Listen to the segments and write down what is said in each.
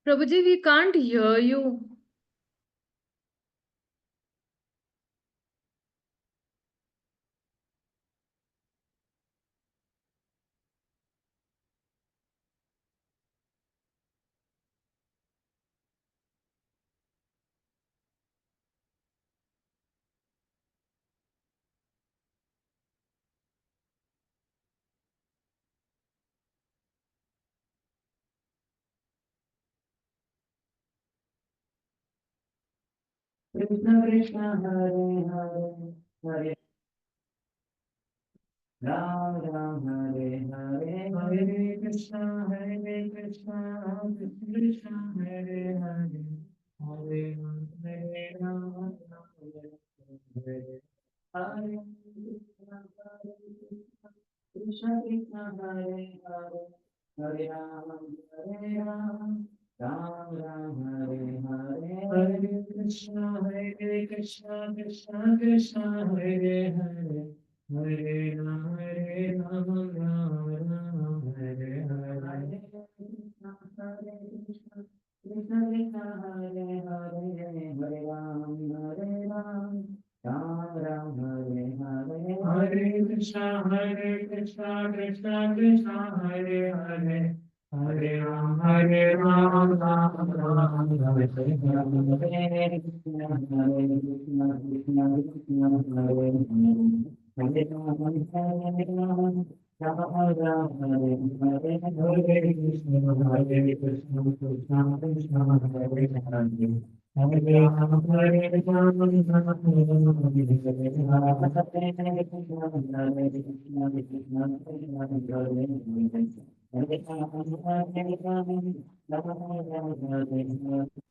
Prabhuji, we can't hear you. Krishna Krishna Hare Hare Hare Ram Ram Hare Hare Hare Krishna Krishna Krishna Hare Hare Hare Ram Hare Ram Hare Krishna Krishna Hare Hare Hare Ram Ram Ram Hare Hare Hare Krishna Krishna Krishna Hare Hare Hare Ram Ram Ram Hare Hare Krishna Krishna Krishna Hare Hare Hare Ram Ram Ram Hare Hare Hare Krishna Krishna Krishna Hare Hare Hare Ram Ram Ram Hare Hare Krishna Krishna Krishna Hare Hare Hare Ram Ram Hare Hare Krishna Krishna Krishna Hare Hare Hare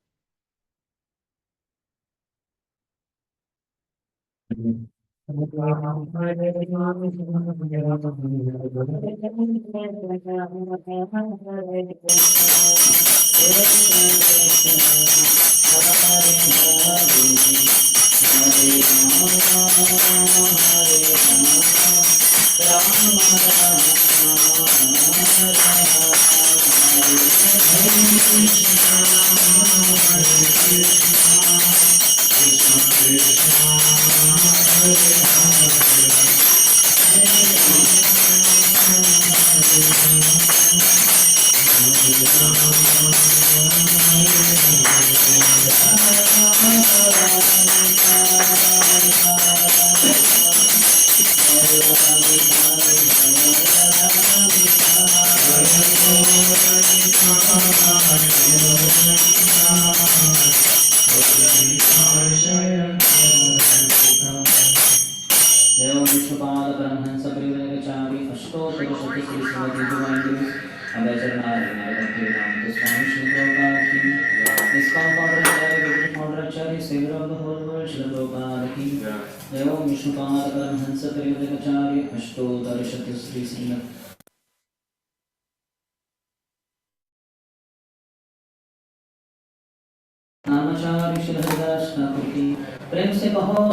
प्रेम से कहो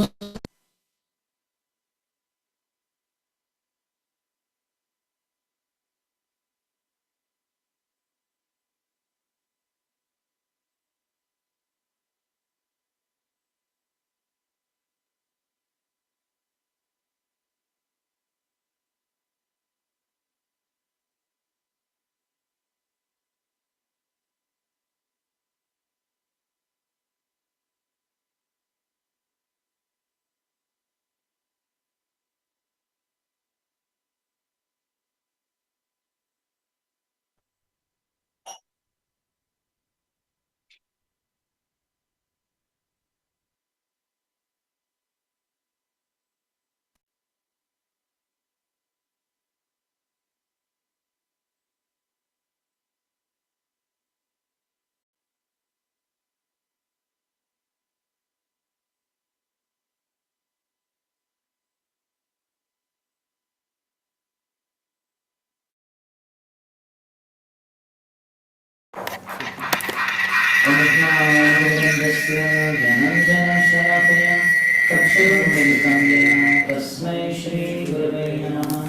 तस्मै श्री गुरवे नमः।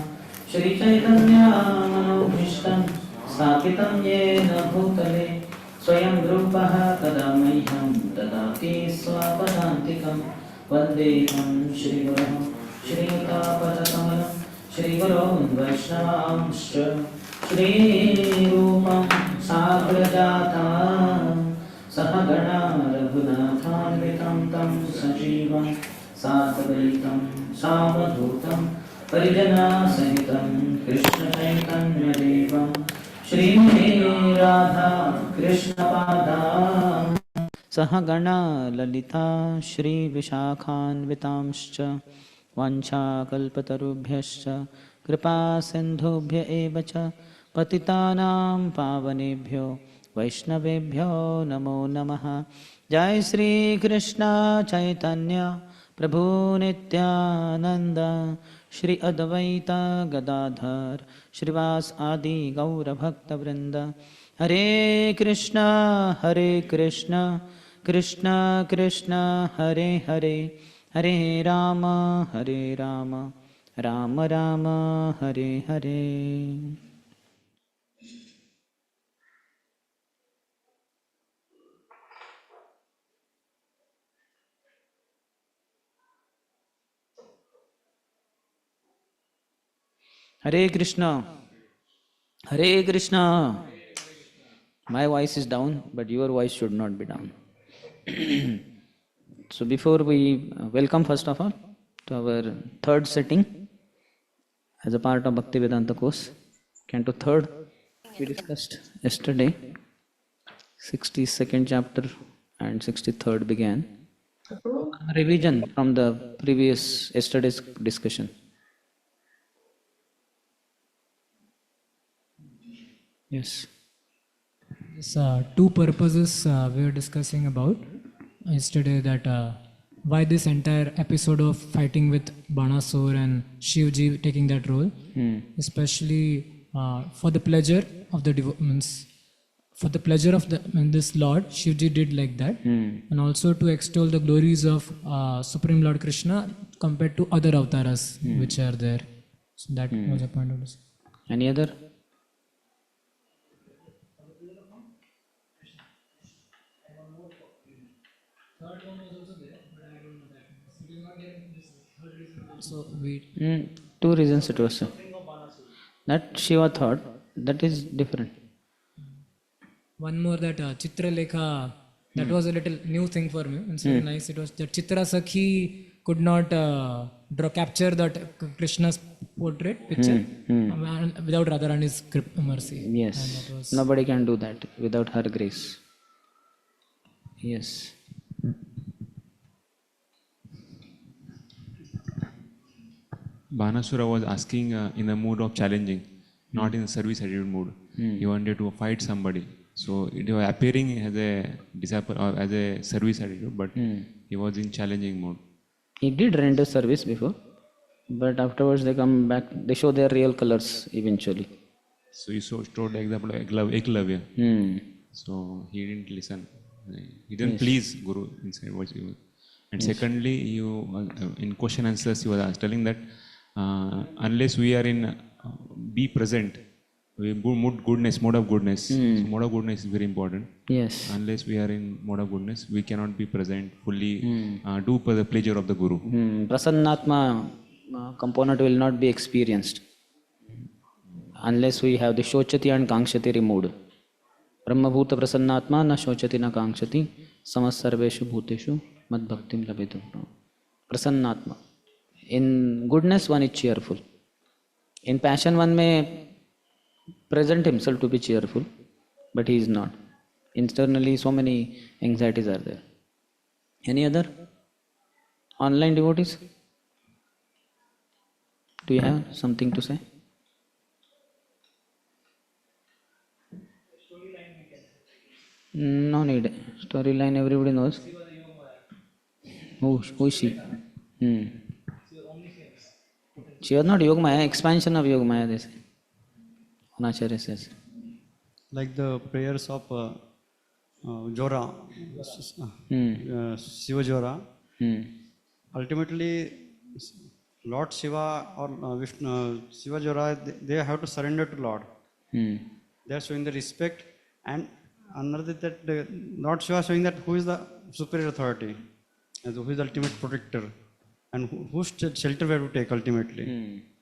श्री चैतन्य मनोभीष्टं स्थापितं येन भूतले स्वयं रूपः कदा मह्यं ददाति स्वपदान्तिकं वन्देऽहं श्रीगुरुं श्रीयुतापदकमलं श्रीगुरोन् वैष्णवांश्च श्रीरूपं साग्रजाता सहगणा रघुनाथान्वितं तं सजीवं साद्वैतं सावधूतं परिजनसहितं कृष्णचैतन्यदेवं श्री राधा कृष्णपादा सहगणा ललिता श्रीविशाखान्वितांश्च वाञ्छाकल्पतरुभ्यश्च कृपासिन्धुभ्य एव च पतितानां पावनेभ्यो वैष्णवेभ्यो नमो नमः। जय श्री कृष्ण चैतन्य प्रभु नित्यानंद श्री अद्वैत गदाधर श्रीवास आदि गौर भक्त वृंद। हरे कृष्णा कृष्ण कृष्ण हरे हरे, हरे Ram Ram Ram Hare Hare. Hare Krishna, Hare Krishna. My voice is down, but your voice should not be down. So before we welcome first of all to our third sitting as a part of Bhakti Vedanta course, Canto third, we discussed yesterday, 62nd chapter and 63rd began. Revision from the previous yesterday's discussion. Yes. Yes, two purposes we were discussing about yesterday, that why this entire episode of fighting with Banasur and Shivji taking that role, especially for the pleasure of the means for the pleasure of this Lord, Shivji did like that, and also to extol the glories of Supreme Lord Krishna compared to other avatars which are there. So that was a point of this. Any other? Third one was also there, but I don't know that. It is not there in this third reason also. We Two reasons it was. That Shiva thought, that is different. one more, that Chitra Lekha, that was a little new thing for me. It's very nice. It was that Chitra Sakhi could not capture that Krishna's portrait picture without Radharani's mercy. Yes, nobody can do that without her grace. Yes. Banasura was asking in a mood of challenging, not in a service attitude mood. He wanted to fight somebody. So it was appearing as a disciple or as a service attitude, but he was in challenging mode. He did render service before, but afterwards they come back, they show their real colors eventually. So he showed the example of Eklavya. So he didn't listen. He didn't please Guru inside what he was. And secondly, in question answers, he was telling that unless we are in be present, mode of goodness. So mode of goodness is very important. Yes. Unless we are in mode of goodness, we cannot be present fully, do for the pleasure of the Guru. Prasannatma component will not be experienced unless we have the Shochati and Kankshati removed. Brahmabhuta prasannatma na shochati na kankshati samasarveshu bhuteshu mad bhaktim labhitu. Prasannatma. In goodness one is cheerful. In passion one may present himself to be cheerful, but he is not. Internally so many anxieties are there. Any other online devotees? Do you have something to say? No need. Storyline everybody knows. Who is she? She was not Yogamaya, expansion of Yogamaya, they say. Anacharya says. Like the prayers of Jora, Shiva Jora. Ultimately, Lord Shiva or Vishnu, Shiva Jora, they have to surrender to Lord. They are showing the respect, and another that Lord Shiva is showing that who is the superior authority, and who is the ultimate protector, and whose shelter we have to take ultimately.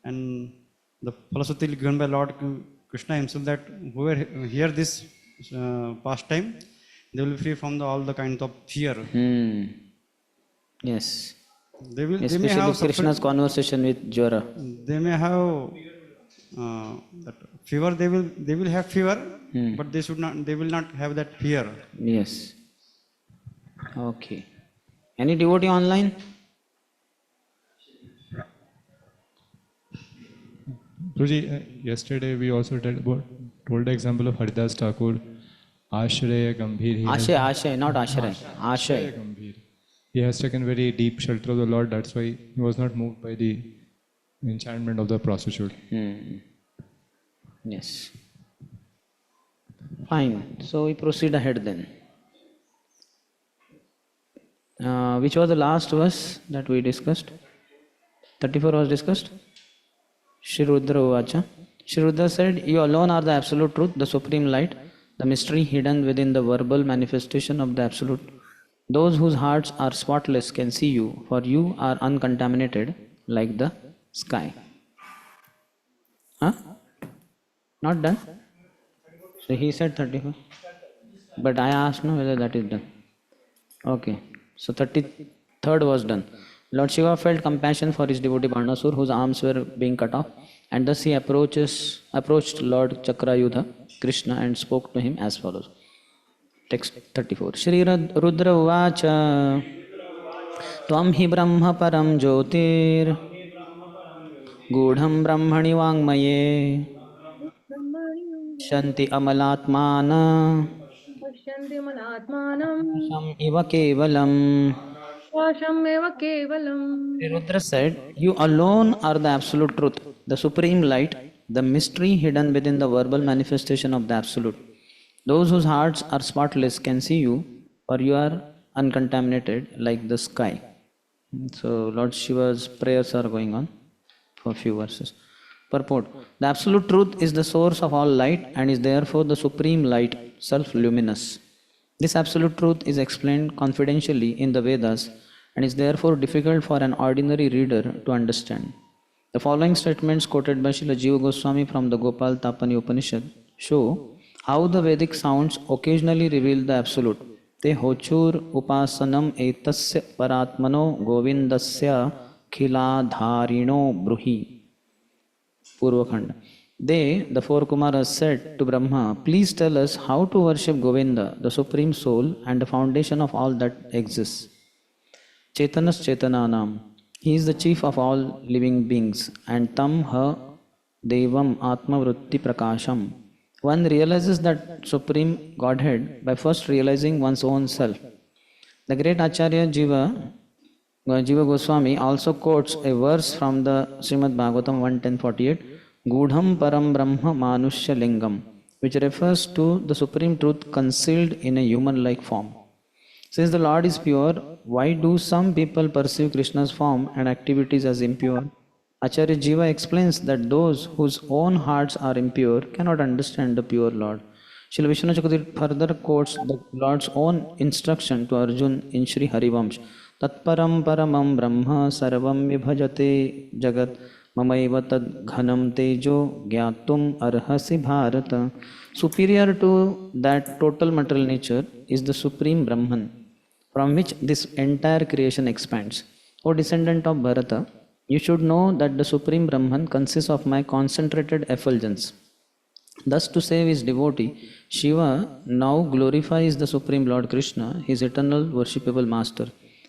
And the philosophy given by Lord Krishna himself that whoever hear this pastime, they will be free from all the kinds of fear. Yes. They may Especially have Krishna's conversation with Jwara. they may have that fever. They will have fever, but they should not. They will not have that fear. Yes. Okay. Any devotee online? Guruji, yesterday we also told the example of Haridas Thakur, Ashraya Gambhir. Ashay, not Ashray. Ashay. Gambhir. He has taken very deep shelter of the Lord, that's why he was not moved by the enchantment of the prostitute. Yes. Fine. So we proceed ahead then. Which was the last verse that we discussed? 34 was discussed? Shri Rudra Uvacha. Shri Rudra said, "You alone are the absolute truth, the supreme light, the mystery hidden within the verbal manifestation of the absolute. Those whose hearts are spotless can see you, for you are uncontaminated like the sky." Huh? Not done? So he said 34. But I asked no whether that is done. Okay. So 33rd was done. Lord Shiva felt compassion for his devotee Banasur, whose arms were being cut off, and thus he approached Lord Chakrayudha, Krishna, and spoke to him as follows. Text 34. Shri Rudra Uvacha Tvam hi Brahma Param Jyotir Gudham Brahmani Vangmaye Shanti Amalatmana पश्यन्ति मनात्मानं Sham Iva Kevalam. वाशमेव केवलम्. Sri Rudra said, "You alone are the absolute truth, the supreme light, the mystery hidden within the verbal manifestation of the absolute. Those whose hearts are spotless can see you, for you are uncontaminated like the sky." So Lord Shiva's prayers are going on for a few verses. Purport: The absolute truth is the source of all light and is therefore the supreme light, self-luminous. This absolute truth is explained confidentially in the Vedas and is therefore difficult for an ordinary reader to understand. The following statements quoted by Srila Jiva Goswami from the Gopal Tapani Upanishad show how the Vedic sounds occasionally reveal the absolute. Te hochur upasanam etasya paratmano govindasya khiladharino bruhi. Purvakhanda. They, the four Kumaras, said to Brahma, "Please tell us how to worship Govinda, the Supreme Soul and the foundation of all that exists. Chetanas Chetananam. He is the chief of all living beings, and Tam Ha Devam Atma Vritti Prakasham. One realizes that Supreme Godhead by first realizing one's own self." The great Acharya Jiva Goswami also quotes a verse from the Srimad Bhagavatam 1.10.48, Gudham Param Brahma Manushya Lingam, which refers to the supreme truth concealed in a human-like form. Since the Lord is pure, why do some people perceive Krishna's form and activities as impure? Acharya Jiva explains that those whose own hearts are impure cannot understand the pure Lord. Srila Vishnu Chakravarti further quotes the Lord's own instruction to Arjun in Sri Harivamsh, Tatparam Paramam Brahma Sarvam Vibhajate Jagat Mamaiva Tad Ghanam Tejo Gyatum Arhasi Bharata. Superior to that total material nature is the Supreme Brahman, from which this entire creation expands. O descendant of Bharata, you should know that the Supreme Brahman consists of my concentrated effulgence. Thus, to save his devotee, Shiva now glorifies the Supreme Lord Krishna, his eternal worshipable master.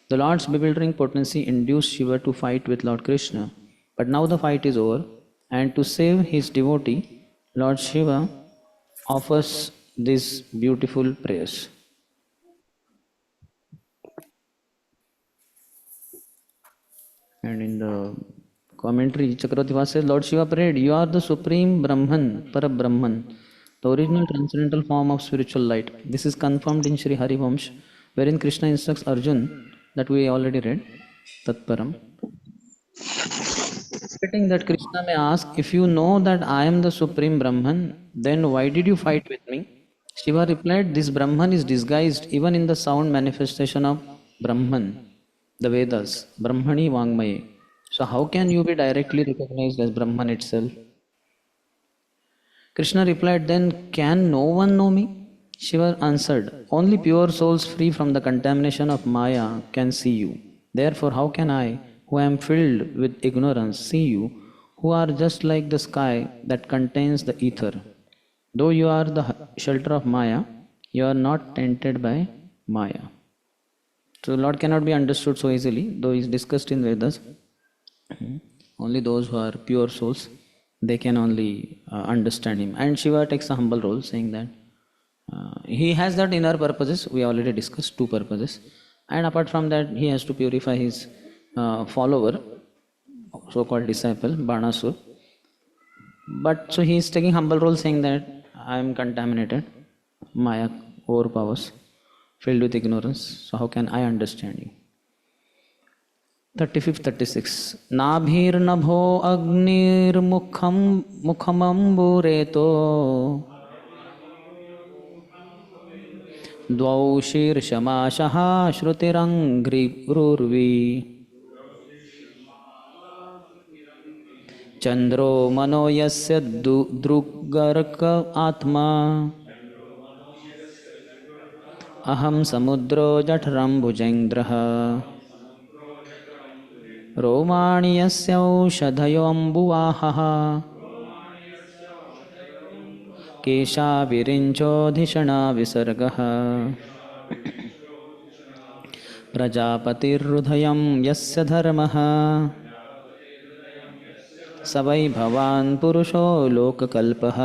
The Lord's bewildering potency induced Shiva to fight with Lord Krishna. But now the fight is over, and to save his devotee, Lord Shiva offers these beautiful prayers. And in the commentary, Chakravarti says, Lord Shiva prayed, "You are the supreme Brahman, Parabrahman, the original transcendental form of spiritual light." This is confirmed in Sri Harivamsh, wherein Krishna instructs Arjun, that we already read, Tatparam. Stating that Krishna may ask, "If you know that I am the supreme Brahman, then why did you fight with me?" Shiva replied, this Brahman is disguised even in the sound manifestation of Brahman, the Vedas, Brahmani Vangmaye. So how can you be directly recognized as Brahman itself? Krishna replied, then can no one know me? Shiva answered, only pure souls free from the contamination of Maya can see you. Therefore, how can I, who am filled with ignorance, see you, who are just like the sky that contains the ether? Though you are the shelter of Maya, you are not tainted by Maya. So, Lord cannot be understood so easily, though he is discussed in Vedas. Only those who are pure souls, they can only understand him. And Shiva takes a humble role, saying that he has that inner purposes. We already discussed two purposes, and apart from that, he has to purify his follower, so-called disciple, Banasur. But so he is taking humble role, saying that I am contaminated, Maya overpowers, filled with ignorance. So how can I understand you? 35th, 36. Nabhirnabho agnirmukham mukhamambureto द्वौ शीर्षमाशः श्रुतिरङ्घ्रिरुर्वी चन्द्रो मनो यस्य दृग्गर्क आत्मा अहं समुद्रो जठरम्बुजेन्द्रः रोमाणि यस्यौषधयोऽम्बुवाहः केशाविरिञ्चोधिषणा विसर्गः प्रजापतिर्हृदयं यस्य धर्मः स वै भवान् पुरुषो लोककल्पः.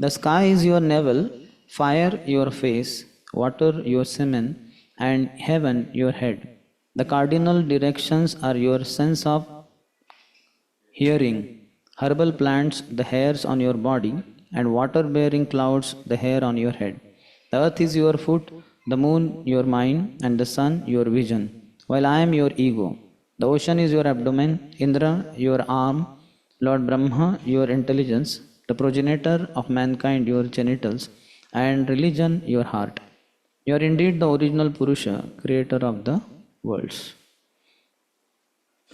The sky is your navel, fire your face, water your semen, and heaven your head. The cardinal directions are your sense of hearing, herbal plants the hairs on your body, and water-bearing clouds the hair on your head. The earth is your foot, the moon your mind, and the sun your vision, while I am your ego. The ocean is your abdomen, Indra your arm, Lord Brahma your intelligence, the progenitor of mankind your genitals, and religion your heart. You are indeed the original Purusha, creator of the worlds.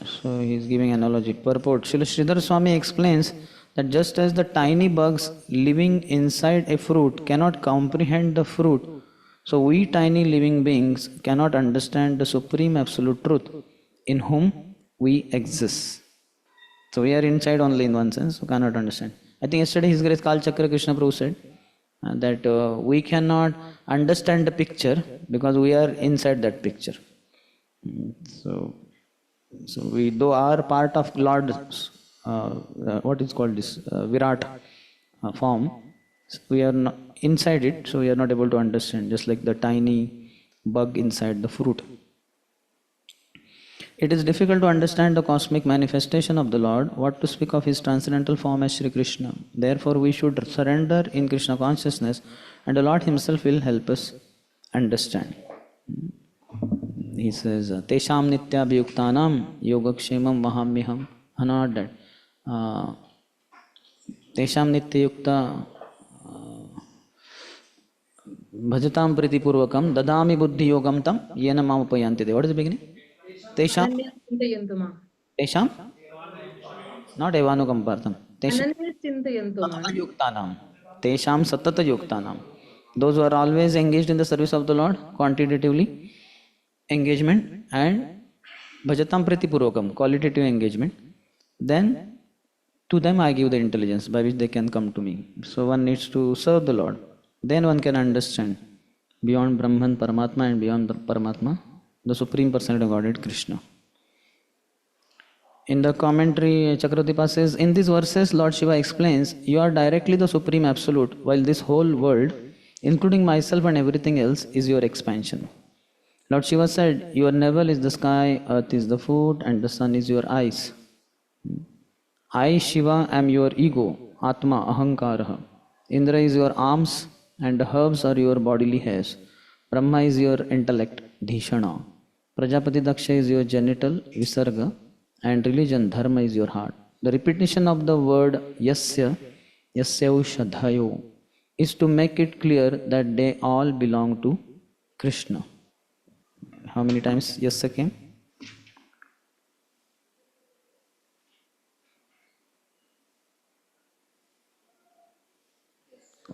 So he is giving analogy. Purport. Srila Sridhar Swami explains that just as the tiny bugs living inside a fruit cannot comprehend the fruit, so we tiny living beings cannot understand the supreme absolute truth in whom we exist. So we are inside only in one sense, we cannot understand. I think yesterday His Grace Kal Chakra Krishna Prabhu said that we cannot understand the picture because we are inside that picture. So we though are part of Lord's what is called this Virat form, we are not inside it, so we are not able to understand, just like the tiny bug inside the fruit. It is difficult to understand the cosmic manifestation of the Lord, what to speak of his transcendental form as Sri Krishna. Therefore we should surrender in Krishna consciousness, and the Lord himself will help us understand. He says, Tesham nitya abhyuktanam yogakshemam mahamyaham. Not that. Tesham nitya yukta bhajatam pritipurvakam dadami buddhi yogam tam yena mam upayanti. What is the beginning? Tesham? Ananya-chintayantu ma. Tesham? Not evanukampartam. Tesham? Ananya-chintayantu ma. Yuktanam. Tesham satata yuktanam. Those who are always engaged in the service of the Lord, quantitatively, engagement, and bhajatam pritipurvakam, qualitative engagement, then to them I give the intelligence by which they can come to me. So one needs to serve the Lord. Then one can understand beyond Brahman, Paramatma, and beyond the Paramatma, the Supreme Personality of Godhead, Krishna. In the commentary, Chakravarti says, in these verses, Lord Shiva explains, you are directly the Supreme Absolute, while this whole world, including myself and everything else, is your expansion. Lord Shiva said, your navel is the sky, earth is the foot, and the sun is your eyes. I, Shiva, am your ego, Atma, Ahankaraha. Indra is your arms, and the herbs are your bodily hairs. Brahma is your intellect, Dhishana. Prajapati Daksha is your genital, Visarga, and religion, Dharma, is your heart. The repetition of the word Yasya Yasyaushadhayo, is to make it clear that they all belong to Krishna. How many times Yasya came?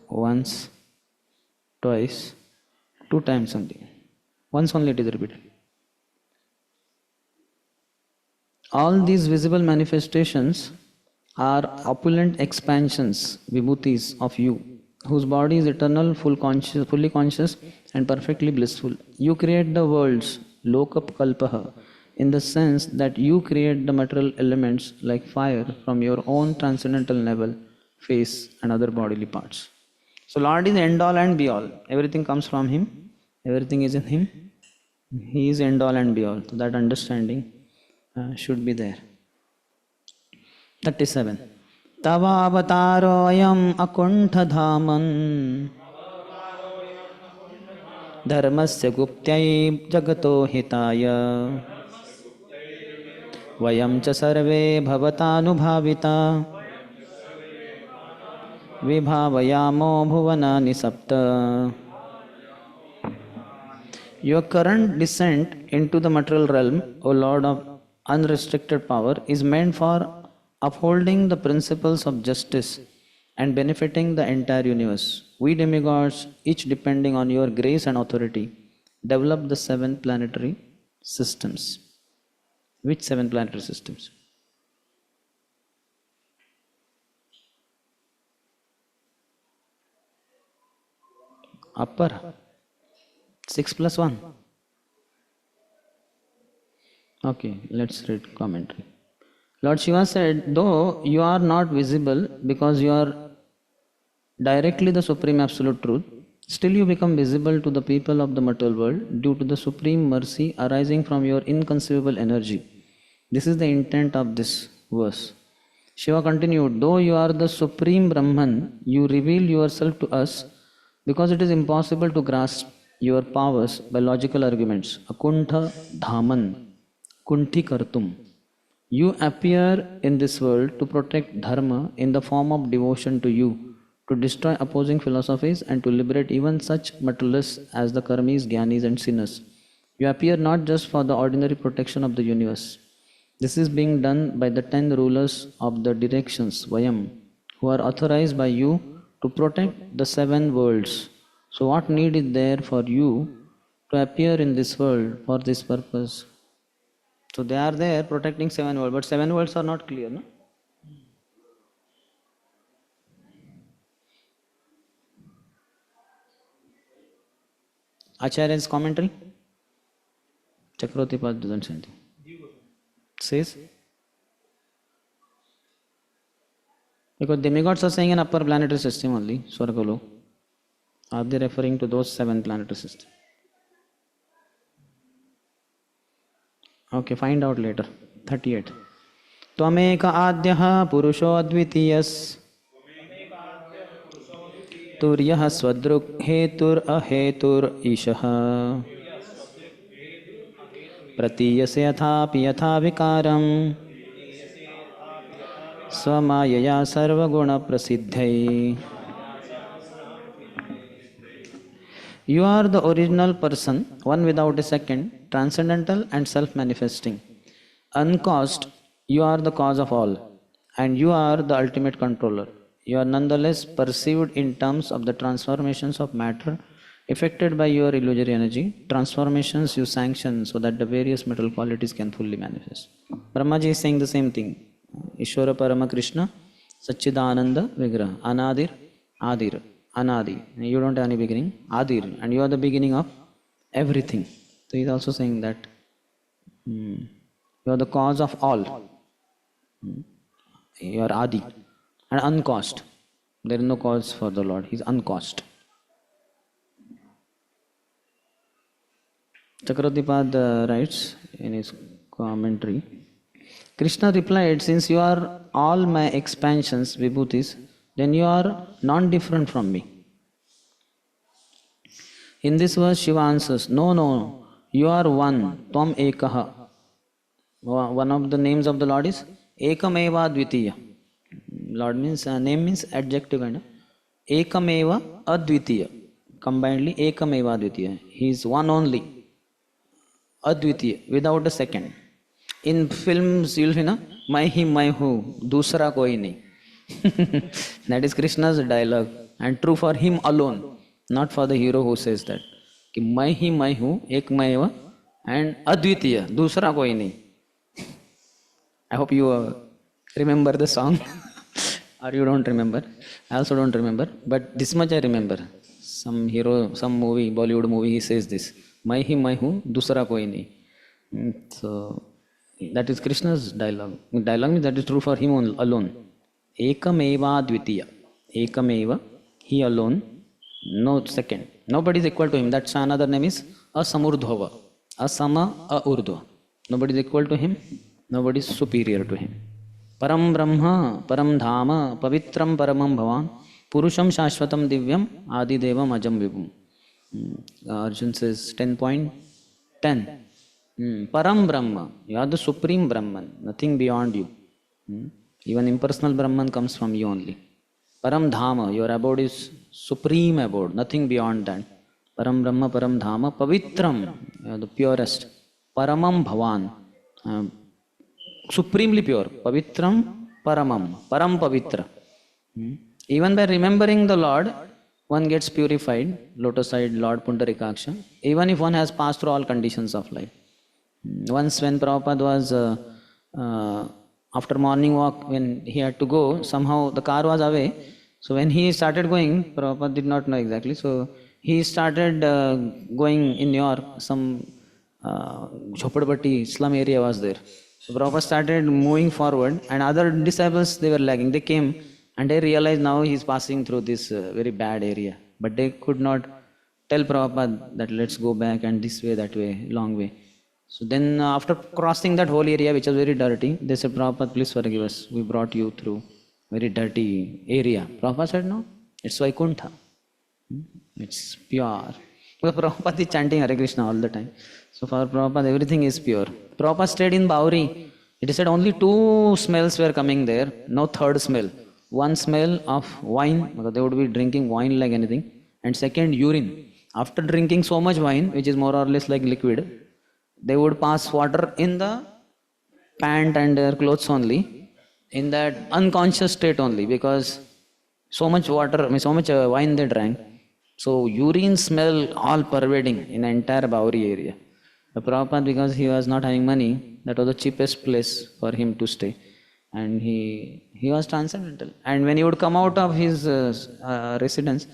Once, twice, two times only. Once only it is repeated. All these visible manifestations are opulent expansions, vibhutis of you, whose body is eternal, fully conscious, and perfectly blissful. You create the worlds, lokap kalpaha, in the sense that you create the material elements like fire from your own transcendental level, face, and other bodily parts. So, Lord is end all and be all. Everything comes from Him, everything is in Him. He is end all and be all. So, that understanding should be there. 37. Tavavataroyam akuntadhaman dharmasya guptyai jagato hitaya vayam cha sarve bhavatanubhavita vibhavayamo bhuvanani sapta. Your current descent into the material realm, O Lord of unrestricted power, is meant for upholding the principles of justice and benefiting the entire universe. We demigods, each depending on your grace and authority, develop the 7 planetary systems. Which 7 planetary systems? Upper 6 plus 1. Okay, let's read commentary. Lord Shiva said, though you are not visible because you are directly the Supreme Absolute Truth, still you become visible to the people of the material world due to the supreme mercy arising from your inconceivable energy. This is the intent of this verse. Shiva continued, though you are the Supreme Brahman, you reveal yourself to us because it is impossible to grasp your powers by logical arguments. Akuntha Dhaman, Kunti Kartum. You appear in this world to protect dharma in the form of devotion to you, to destroy opposing philosophies and to liberate even such materialists as the karmis, jnanis and sinners. You appear not just for the ordinary protection of the universe. This is being done by the 10 rulers of the directions, Vayam, who are authorized by you to protect the 7 worlds. So what need is there for you to appear in this world for this purpose? So they are there protecting 7 worlds, but 7 worlds are not clear, no? Acharya's commentary? Chakravartipad doesn't say anything. Says? Because demigods are saying an upper planetary system only, Swargalo. Are they referring to those 7 planetary systems? Okay, find out later. 38. Tvameka adyaha purusho advitiyas turyah swadruk hetur ahetur ishaha pratiyase yathapi yatha vikaram swamayaya sarvaguna prasiddhai. You are the original person, one without a second, transcendental and self-manifesting. Uncaused, you are the cause of all, and you are the ultimate controller. You are nonetheless perceived in terms of the transformations of matter effected by your illusory energy, transformations you sanction so that the various material qualities can fully manifest. Brahmaji is saying the same thing. Ishvara Parama Krishna, Satchidananda Vigraha, Anadir, Adir. Anadi, you don't have any beginning, Adir, and you are the beginning of everything. So he is also saying that you are the cause of all. You are Adi and uncaused. There is no cause for the Lord, he is uncaused. Chakravartipad writes in his commentary, Krishna replied, since you are all my expansions, vibhutis, then you are non-different from me. In this verse, Shiva answers, no, you are one, Tvam Ekaha. One of the names of the Lord is Ekameva Dvitiya. Lord means name means adjective kind of. Ekameva advitiya. Combinedly, Ekameva advitiya. He is one only. Advitiya, without a second. In films, you'll see, na, मैं ही मैं हूँ, दूसरा कोई नहीं. That is Krishna's dialogue, and true for him alone, not for the hero who says that. कि मैं ही मैं हूँ, एक मैं एव, and अद्वितीय, दूसरा कोई नहीं. I hope you remember the song, or you don't remember. I also don't remember, but this much I remember. Some hero, some movie, Bollywood movie, he says this. मैं ही मैं हूँ, दूसरा कोई नहीं. So that is Krishna's dialogue. Dialogue means that is true for him alone. Ekameva dvitiya. Ekameva, he alone, no second. Nobody is equal to him. That's another name is Asamurdhava. Asama Aurdhva. Nobody is equal to him. Nobody is superior to him. Param Brahma, Param Dhama, Pavitram Paramam Bhavan, Purusham Shashvatam Divyam, Adi Devam Ajam Vibhum. Arjun says 10.10. Param Brahma, you are the supreme Brahman, nothing beyond you. Even impersonal Brahman comes from you only. Param Dhama, your abode is supreme abode, nothing beyond that. Param Brahma, Param Dhama, Pavitram, you are the purest. Paramam Bhavan, supremely pure. Pavitram, Paramam, Param Pavitra. Even by remembering the Lord, one gets purified. Lotus-eyed Lord Pundarikaksha, even if one has passed through all conditions of life. Once when Prabhupada was, after morning walk, when he had to go, somehow the car was away. So when he started going, Prabhupada did not know exactly. So he started going in New York, some Jhopadpatti slum area was there. So Prabhupada started moving forward, and other disciples, they were lagging. They came and they realized now he is passing through this very bad area. But they could not tell Prabhupada that let's go back and this way, that way, long way. So then after crossing that whole area which was very dirty, they said, Prabhupada, please forgive us. We brought you through very dirty area. Prabhupada said, no, it's Vaikuntha. It's pure. Because Prabhupada is chanting Hare Krishna all the time. So for Prabhupada, everything is pure. Prabhupada stayed in Bauri. It is said only two smells were coming there, no third smell. One smell of wine, because they would be drinking wine like anything. And second, urine. After drinking so much wine, which is more or less like liquid, they would pass water in the pant and their clothes only, in that unconscious state only, because so much water, so much wine they drank. So urine smell all pervading in the entire Bauri area. The Prabhupada, because he was not having money, that was the cheapest place for him to stay. And he was transcendental. And when he would come out of his residence,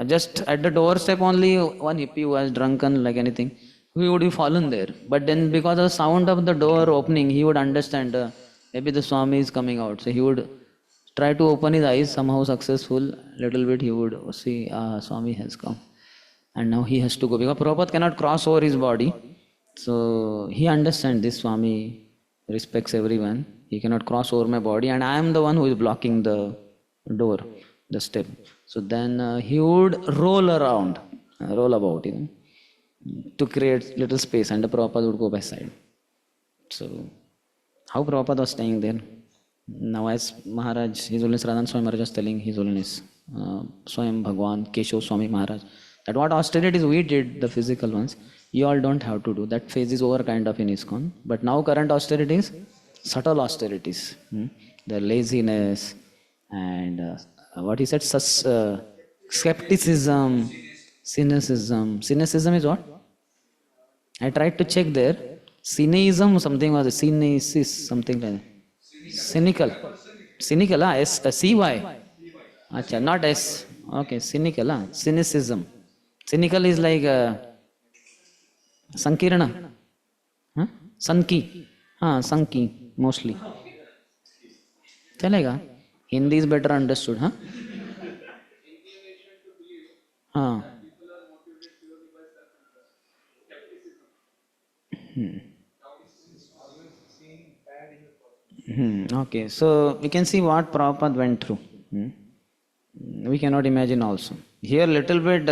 just at the doorstep only, one hippie who was drunken like anything, he would be fallen there. But then because of the sound of the door opening, he would understand maybe the Swami is coming out. So he would try to open his eyes, somehow successful, little bit he would see, Swami has come. And now he has to go. Because Prabhupada cannot cross over his body. So he understands this Swami respects everyone. He cannot cross over my body, and I am the one who is blocking the door, the step. So then he would roll around, roll about, to create little space, and the Prabhupada would go by side. So how Prabhupada was staying there? Now as Maharaj, His Holiness Radhan Swami Maharaj was telling His Holiness Swayam Bhagwan Keshav Swami Maharaj, that what austerities we did, the physical ones, you all don't have to do. That phase is over kind of in ISKCON. But now current austerities, subtle austerities, the laziness and what he said, skepticism, cynicism. Cynicism is what? I tried to check there. Cynicism, something was cynicis, something like that. Cynical. Cynical, C-Y. Achha, not S. Okay, cynical, cynicism. Cynical is like Sankirana. Sanki. Sanki, mostly. Chalega? Hindi is better understood, huh? Okay, so we can see what Prabhupada went through. We cannot imagine also. Here little bit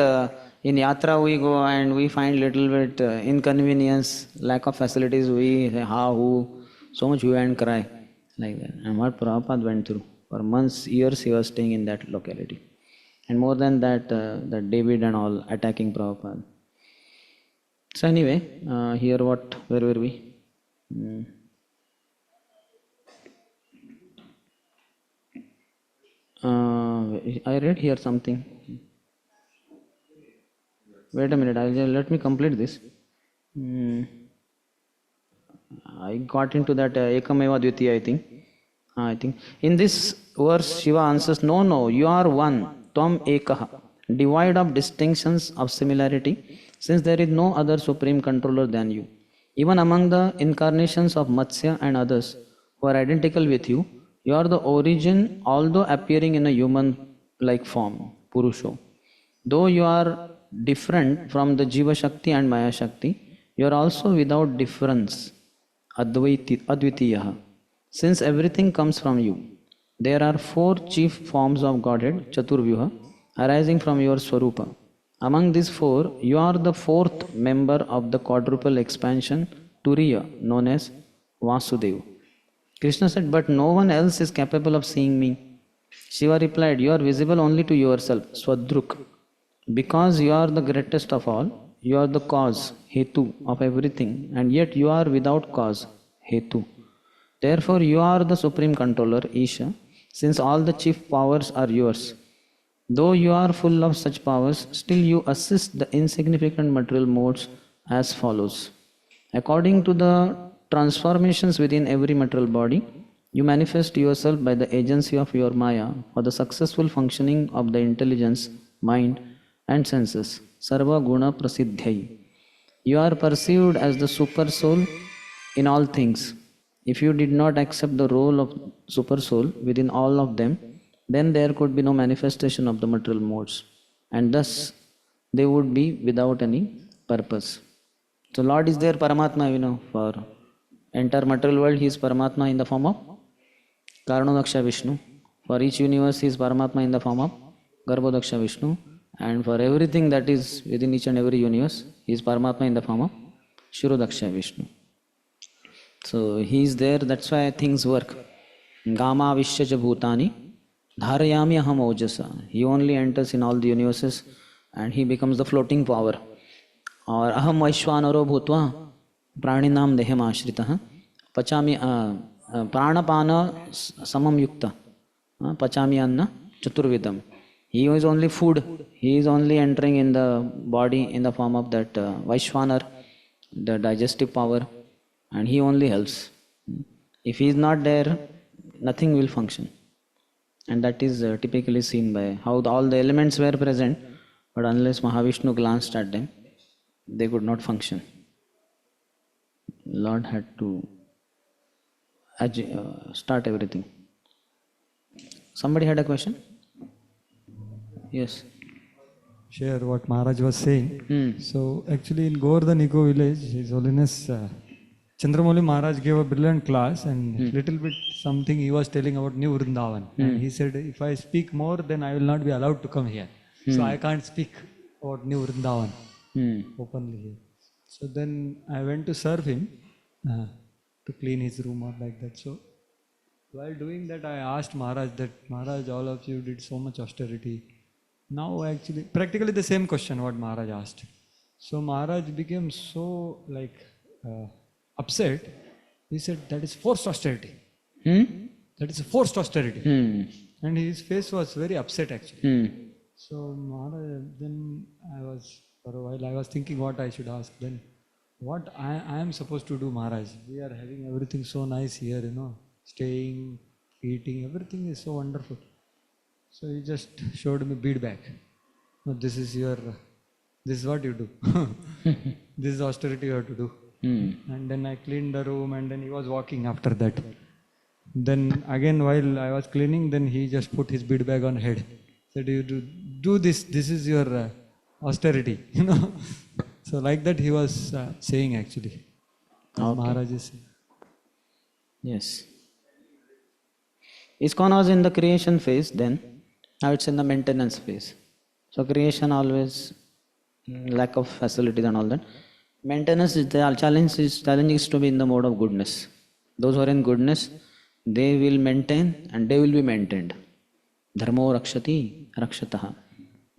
in Yatra we go and we find little bit inconvenience, lack of facilities, we say, who, so much hue and cry, like that. And what Prabhupada went through. For months, years, he was staying in that locality. And more than that, that David and all attacking Prabhupada. So anyway, here where were we? I read here something. Wait a minute, let me complete this. I got into that Ekameva Dvitiya, I think. In this verse, Shiva answers, no, you are one, Tvam Ekaha, devoid of distinctions of similarity, since there is no other supreme controller than you. Even among the incarnations of Matsya and others who are identical with you, you are the origin, although appearing in a human-like form, Purusho. Though you are different from the Jiva Shakti and Maya Shakti, you are also without difference, Advitiyaha. Since everything comes from you, there are 4 chief forms of Godhead, Chaturvyuha, arising from your Swarupa. Among these 4, you are the 4th member of the quadruple expansion, Turiya, known as Vasudeva. Krishna said, but no one else is capable of seeing me. Shiva replied, you are visible only to yourself, Swadruk. Because you are the greatest of all, you are the cause, Hetu, of everything, and yet you are without cause, Hetu. Therefore, you are the supreme controller, Isha, since all the chief powers are yours. Though you are full of such powers, still you assist the insignificant material modes as follows. According to the transformations within every material body, you manifest yourself by the agency of your Maya for the successful functioning of the intelligence, mind, and senses, Sarva Guna Prasiddhyai. You are perceived as the super soul in all things. If you did not accept the role of super soul within all of them, then there could be no manifestation of the material modes, and thus they would be without any purpose. So Lord is there, Paramatma, for entire material world, He is Paramatma in the form of Karanodaksha Vishnu. For each universe, He is Paramatma in the form of Garbhodaksha Vishnu. And for everything that is within each and every universe, He is Paramatma in the form of Shirodaksha Vishnu. So He is there, that's why things work. Gama Vishyaja Bhutani Dharayami Aham Ojasa. He only enters in all the universes and He becomes the floating power. Or Aham Vaishwanaro Bhutva Praninam Dehem Ashritaha Pachami Pranapana Samam Yukta Pachami Anna Chaturvidam. He is only food. He is only entering in the body in the form of that Vaishwanar, the digestive power, and he only helps. If he is not there, nothing will function. And that is typically seen by how all the elements were present, but unless Mahavishnu glanced at them, they could not function. Lord had to start everything. Somebody had a question? Yes. Share what Maharaj was saying. So actually in Govardhan Eco Village, His Holiness Chandramouli Maharaj gave a brilliant class, and little bit something he was telling about New Vrindavan. And he said, if I speak more, then I will not be allowed to come here. So I can't speak about New Vrindavan openly here. So then I went to serve him to clean his room or like that. So while doing that, I asked Maharaj that, Maharaj, all of you did so much austerity. Now actually, practically the same question what Maharaj asked. So Maharaj became so upset. He said, that is forced austerity. That is forced austerity. And his face was very upset actually. So Maharaj, then for a while I was thinking what I should ask. Then what I am supposed to do, Maharaj? We are having everything so nice here, staying, eating, everything is so wonderful. So he just showed me bead bag. No, this is what you do. This is austerity you have to do. And then I cleaned the room, and then he was walking after that. Then again while I was cleaning, then he just put his bead bag on head. Said, you do this is your austerity. So like that he was saying actually. Okay. Maharaj is saying. Yes. ISKCON was in the creation phase then. Now it's in the maintenance phase. So creation always lack of facilities and all that. Maintenance is the challenge is to be in the mode of goodness. Those who are in goodness, they will maintain and they will be maintained. Dharmo rakshati rakshataha.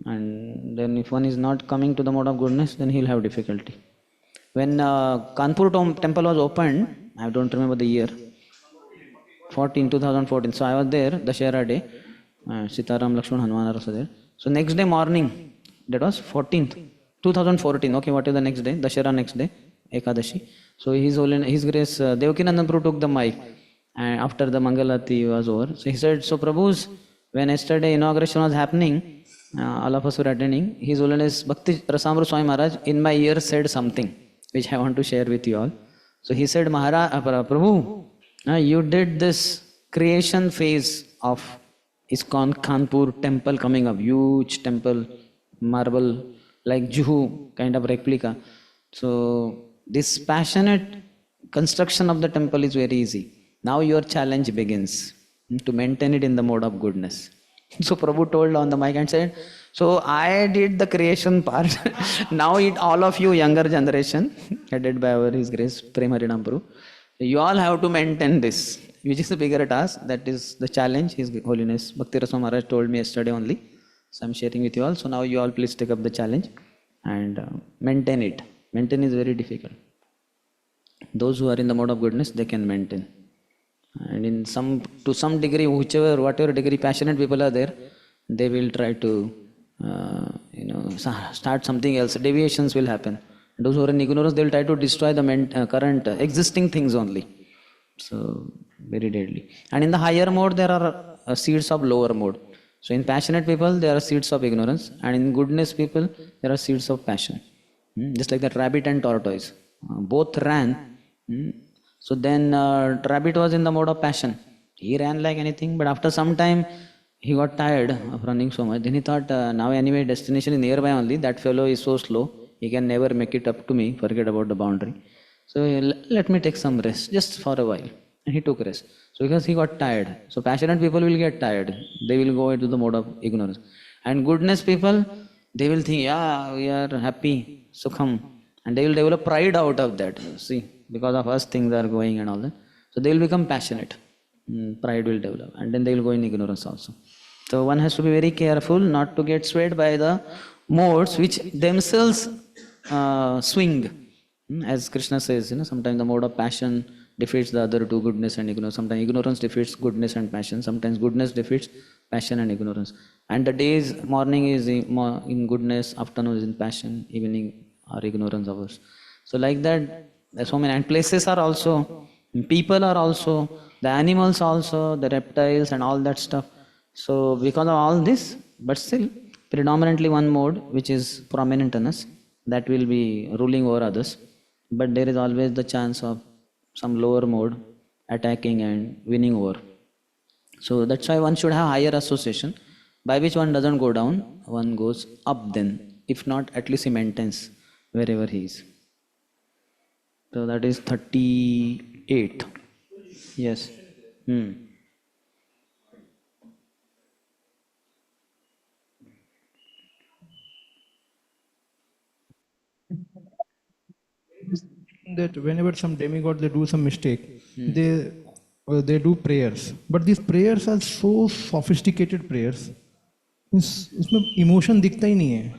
And then if one is not coming to the mode of goodness, then he will have difficulty. When Kanpur temple was opened, I don't remember the year, 2014. So I was there, Dashera day. Sitaram, Lakshman, Hanuman are also there. So next day morning, that was 14th, 2014. Okay, what is the next day? Dashera next day, Ekadashi. So His Grace Devakinandan Prabhu took the mic after the Mangalati was over. So he said, so Prabhus, when yesterday inauguration was happening, all of us were attending, His Holiness Bhakti Rasamru Swami Maharaj in my ear said something which I want to share with you all. So he said, Prabhu, you did this creation phase of ISKCON Kanpur temple coming up, huge temple, marble, like Juhu kind of replica. So this passionate construction of the temple is very easy. Now your challenge begins to maintain it in the mode of goodness. So Prabhu told on the mic and said, so I did the creation part. Now it all of you younger generation, headed by our His Grace Prem Harinam Prabhu, you all have to maintain this, which is a bigger task. That is the challenge His Holiness Bhakti Rasam Maharaj told me yesterday only. So I'm sharing with you all. So now you all please take up the challenge and maintain it. Maintain is very difficult. Those who are in the mode of goodness, they can maintain. And to some degree, whatever degree passionate people are there, they will try to start something else. Deviations will happen. Those who are in ignorance, they will try to destroy the current existing things only. So very deadly. And in the higher mode, there are seeds of lower mode. So in passionate people, there are seeds of ignorance, and in goodness people, there are seeds of passion. Just like that rabbit and tortoise, both ran. So then rabbit was in the mode of passion. He ran like anything, but after some time he got tired of running so much. Then he thought, now anyway destination is nearby only. That fellow is so slow, he can never make it up to me. Forget about the boundary. So let me take some rest just for a while. And he took rest. So because he got tired. So passionate people will get tired. They will go into the mode of ignorance. And goodness people, they will think, yeah, we are happy, sukham. And they will develop pride out of that. See, because of us things are going and all that. So they will become passionate. Pride will develop. And then they will go in ignorance also. So one has to be very careful not to get swayed by the modes which themselves swing. As Krishna says, sometimes the mode of passion defeats the other two, goodness and ignorance. Sometimes ignorance defeats goodness and passion. Sometimes goodness defeats passion and ignorance. And the days, morning is in goodness, afternoon is in passion, evening are ignorance hours. So like that, there's so many. And places are also, people are also, the animals also, the reptiles and all that stuff. So because of all this, but still, predominantly one mode which is prominent in us, that will be ruling over others. But there is always the chance of some lower mode attacking and winning over. So that's why one should have higher association, by which one doesn't go down, one goes up then. If not, at least he maintains wherever he is. So that is 38. Yes. That whenever some demigod they do some mistake, they do prayers, but these prayers are so sophisticated prayers. उसमें emotion दिखता ही नहीं है.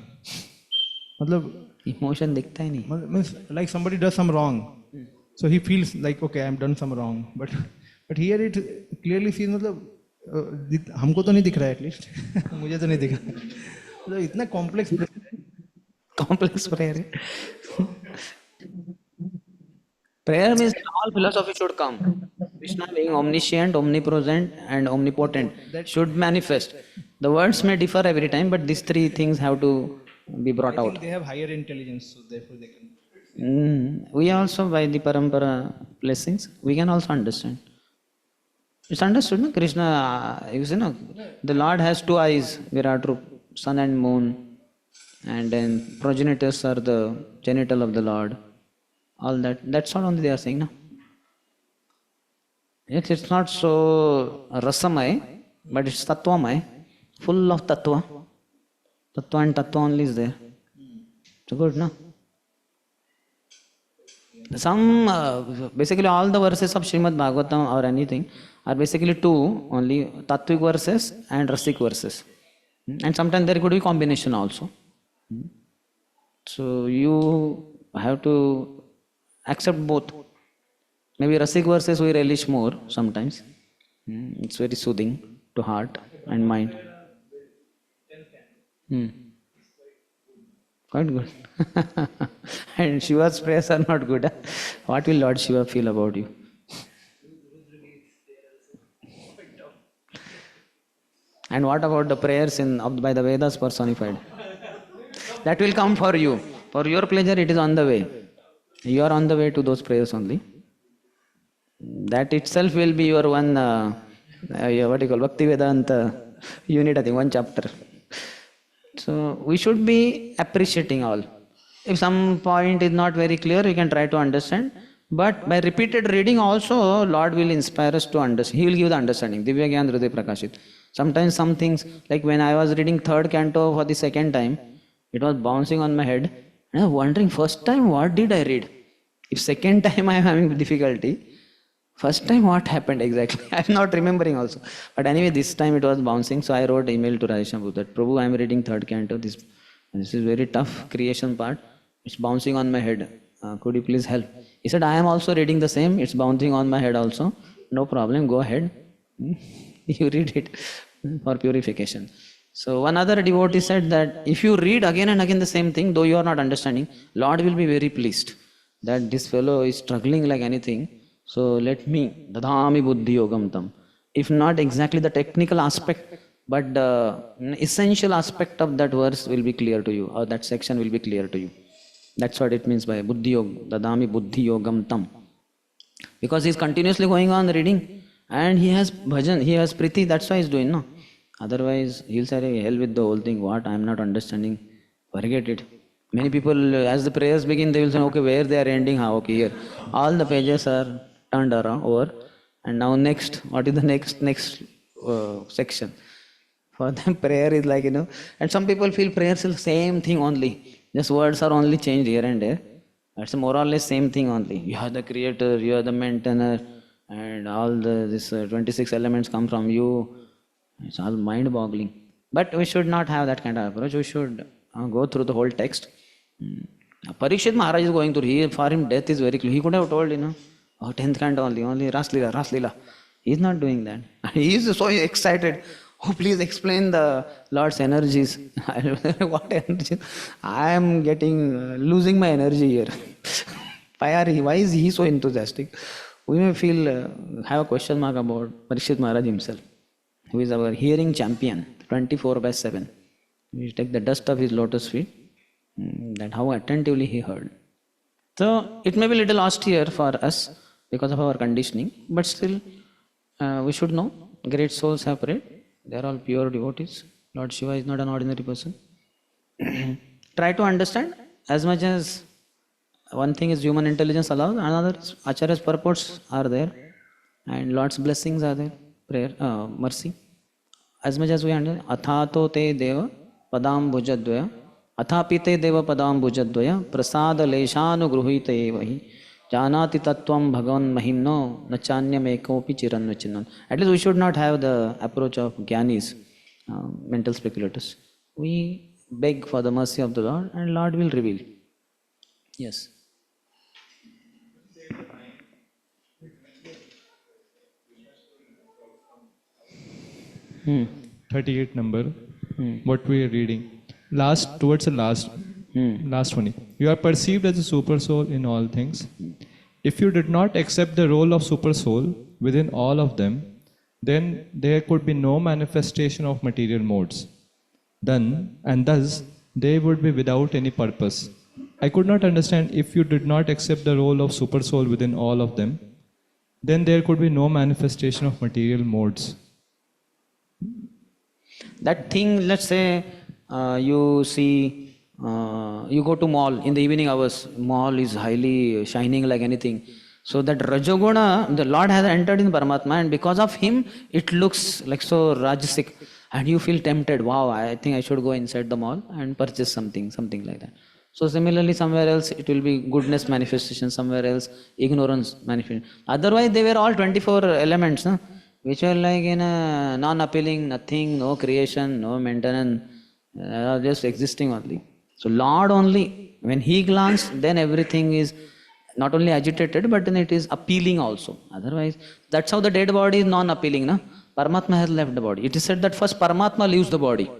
मतलब Emotion दिखता ही नहीं. Means like somebody does some wrong, so he feels like okay, I'm done some wrong, but here it clearly sees मतलब हमको तो नहीं दिख रहा है, at least मुझे तो नहीं दिख रहा. मतलब इतना complex prayer. Prayer means all philosophy should come. Krishna being omniscient, omnipresent, and omnipotent should manifest. The words may differ every time, but these three things have to be brought out. They have higher intelligence, so therefore they can. We also, by the parampara blessings, we can also understand. It's understood, no? Krishna, the Lord has two eyes, Virat Rup, sun and moon, and then progenitors are the genital of the Lord. All that, that's all only they are saying, no? Yes, it's not so rasamay, but it's tattvamay, full of tattva. Tattva and tattva only is there. So good, no? Some, basically all the verses of Srimad Bhagavatam or anything are basically two only, Tattvic verses and Rasik verses. And sometimes there could be combination also. So you have to accept both. Maybe Rasik verses we relish more sometimes. It's very soothing to heart and mind. Quite good. And Shiva's prayers are not good. What will Lord Shiva feel about you? And what about the prayers by the Vedas personified? That will come for you. For your pleasure, it is on the way. You are on the way to those prayers only. That itself will be your one, what you call, Bhakti Vedanta unit, I think, one chapter. So we should be appreciating all. If some point is not very clear, we can try to understand. But by repeated reading also, Lord will inspire us to understand. He will give the understanding. Divya Gyan Hriday Prakashit. Sometimes some things, like when I was reading third canto for the second time, it was bouncing on my head. And I was wondering, first time what did I read? If second time I am having difficulty, first time what happened exactly? I am not remembering also. But anyway, this time it was bouncing. So I wrote email to Radhesham that, Prabhu, I am reading third canto. This is very tough creation part. It's bouncing on my head. Could you please help? He said, I am also reading the same. It's bouncing on my head also. No problem. Go ahead. You read it for purification. So one other devotee said that if you read again and again the same thing, though you are not understanding, Lord will be very pleased that this fellow is struggling like anything. So let me, dadhami buddhi yogam tam. If not exactly the technical aspect, but the essential aspect of that verse will be clear to you, or that section will be clear to you. That's what it means by buddhi yoga, dadami buddhi yogam tam. Because he is continuously going on reading, and he has bhajan, he has priti, that's why he is doing, no? Otherwise, he'll say, hell with the whole thing, what, I am not understanding, forget it. Many people, as the prayers begin, they will say, okay, where they are ending, okay, here. All the pages are turned around, over, and now next, what is the next section? For them, prayer is like, and some people feel prayer is the same thing only. Just words are only changed here and there. That's more or less same thing only. You are the creator, you are the maintainer, and all this 26 elements come from you. It's all mind-boggling. But we should not have that kind of approach. We should go through the whole text. Parikshit Maharaj is going through. For him, death is very clear. He could have told, 10th canto only Raslila. He is not doing that. He is so excited. Oh, please explain the Lord's energies. What energies? I am losing my energy here. Why is he so enthusiastic? We may have a question mark about Parikshit Maharaj himself, who is our hearing champion, 24/7. We take the dust of his lotus feet, that how attentively he heard. So it may be a little austere for us because of our conditioning, but still we should know great souls have prayed. They are all pure devotees. Lord Shiva is not an ordinary person. Try to understand as much as one thing is human intelligence allows, another Acharya's purports are there, and Lord's blessings are there, prayer, mercy. As much as we understand, athato te deva padam bhujadvaya, athapi te deva padam bhujadvaya, prasada leshanu gruhita evahi, janati tattvam bhagavan mahimno, nachanyam ekopi chiranvachinam. At least we should not have the approach of jnanis, mental speculators. We beg for the mercy of the Lord, and Lord will reveal. Yes. 38 number, what we are reading. Towards the last one. You are perceived as a super soul in all things. If you did not accept the role of super soul within all of them, then there could be no manifestation of material modes. Thus, they would be without any purpose. I could not understand, if you did not accept the role of super soul within all of them, then there could be no manifestation of material modes. That thing, let's say you see, you go to mall in the evening hours, mall is highly shining like anything. So that Rajoguna, the Lord has entered in Paramatma, and because of him, it looks like so Rajasic. And you feel tempted, wow, I think I should go inside the mall and purchase something like that. So similarly, somewhere else it will be goodness manifestation, somewhere else ignorance manifestation. Otherwise, they were all 24 elements, no? Which were like in a non-appealing, nothing, no creation, no maintenance, just existing only. So Lord only, when He glanced, then everything is not only agitated, but then it is appealing also. Otherwise, that's how the dead body is non-appealing, no? Paramatma has left the body. It is said that first Paramatma leaves the body.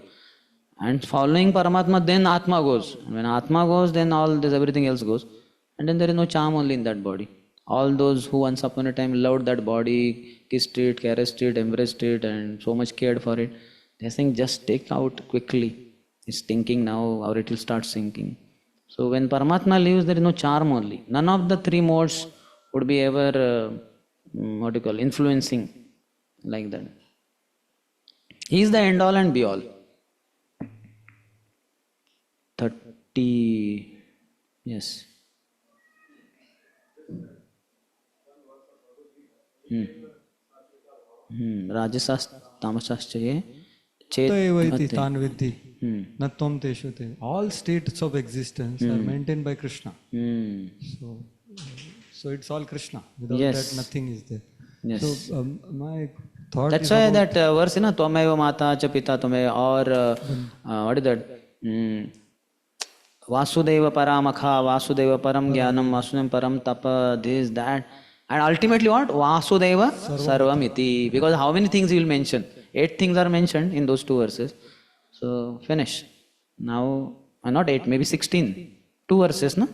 And following Paramatma, then Atma goes. And when Atma goes, then all this, everything else goes. And then there is no charm only in that body. All those who once upon a time loved that body, kissed it, caressed it, embraced it, and so much cared for it, they are saying just take out quickly. It's stinking now, or it will start sinking. So when Paramatma leaves, there is no charm only. None of the three modes would be ever, influencing like that. He is the end all and be all. 30, yes. Rajasas tamasaschaye chet Evaiti bhate. tan vidhi na tvam teshu te. All states of existence are maintained by Krishna. So it's all Krishna. Without Yes. that, nothing is there. Yes. So my thought That's is why about that verse, na, Tvameva Mata cha Pita Tvameva, or what is that? Vasudeva Paramakha, Vasudeva Param Jnanam, Vasudeva Param Tapa, this, that. And ultimately what? Vasudeva Sarvamiti. Because how many things he will mention? 8 things are mentioned in those 2 verses. So finish. Now, not 8, maybe 16. 2 verses, no?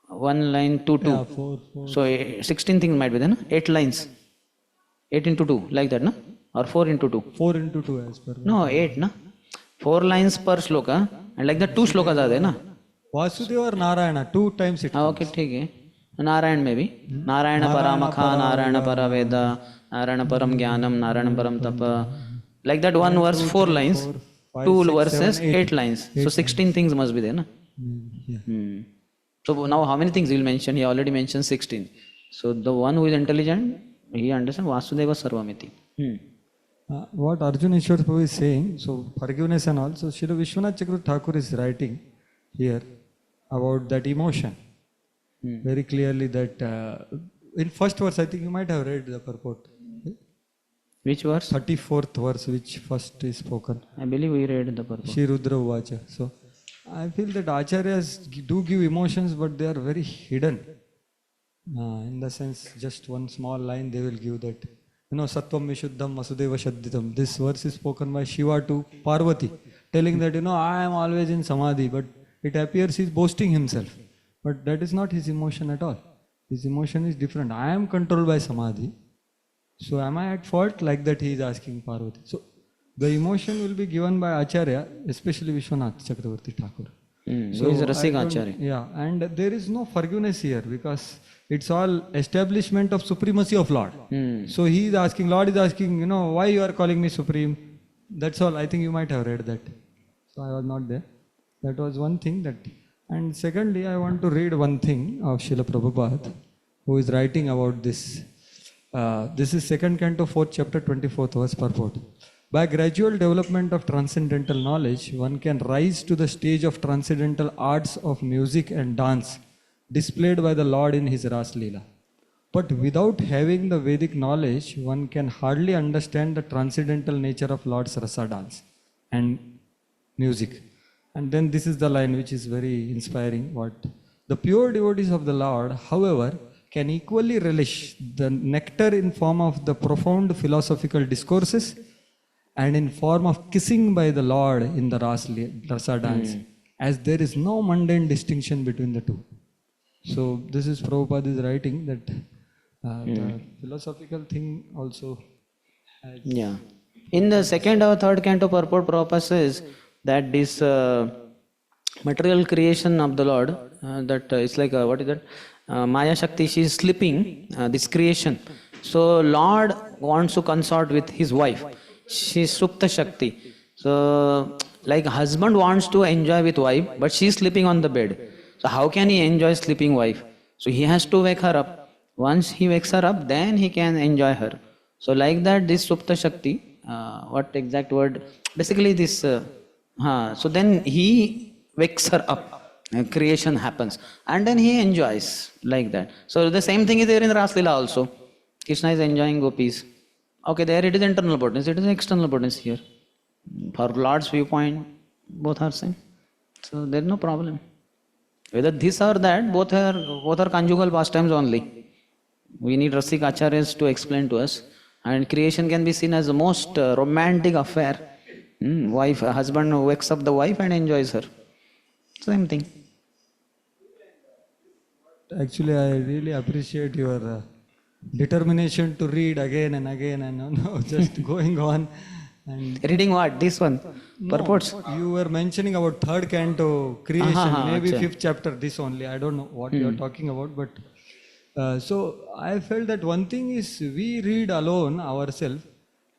1 line, 2, 2. yeah, four. So 16 things might be there, no? 8 lines. 8 into 2, like that, no? Or 4 into 2. 4 into 2 as per. No, 8, no? 4 lines per sloka, and like that 2 slokas are there, na? Vasudeva or Narayana, 2 times it Okay, ठीक है. Narayan maybe. Narayana Paramakha, Narayana Paraveda, Narayana Param Jnanam, Narayana Param Tapa. Like that 1 verse, 4 lines. 2 verses, 8 lines. So 16 things must be there, na? Yeah. So now how many things he will mention? He already mentioned 16. So the one who is intelligent, he understands Vasudeva Sarvamiti. What Arjuna Ishwar Prabhu is saying, so forgiveness and all, so Srila Vishwanath Chakravarti Thakur is writing here about that emotion. Very clearly that in first verse, I think you might have read the purport. Which verse? 34th verse, which first is spoken. I believe we read the purport. Shri Rudra Uvacha. So I feel that acharyas do give emotions, but they are very hidden. In the sense, just one small line they will give that. Sattvam Vishuddham Vasudeva Shadditam. This verse is spoken by Shiva to Parvati, telling that, I am always in Samadhi, but it appears he is boasting himself. But that is not his emotion at all. His emotion is different. I am controlled by Samadhi. So am I at fault? Like that he is asking Parvati. So the emotion will be given by Acharya, especially Vishwanath Chakravarti Thakur. So he is Rasik Acharya. Yeah, and there is no forgiveness here because it's all establishment of supremacy of Lord. So he is asking, Lord is asking, why you are calling me supreme? That's all. I think you might have read that. So I was not there. That was one thing that. And secondly, I want to read one thing of Srila Prabhupada, who is writing about this. This is 2nd Canto, 4th chapter, 24th verse purport. By gradual development of transcendental knowledge, one can rise to the stage of transcendental arts of music and dance displayed by the Lord in his Ras Leela. But without having the Vedic knowledge, one can hardly understand the transcendental nature of Lord's Rasa dance and music. And then this is the line which is very inspiring. What the pure devotees of the Lord, however, can equally relish the nectar in form of the profound philosophical discourses and in form of kissing by the Lord in the Rasa dance, as there is no mundane distinction between the two. So this is Prabhupada is writing that the philosophical thing also has... Yeah. In the 2nd or 3rd canto purport, Prabhupada says that this material creation of the Lord, that it's like, what is that? Maya Shakti, she is sleeping, this creation. So Lord wants to consort with his wife. She is Supta Shakti. So like husband wants to enjoy with wife, but she is sleeping on the bed. So how can he enjoy sleeping wife? So he has to wake her up. Once he wakes her up, then he can enjoy her. So like that, this Supta Shakti, what exact word? Basically this, so then he wakes her up. creation happens, and then he enjoys like that. So the same thing is there in Ras Leela also. Krishna is enjoying gopis. Okay, there it is internal potency, it is external potency here. For Lord's viewpoint, both are same. So there is no problem. Whether this or that, both are conjugal pastimes only. We need Rasik Acharyas to explain to us. And creation can be seen as the most romantic affair. Husband wakes up the wife and enjoys her. Same thing. Actually, I really appreciate your determination to read again and again and just going on. And Reading what? This one? Purports? you were mentioning about third canto creation, maybe acha. fifth chapter, this only. I don't know what you are talking about, but so I felt that one thing is we read alone ourselves,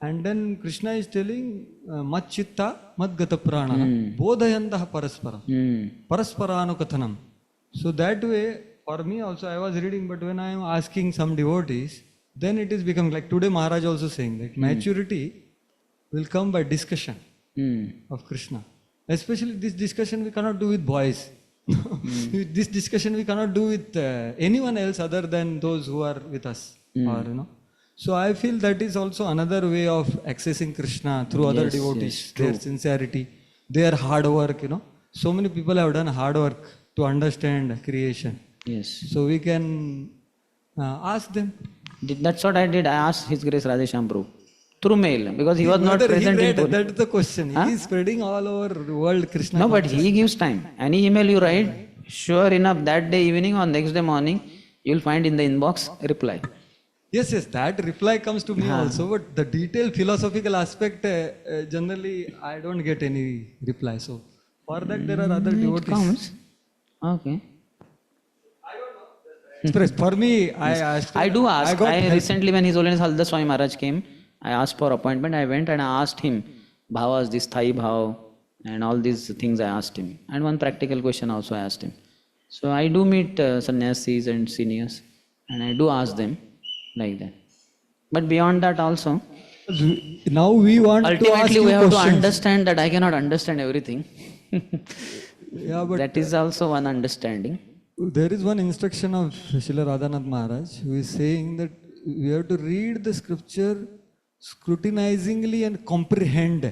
and then Krishna is telling mat chitta mad gata prana bodhayantaha parasparam parasparanukathanam. So that way, for me also, I was reading, but when I am asking some devotees, then it is becoming like today Maharaj also saying that maturity will come by discussion of Krishna. Especially this discussion we cannot do with boys. This discussion we cannot do with anyone else other than those who are with us. Or, so I feel that is also another way of accessing Krishna through other devotees, their sincerity, their hard work. So many people have done hard work to understand creation. Yes. So we can ask them. That's what I did. I asked His Grace Radhesham Prabhu through mail, because he was not Whether present he in read, Puri. that's the question. He is spreading all over the world Krishna. No, but he gives time. Any email you write, sure enough, that day evening or next day morning, you will find in the inbox reply. Yes, that reply comes to me also, but the detailed philosophical aspect, generally, I don't get any reply. So, for that, there are other It devotees. comes. Okay. For me, I asked. I do ask. got help. Recently, when His Holiness Halda Swami Maharaj came, I asked for appointment. I went and I asked him bhavas, this Thai bhav, and all these things I asked him. And one practical question also I asked him. So I do meet sannyasis and seniors, and I do ask them like that. But beyond that also, Now we want to ask ultimately you we have to questions. understand that I cannot understand everything. Yeah, but That is also one understanding. there is one instruction of Srila Radhanath Maharaj who is saying that we have to read the scripture scrutinizingly and comprehend.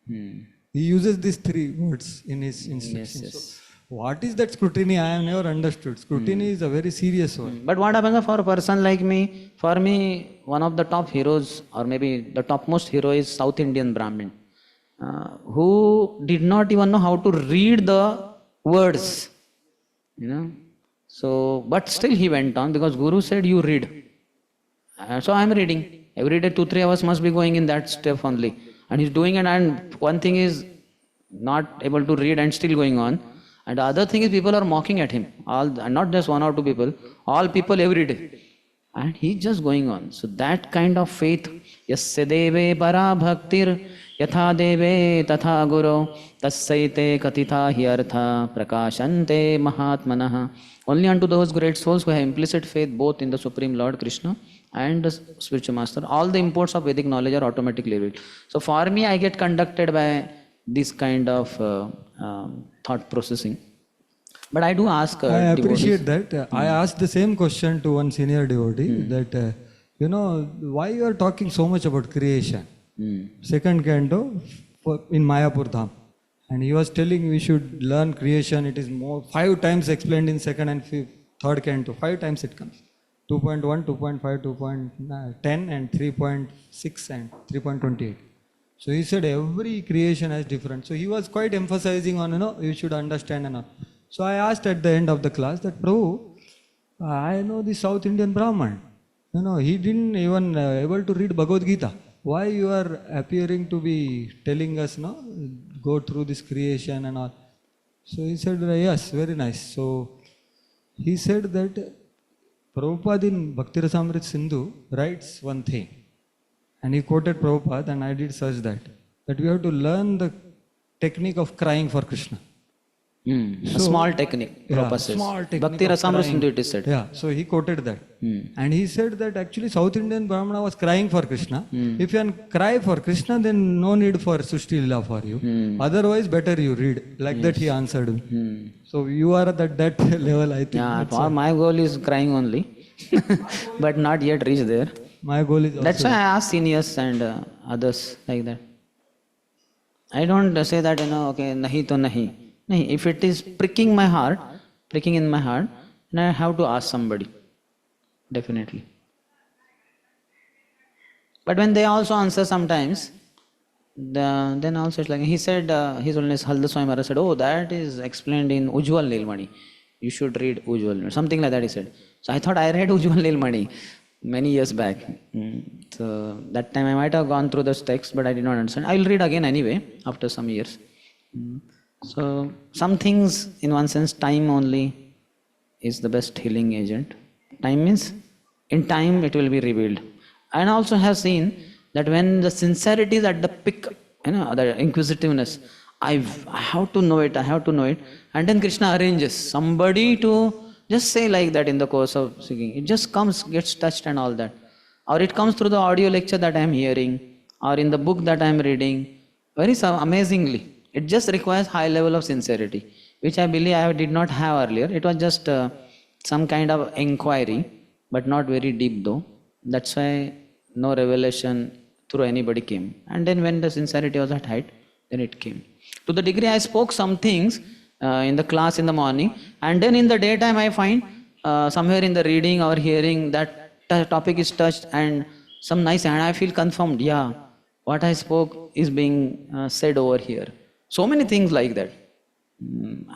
He uses these three words in his instructions. So, what is that scrutiny? I have never understood. Scrutiny is a very serious word. But what happens for a person like me? For me, one of the top heroes, or maybe the topmost hero, is South Indian Brahmin, who did not even know how to read the words. So, but still he went on, because Guru said, you read. So I am reading. Every day 2-3 hours must be going in that step only. And he's doing it, and one thing is not able to read and still going on. And the other thing is people are mocking at him. Not just 1 or 2 people, all people every day. And he's just going on. So that kind of faith, yasya deve para bhaktir yatha deve tatha guru tasyaite katitha hyartha prakashante mahatmanah. Only unto those great souls who have implicit faith both in the Supreme Lord Krishna and the spiritual master, all the imports of Vedic knowledge are automatically revealed. So for me, I get conducted by this kind of thought processing. But I do ask I appreciate devotees. that. I asked the same question to one senior devotee that, why you are talking so much about creation? Second canto in Mayapur Dham. And he was telling we should learn creation. It is 5 times explained in second and third canto. 5 times it comes. 2.1, 2.5, 2.10 and 3.6 and 3.28. So he said every creation has different. So he was quite emphasizing on, you should understand and all. So I asked at the end of the class that, Prabhu, I know the South Indian Brahman. He didn't even able to read Bhagavad Gita. Why you are appearing to be telling us, go through this creation and all. So he said, yes, very nice. So he said that Prabhupada in Bhakti Rasamrita Sindhu writes one thing. And he quoted Prabhupada, and I did search that we have to learn the technique of crying for Krishna. A small technique, Prabhupada says. small technique Bhakti of Rasamrita crying. Sindhu it is said. Yeah, so he quoted that. And he said that actually South Indian Brahmana was crying for Krishna. If you can cry for Krishna, then no need for Sushti Lila for you. Otherwise, better you read. Like that he answered him. So you are at that level, I think. Yeah, That's for my goal is crying only, but not yet reached there. my goal is That's also why I ask seniors and others like that. I don't say that, okay, nahi to nahi. Nahi, if it is pricking in my heart, then I have to ask somebody. Definitely. But when they also answer sometimes, then also it's like, he said, His Holiness Halda Swami Maharaj said, oh, that is explained in Ujjwal Nilmani. You should read Ujjwal Nilmani. Something like that he said. So I thought I read Ujjwal Nilmani many years back. So that time I might have gone through this text, but I did not understand. I will read again anyway, after some years. So some things, in one sense, time only is the best healing agent. Time means, in time it will be revealed. And also have seen that when the sincerity is at the peak, the inquisitiveness, I have to know it, and then Krishna arranges somebody to just say like that in the course of singing. It just comes, gets touched and all that. Or it comes through the audio lecture that I am hearing, or in the book that I am reading, very amazingly. It just requires high level of sincerity, which I believe I did not have earlier. It was just some kind of inquiry, but not very deep though. That's why no revelation through anybody came. And then when the sincerity was at height, then it came. To the degree I spoke some things in the class in the morning, and then in the daytime I find somewhere in the reading or hearing that topic is touched and some nice, and I feel confirmed, yeah, what I spoke is being said over here. So many things like that.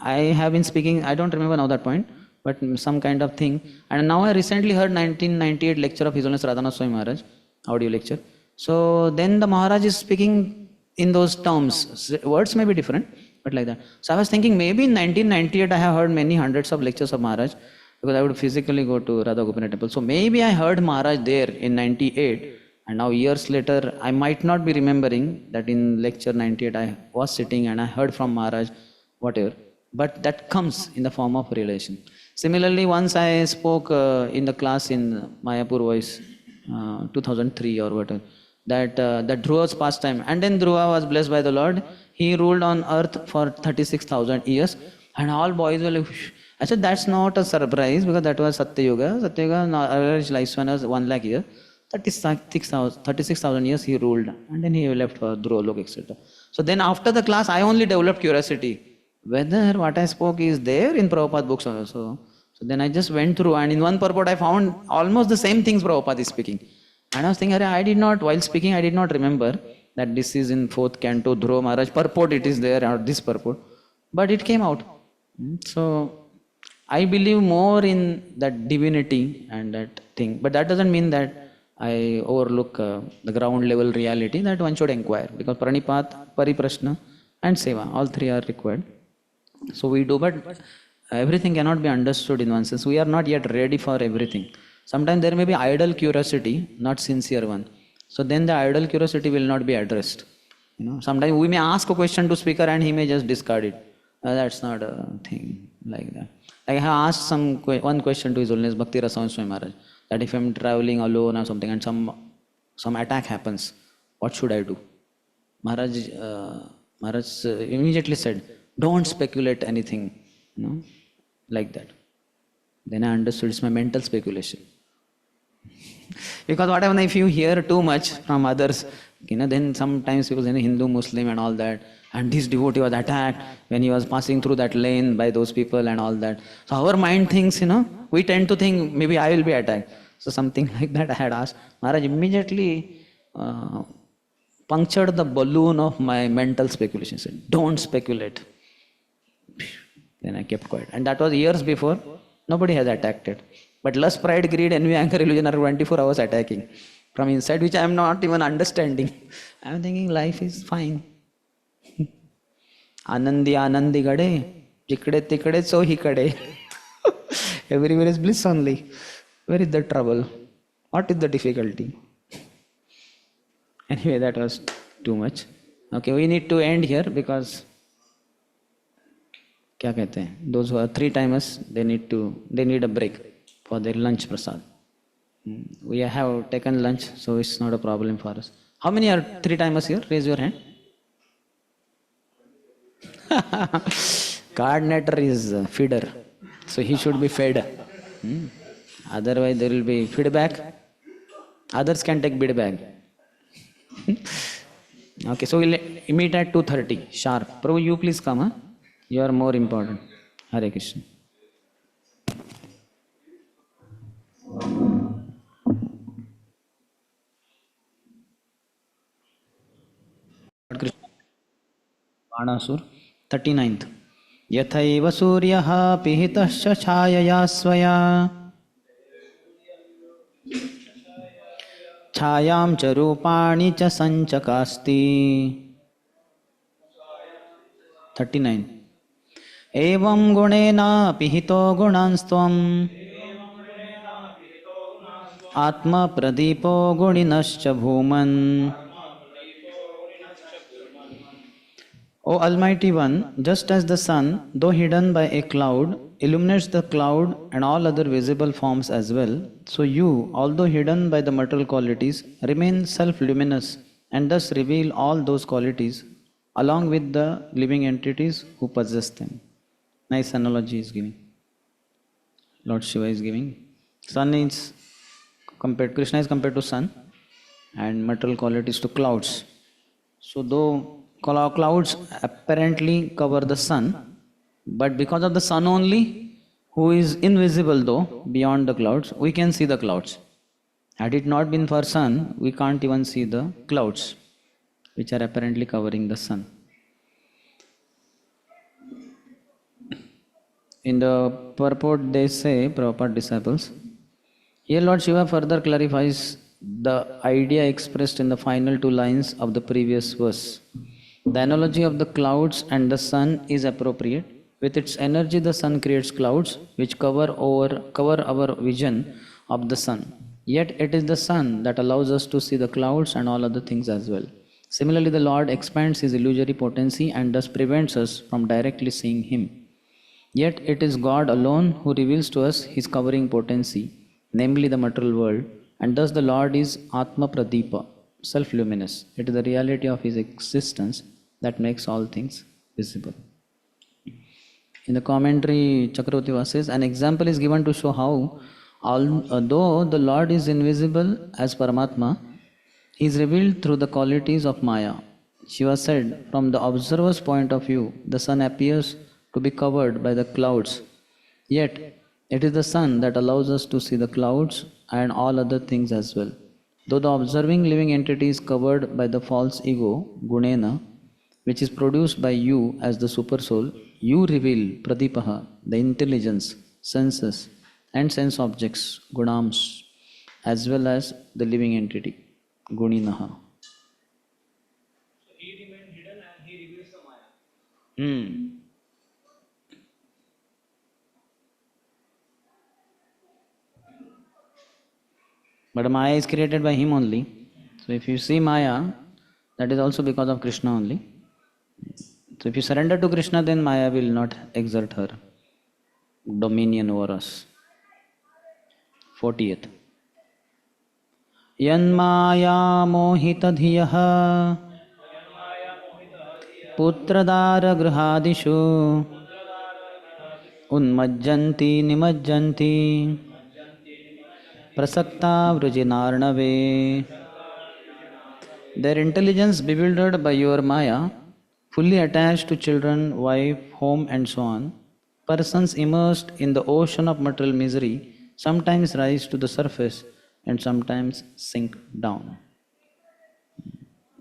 I have been speaking, I don't remember now that point, but some kind of thing. And now I recently heard 1998 lecture of His Holiness Radhanath Swami Maharaj, audio lecture. So then the Maharaj is speaking in those terms. Words may be different, but like that. So I was thinking maybe in 1998 I have heard many hundreds of lectures of Maharaj, because I would physically go to Radha Gopinath temple. So maybe I heard Maharaj there in 98. And now years later, I might not be remembering that in lecture 98 I was sitting and I heard from Maharaj, whatever. But that comes in the form of relation. Similarly, once I spoke in the class in Mayapur Voice, 2003 or whatever, that Dhruva's pastime. And then Dhruva was blessed by the Lord. He ruled on earth for 36,000 years. And all boys were like, whoosh. I said, that's not a surprise, because that was Satya Yuga. Satya Yuga, average lifespan was 1 lakh years. 36,000 years he ruled, and then he left for Dhruvalok, etc. So then after the class, I only developed curiosity whether what I spoke is there in Prabhupada books also. So then I just went through, and in one purport I found almost the same things Prabhupada is speaking. And I was thinking, while speaking, I did not remember that this is in 4th canto, Dhruva Maharaj purport, it is there, or this purport. But it came out. So I believe more in that divinity and that thing. But that doesn't mean that I overlook the ground level reality, that one should inquire, because Pranipat, Pariprashna and Seva, all three are required. So we do, but everything cannot be understood in one sense. We are not yet ready for everything. Sometimes there may be idle curiosity, not sincere one. So then the idle curiosity will not be addressed. Sometimes we may ask a question to speaker and he may just discard it. That's not a thing like that. I have asked one question to His Holiness Bhakti Rasamrita Swami Maharaj, that if I am traveling alone or something and some attack happens, what should I do? Maharaj immediately said, don't speculate anything, like that. Then I understood it's my mental speculation. Because what happens if you hear too much from others, then sometimes people say Hindu, Muslim and all that, and this devotee was attacked when he was passing through that lane by those people and all that. So our mind thinks, we tend to think maybe I will be attacked. So something like that I had asked. Maharaj immediately punctured the balloon of my mental speculation. He said, don't speculate. Then I kept quiet. And that was years before. Nobody has attacked it. But lust, pride, greed, envy, anger, illusion are 24 hours attacking from inside, which I am not even understanding. I am thinking life is fine. Anandi gade, jikde tikde so hi kade. Everywhere is bliss only. Where is the trouble? What is the difficulty? Anyway, that was too much. Okay, we need to end here because क्या कहते हैं, those who are three timers, they need a break for their lunch prasad. We have taken lunch, so it's not a problem for us. How many are three timers here? Raise your hand. Coordinator is a feeder, so he should be fed. Otherwise, there will be feedback. Others can take feedback. Okay, so we'll meet at 2:30 sharp. Prabhu, you please come. Huh? You are more important. Hare Krishna. Banasur 39th. यथैव सूर्यः पिहितश्च छायया स्वया छायां च रूपाणि च सञ्चकास्ति. 39. एवं गुणेन पिहितो गुणांस्त्वम् आत्मप्रदीपो गुणिनश्च भूमन्. O Almighty One, just as the sun, though hidden by a cloud, illuminates the cloud and all other visible forms as well, so you, although hidden by the material qualities, remain self-luminous and thus reveal all those qualities along with the living entities who possess them. Nice analogy is giving. Lord Shiva is giving. Sun is compared, Krishna is compared to sun and material qualities to clouds. So though clouds apparently cover the sun, but because of the sun only, who is invisible though beyond the clouds, we can see the clouds. Had it not been for sun, we can't even see the clouds which are apparently covering the sun. In the purport they say, Prabhupada disciples, here Lord Shiva further clarifies the idea expressed in the final two lines of the previous verse. The analogy of the clouds and the sun is appropriate. With its energy, the sun creates clouds which cover our vision of the sun. Yet it is the sun that allows us to see the clouds and all other things as well. Similarly, the Lord expands his illusory potency and thus prevents us from directly seeing him. Yet it is God alone who reveals to us his covering potency, namely the material world, and thus the Lord is Atma Pradipa, self-luminous. It is the reality of his existence that makes all things visible. In the commentary, Chakravarti says, an example is given to show how, although the Lord is invisible as Paramatma, he is revealed through the qualities of Maya. Shiva said, from the observer's point of view, the sun appears to be covered by the clouds. Yet, it is the sun that allows us to see the clouds and all other things as well. Though the observing living entity is covered by the false ego, Gunena, which is produced by you as the super soul, you reveal Pradipaha, the intelligence, senses, and sense objects, Gunams, as well as the living entity, Guninaha. He remains hidden and he reveals the Maya. But Maya is created by him only. So if you see Maya, that is also because of Krishna only. So if you surrender to Krishna, then Maya will not exert her dominion over us. 40th. Yanmaya mohita dhiyaha putradara grihadishu unmajjanti nimajjanti prasakta vrujinarnave. Their intelligence bewildered by your Maya, fully attached to children, wife, home and so on, persons immersed in the ocean of material misery sometimes rise to the surface and sometimes sink down.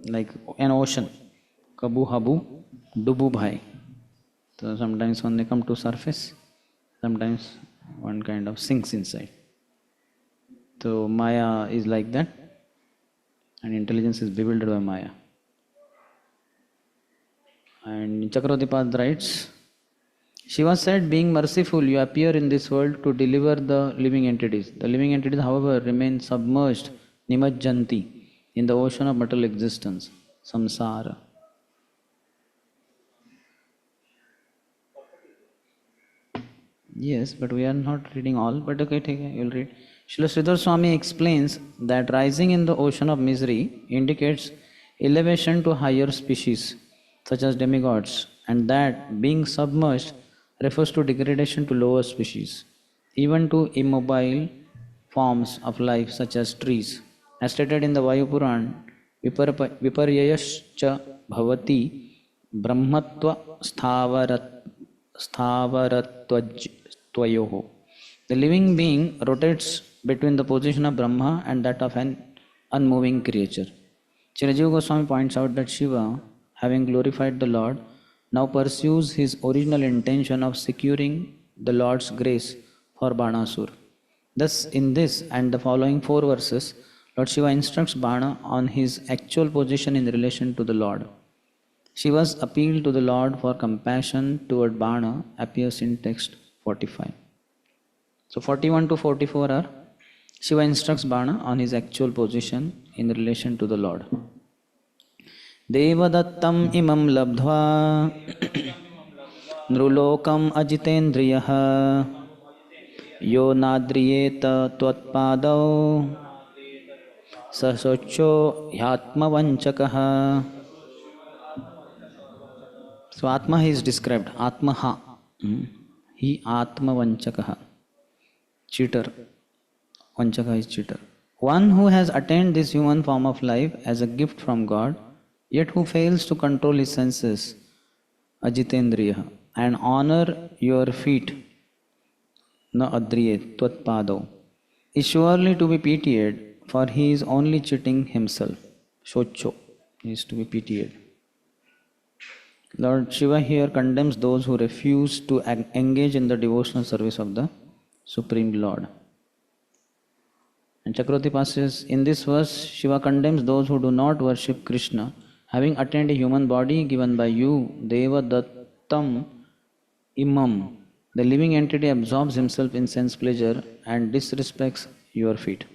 Like an ocean, kabu habu, dubu bhai. So sometimes when they come to surface, sometimes one kind of sinks inside. So Maya is like that, and intelligence is bewildered by Maya. And Chakravarti writes, Shiva said, being merciful, you appear in this world to deliver the living entities. The living entities, however, remain submerged, nimajjanti, in the ocean of material existence, samsara. Yes, but we are not reading all. But okay, take it, you'll read. Srila Sridhar Swami explains that rising in the ocean of misery indicates elevation to higher species, such as demigods, and that being submerged refers to degradation to lower species, even to immobile forms of life, such as trees. As stated in the Vayu Puran, viparyayascha bhavati brahmatva स्थावरत्वयोः. The living being rotates between the position of Brahma and that of an unmoving creature. Chirajiva Goswami points out that Shiva, having glorified the Lord, now pursues his original intention of securing the Lord's grace for Banasur. Thus, in this and the following 4 verses, Lord Shiva instructs Bana on his actual position in relation to the Lord. Shiva's appeal to the Lord for compassion toward Bana appears in text 45. So 41 to 44 are Shiva instructs Bana on his actual position in relation to the Lord. Devadattam imam labdhva nrulokam ajitendriyah yo nadriyeta tvatpadau sasocho yatmavanchakah. So Atma is described, Atmaha. He Atma Vanchakaha. Cheater. Vanchaka is cheater. One who has attained this human form of life as a gift from God, yet who fails to control his senses, Ajitendriya, and honor your feet, na adriye, tvatpadav, is surely to be pitied, for he is only cheating himself. Shocho, he is to be pitied. Lord Shiva here condemns those who refuse to engage in the devotional service of the Supreme Lord. And Chakravarti says, in this verse, Shiva condemns those who do not worship Krishna, having attained a human body given by you, Deva Dattam Imam. The living entity absorbs himself in sense pleasure and disrespects your feet.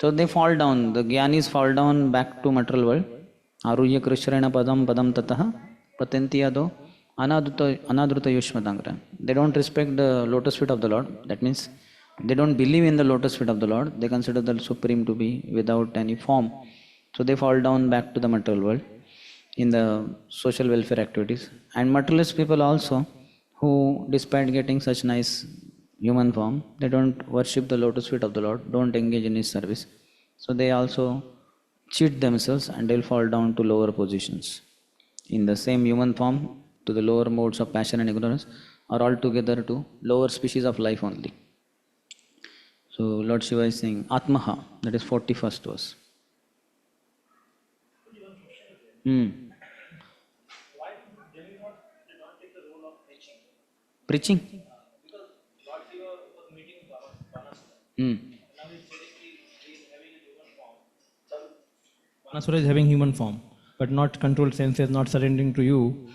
So they fall down, the Gyanis fall down back to material world. Aruyya Krishrena Padam Padam Tataha Patenti Yado Anadruta Yushmadangra. They don't respect the lotus feet of the Lord. That means they don't believe in the lotus feet of the Lord. They consider the Supreme to be without any form. So they fall down back to the material world in the social welfare activities. And materialist people also, who despite getting such nice human form, they don't worship the lotus feet of the Lord, don't engage in his service. So they also cheat themselves and they'll fall down to lower positions. In the same human form, to the lower modes of passion and ignorance, or altogether to lower species of life only. So Lord Shiva is saying, Atmaha, that is 41st verse. Why demigods did not take the role of preaching? Preaching? Because Lord Shiva was meeting Banasura. Banasura is having human form, but not controlled senses, not surrendering to you.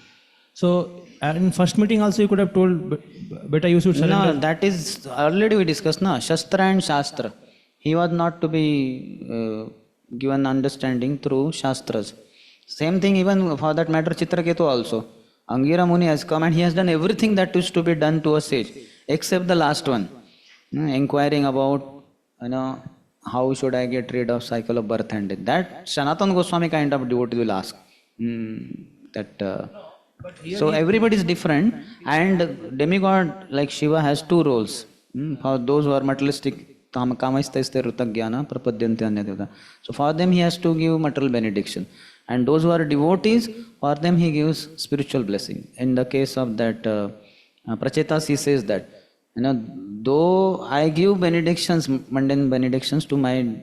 So, in first meeting also you could have told, better you should surrender. No, that is already we discussed, na? Shastra and Shastra. He was not to be given understanding through Shastras. Same thing even for that matter Chitraketu also. Angira Muni has come and he has done everything that is to be done to a sage, except the last one. Inquiring about, how should I get rid of cycle of birth and death. That Sanatana Goswami kind of devotee will ask. So everybody is different, and demigod like Shiva has 2 roles. For those who are materialistic, kamaisthaiste rutagyana prapadyante anyadevata. So for them he has to give material benediction. And those who are devotees, for them he gives spiritual blessing. In the case of that Prachetas, he says that, though I give benedictions, mundane benedictions to my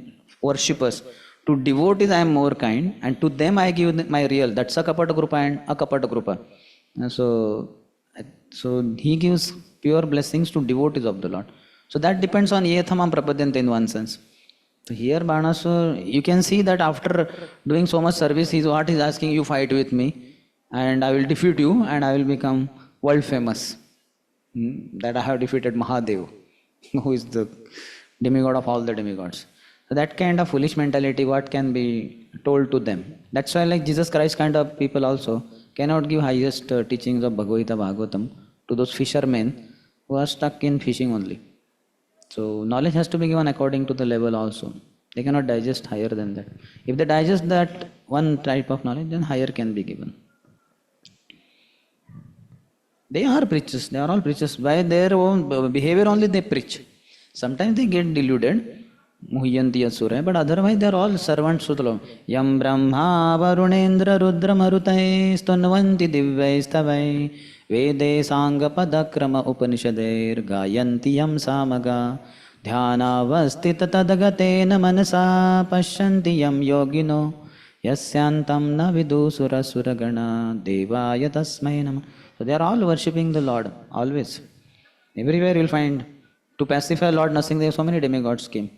worshippers, to devotees I am more kind, and to them I give my real, that's Sakapata Grupa and Akapata Grupa. So he gives pure blessings to devotees of the Lord. So that depends on Yethamam Prapadyante in one sense. So here Banasur, you can see that after doing so much service, he's asking, you fight with me, and I will defeat you, and I will become world famous. That I have defeated Mahadev, who is the demigod of all the demigods. So that kind of foolish mentality, what can be told to them? That's why like Jesus Christ kind of people also cannot give highest teachings of Bhagavad Gita Bhagavatam to those fishermen who are stuck in fishing only. So knowledge has to be given according to the level also. They cannot digest higher than that. If they digest that one type of knowledge, then higher can be given. They are preachers. They are all preachers. By their own behavior only they preach. Sometimes they get deluded. Muhyanti asura. But otherwise they are all servants to the Lord. Yam brahma varunendra rudra marutai stunvanti divyai stavai vede sanga padakrama upanishader gayanti yam samaga dhyanavastita tadagatena manasa pashyanti yam yogino yasyantam na vidusura suragana devaya tasmai namah. So they are all worshipping the Lord, always. Everywhere you will find, to pacify Lord Nrsimha, so many demigods came.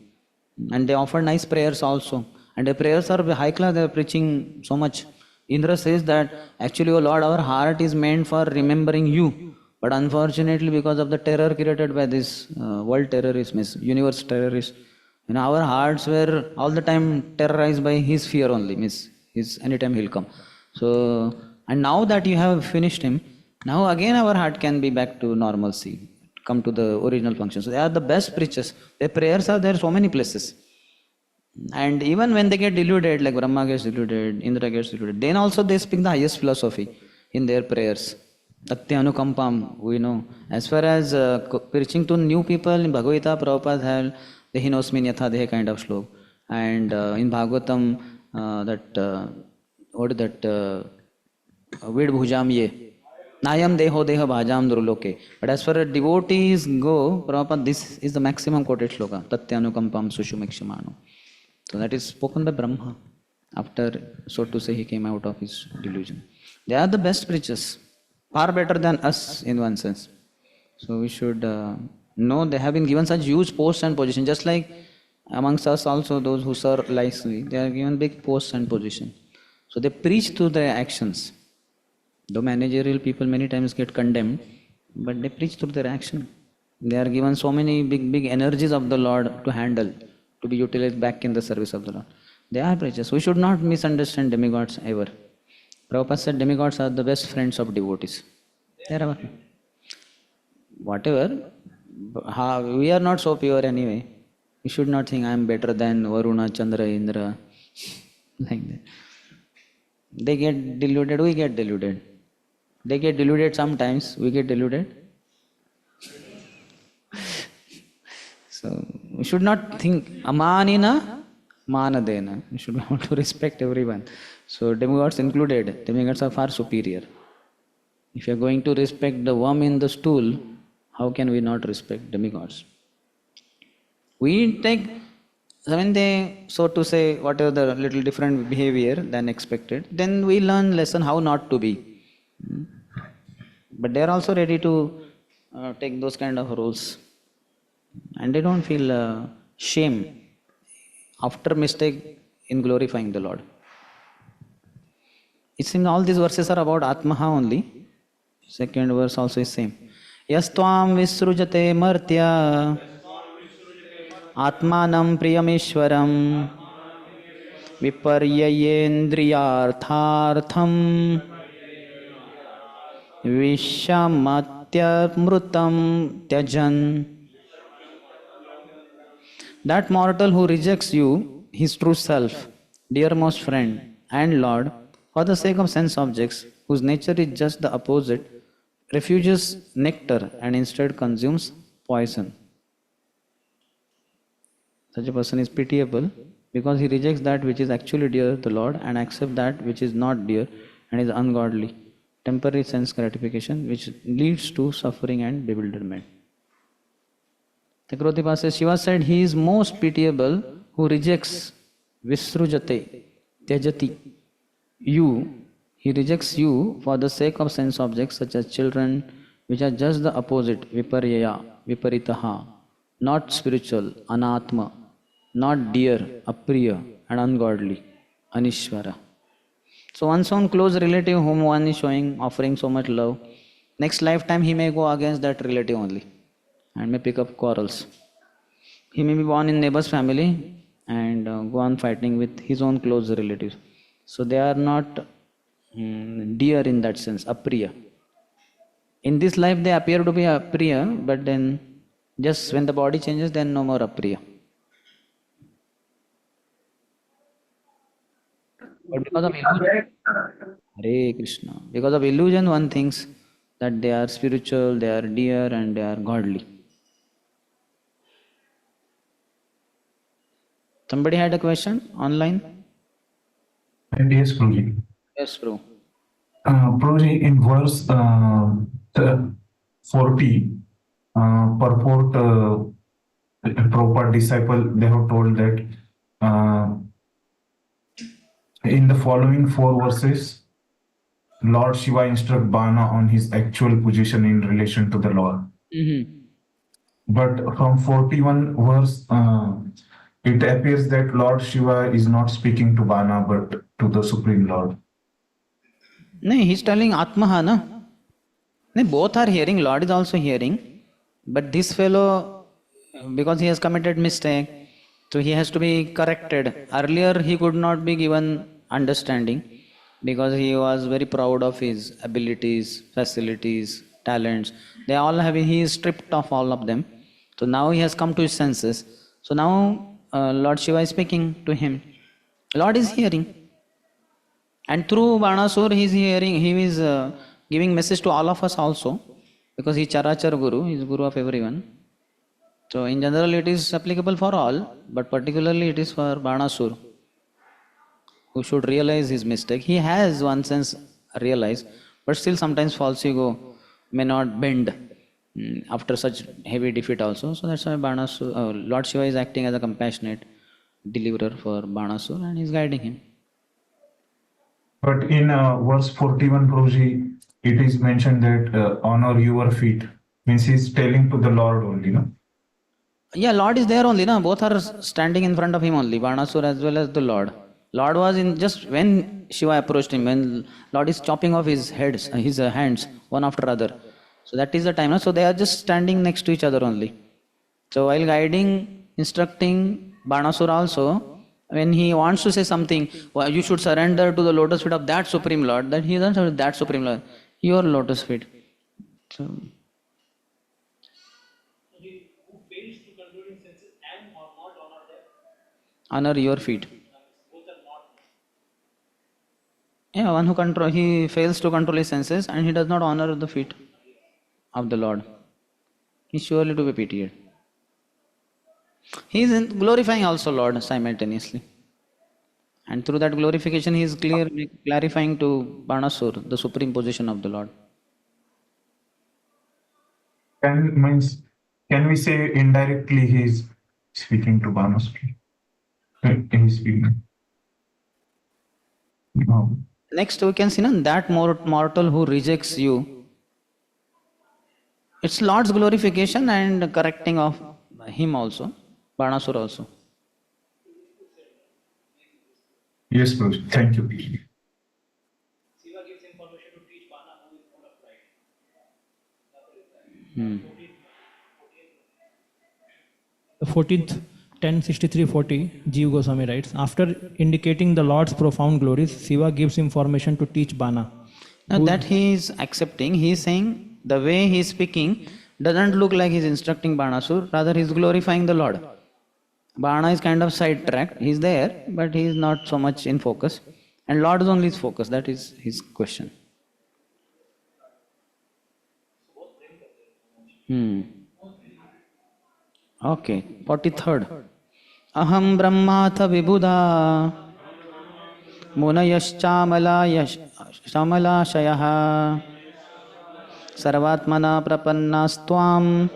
And they offer nice prayers also. And the prayers are high class, they are preaching so much. Indra says that, actually, O Lord, our heart is meant for remembering you. But unfortunately, because of the terror created by this world terrorism, universe terrorist, our hearts were all the time terrorized by his fear only, anytime he'll come. So, and now that you have finished him, now again our heart can be back to normalcy, come to the original function. So they are the best preachers. Their prayers are there so many places. And even when they get deluded, like Brahma gets deluded, Indra gets deluded, then also they speak the highest philosophy in their prayers. Tatya anukampam, we know. As far as preaching to new people, in Bhagavad Gita, Prabhupada had the hinosmin yatha dehe kind of slok. And in Bhagavatam, what is that? Vid bhujam ye. Nayam deho deha bhajam durloke. But as far as devotees go, Prabhupada, this is the maximum quoted shloka. Tatyanukampam sushumekshimano. So that is spoken by Brahma. After, so to say, he came out of his delusion. They are the best preachers. Far better than us in one sense. So we should know they have been given such huge posts and positions. Just like amongst us also, those who serve nicely, they are given big posts and positions. So they preach through their actions. Though managerial people many times get condemned, but they preach through their action. They are given so many big energies of the Lord to handle, to be utilized back in the service of the Lord. They are preachers. We should not misunderstand demigods ever. Prabhupada said demigods are the best friends of devotees. They are our, whatever, we are not so pure anyway. We should not think I am better than Varuna, Chandra, Indra, like that. They get deluded, we get deluded. They get deluded sometimes, we get deluded. So, we should not think, amanina, manadena. We should want to respect everyone. So, demigods included, demigods are far superior. If you are going to respect the worm in the stool, how can we not respect demigods? We take, when they, so to say, whatever the little different behavior than expected, then we learn lesson how not to be. But they are also ready to take those kind of roles. And they don't feel shame after mistake in glorifying the Lord. It seems all these verses are about Atmaha only. Second verse also is same. Yastvam visrujate martya Atmanam priyameshwaram Viparyayendriyarthartham Vishamatya-mrutam tyajan. That mortal who rejects you, his true self, dearmost friend and Lord, for the sake of sense objects, whose nature is just the opposite, refuses nectar and instead consumes poison. Such a person is pitiable because he rejects that which is actually dear to the Lord and accepts that which is not dear and is ungodly. Temporary sense gratification which leads to suffering and bewilderment. Chakravarti says, Shiva said he is most pitiable who rejects visrujate, tyajati, you. He rejects you for the sake of sense objects such as children, which are just the opposite, viparyaya, viparitaha, not spiritual, anatma, not dear, apriya, and ungodly, anishvara. So one's own close relative whom one is offering so much love, next lifetime he may go against that relative only and may pick up quarrels. He may be born in neighbor's family and go on fighting with his own close relatives. So they are not dear in that sense, apriya. In this life they appear to be apriya, but then just when the body changes, then no more apriya. But because of illusion, Hare Krishna, because of illusion one thinks that they are spiritual, they are dear and they are godly. Somebody had a question online? Yes, Prabhuji. Yes, bro. Prabhuji, in verse 40, purport, Prabhupada disciple, they have told that in the following 4 verses, Lord Shiva instruct Bana on his actual position in relation to the Lord. But from 41 verse, it appears that Lord Shiva is not speaking to Bana but to the Supreme Lord. No, he's telling Atmaha, na? No, both are hearing, Lord is also hearing. But this fellow, because he has committed mistake, so he has to be corrected. Earlier he could not be given understanding because he was very proud of his abilities, facilities, talents. They all have, he is stripped of all of them. So now he has come to his senses. So now Lord Shiva is speaking to him. Lord is hearing. And through Banasur he is hearing, he is giving message to all of us also, because he is Charachar Guru, he is Guru of everyone. So in general it is applicable for all, but particularly it is for Banasur, who should realize his mistake. He has one sense realized, but still sometimes false ego may not bend after such heavy defeat also. So that's why Banasur, Lord Shiva is acting as a compassionate deliverer for Banasur and he is guiding him. But in verse 41, Prabhuji, it is mentioned that honor your feet. Means he's telling to the Lord only, no? Yeah, Lord is there only, na? Both are standing in front of him only, Banasur as well as the Lord. Lord was in just when Shiva approached him, when Lord is chopping off his heads, his hands, one after other. So that is the time, na? So they are just standing next to each other only. So while guiding, instructing Banasur also, when he wants to say something, well, you should surrender to the lotus feet of that Supreme Lord, that he doesn't have that Supreme Lord, your lotus feet. So, honor your feet. Yeah, one who he fails to control his senses and he does not honor the feet of the Lord. He is surely to be pitied. He is glorifying also Lord simultaneously. And through that glorification he is clarifying to Banasur the supreme position of the Lord. Can we say indirectly he is speaking to Banasur? He is speaking. No. Next we can see that mortal who rejects you. It's Lord's glorification and correcting of him also, Banasur also. Yes, Prabhuji. Thank you. The 14th, 1063-40, Jeev Goswami writes, after indicating the Lord's profound glories, Shiva gives information to teach Bana. Now that he is accepting, he is saying the way he is speaking doesn't look like he is instructing Banasur, rather he is glorifying the Lord. Bana is kind of sidetracked, he is there, but he is not so much in focus. And Lord is only his focus, that is his question. Okay, 43rd. Aham brahmatha vibhuda munayaschamalashayah sarvatmana prapannastvam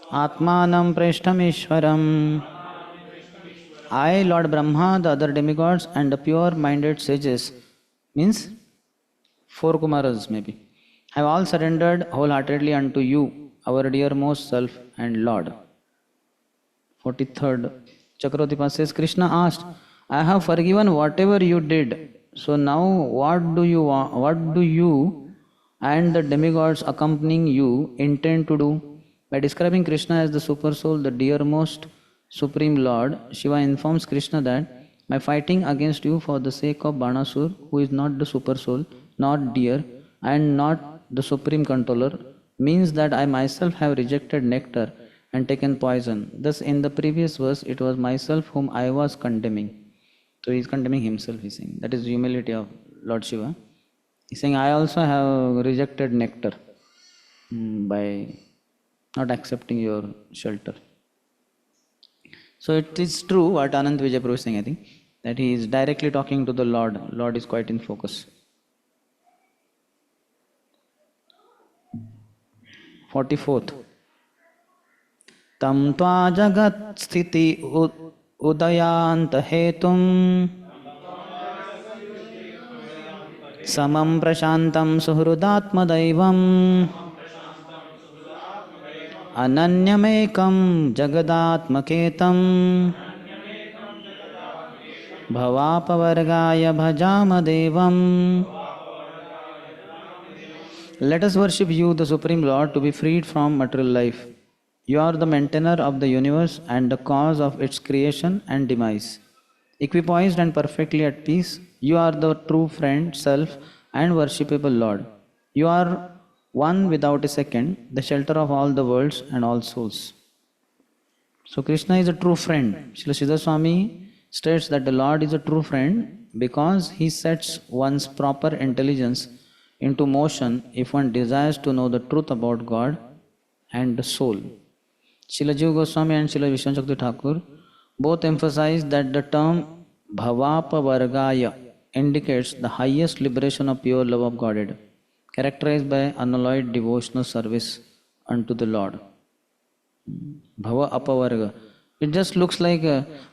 atmanam preshtamishwaram. I, Lord Brahma, the other demigods and the pure-minded sages, means 4 Kumaras maybe, have all surrendered wholeheartedly unto you, our dearmost self and Lord. 43rd. Chakravarti says, Krishna asked, I have forgiven whatever you did. So now what do you and the demigods accompanying you intend to do? By describing Krishna as the super soul, the dearmost Supreme Lord, Shiva informs Krishna that by fighting against you for the sake of Banasur, who is not the super soul, not dear, and not the supreme controller, means that I myself have rejected nectar and taken poison. Thus, in the previous verse, it was myself whom I was condemning. So he is condemning himself, he is saying. That is humility of Lord Shiva. He is saying, I also have rejected nectar by not accepting your shelter. So it is true what Anand Vijay Prabhu is saying, I think, that he is directly talking to the Lord. Lord is quite in focus. 44th. Tam tva jagat sthiti udayanta hetum samam prashantam suhrudatma daivam ananyamekam jagatmaketam bhavapavargaya bhajama devam. Let us worship you, the Supreme Lord, to be freed from material life. You are the maintainer of the universe and the cause of its creation and demise. Equipoised and perfectly at peace, you are the true friend, self, and worshipable Lord. You are one without a second, the shelter of all the worlds and all souls. So Krishna is a true friend. Srila Siddha Swami states that the Lord is a true friend because he sets one's proper intelligence into motion if one desires to know the truth about God and the soul. Srila Jiva Goswami and Srila Vishwanath Thakur both emphasize that the term Bhavapa Vargaya indicates the highest liberation of pure love of Godhead, characterized by unalloyed devotional service unto the Lord. Bhava Apavarga. It just looks like,